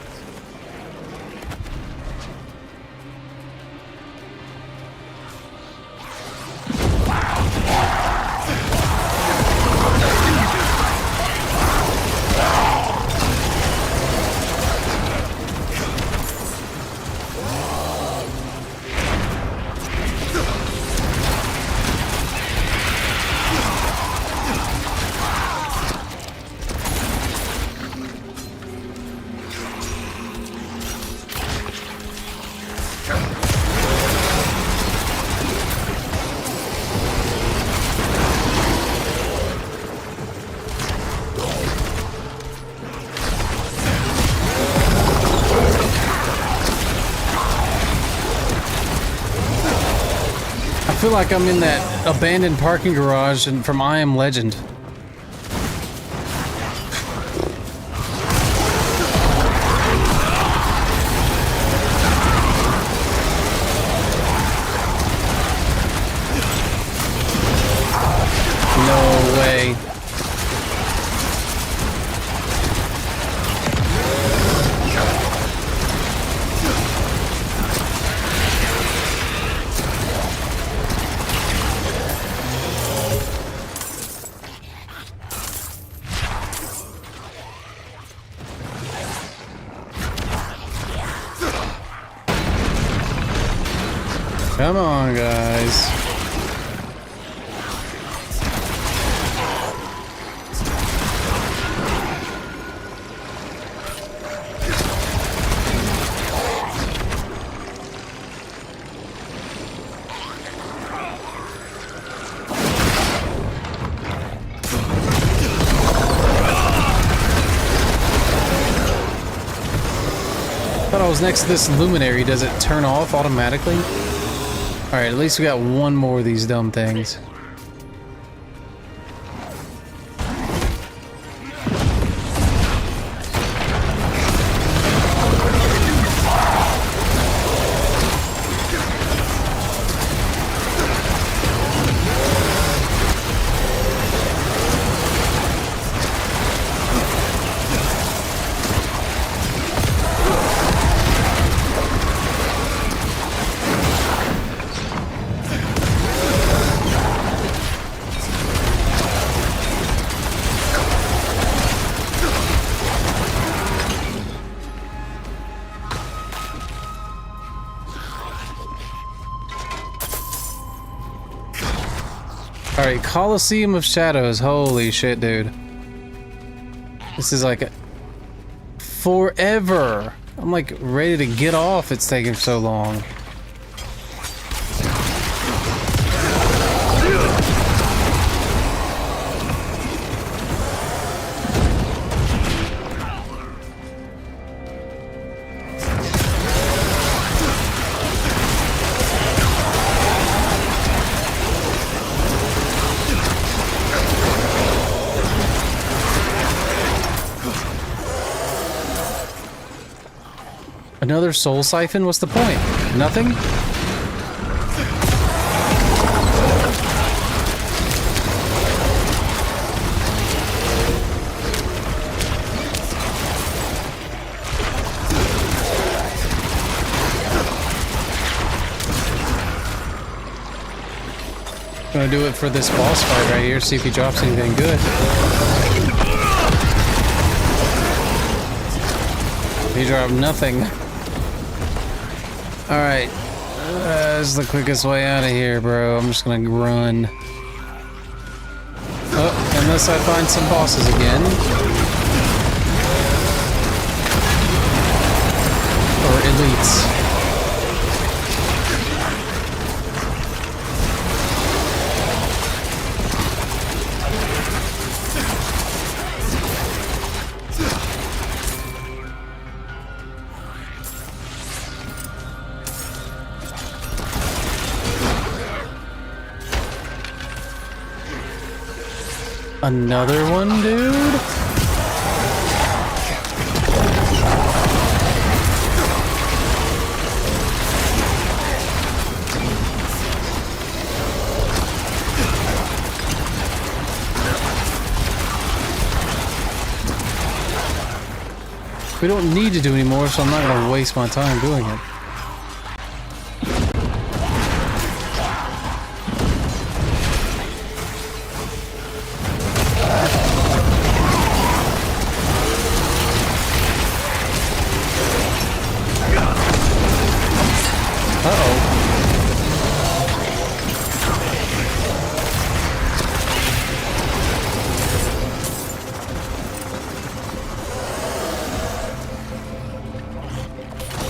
I feel like I'm in that abandoned parking garage and from I Am Legend. No way. Come on, guys. I was next to this luminary, does it turn off automatically? Alright, at least we got one more of these dumb things. Alright, Coliseum of Shadows. Holy shit, dude. This is like forever. I'm like ready to get off. It's taking so long. Another soul siphon? What's the point? Nothing? Gonna do it for this boss fight right here, see if he drops anything good. He dropped nothing. Alright, that's the quickest way out of here, bro. I'm just gonna run. Oh, unless I find some bosses again. Or elites. Another one, dude? We don't need to do any more, so I'm not gonna waste my time doing it.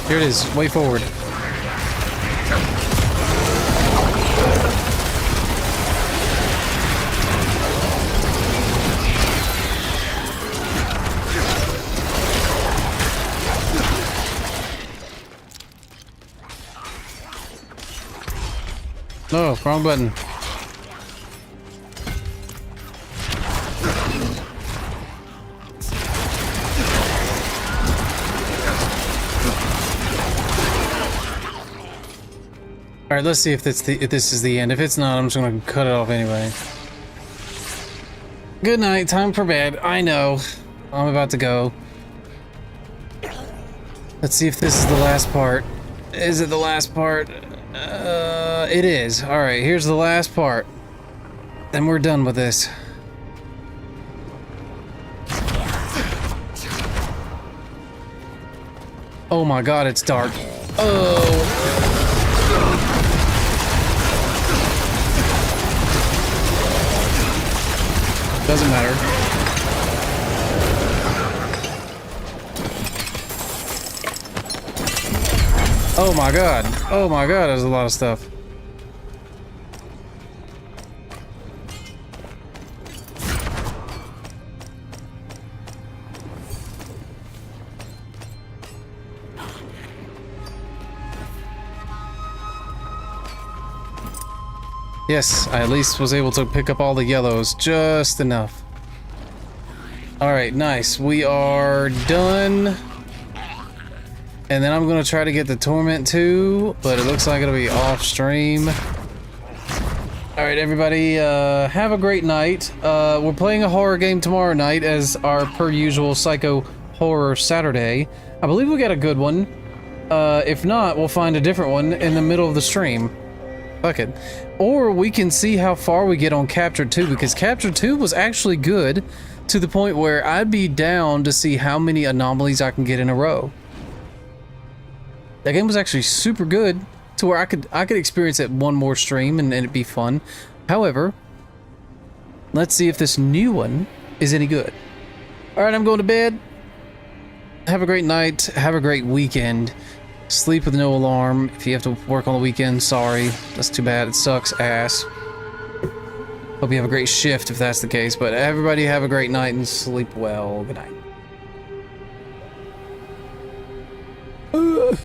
Here it is, way forward. Oh, wrong button. Alright, let's see if this is the end. If it's not, I'm just gonna cut it off anyway. Good night, time for bed. I know. I'm about to go. Let's see if this is the last part. Is it the last part? It is. Alright, here's the last part. Then we're done with this. Oh my god, it's dark. Oh. Doesn't matter. Oh my god. Oh my god, there's a lot of stuff. Yes, I at least was able to pick up all the yellows, just enough. Alright, nice. We are done. And then I'm going to try to get the Torment too, but it looks like it'll be off stream. Alright, everybody, have a great night. We're playing a horror game tomorrow night as our per usual Psycho Horror Saturday. I believe we got a good one. If not, we'll find a different one in the middle of the stream. Fuck it. Or we can see how far we get on Captured 2, because Captured 2 was actually good to the point where I'd be down to see how many anomalies I can get in a row. That game was actually super good to where I could experience it one more stream and it'd be fun. However, let's see if this new one is any good. Alright, I'm going to bed. Have a great night. Have a great weekend. Sleep with no alarm. If you have to work on the weekend, sorry. That's too bad. It sucks ass. Hope you have a great shift if that's the case. But everybody have a great night and sleep well. Good night.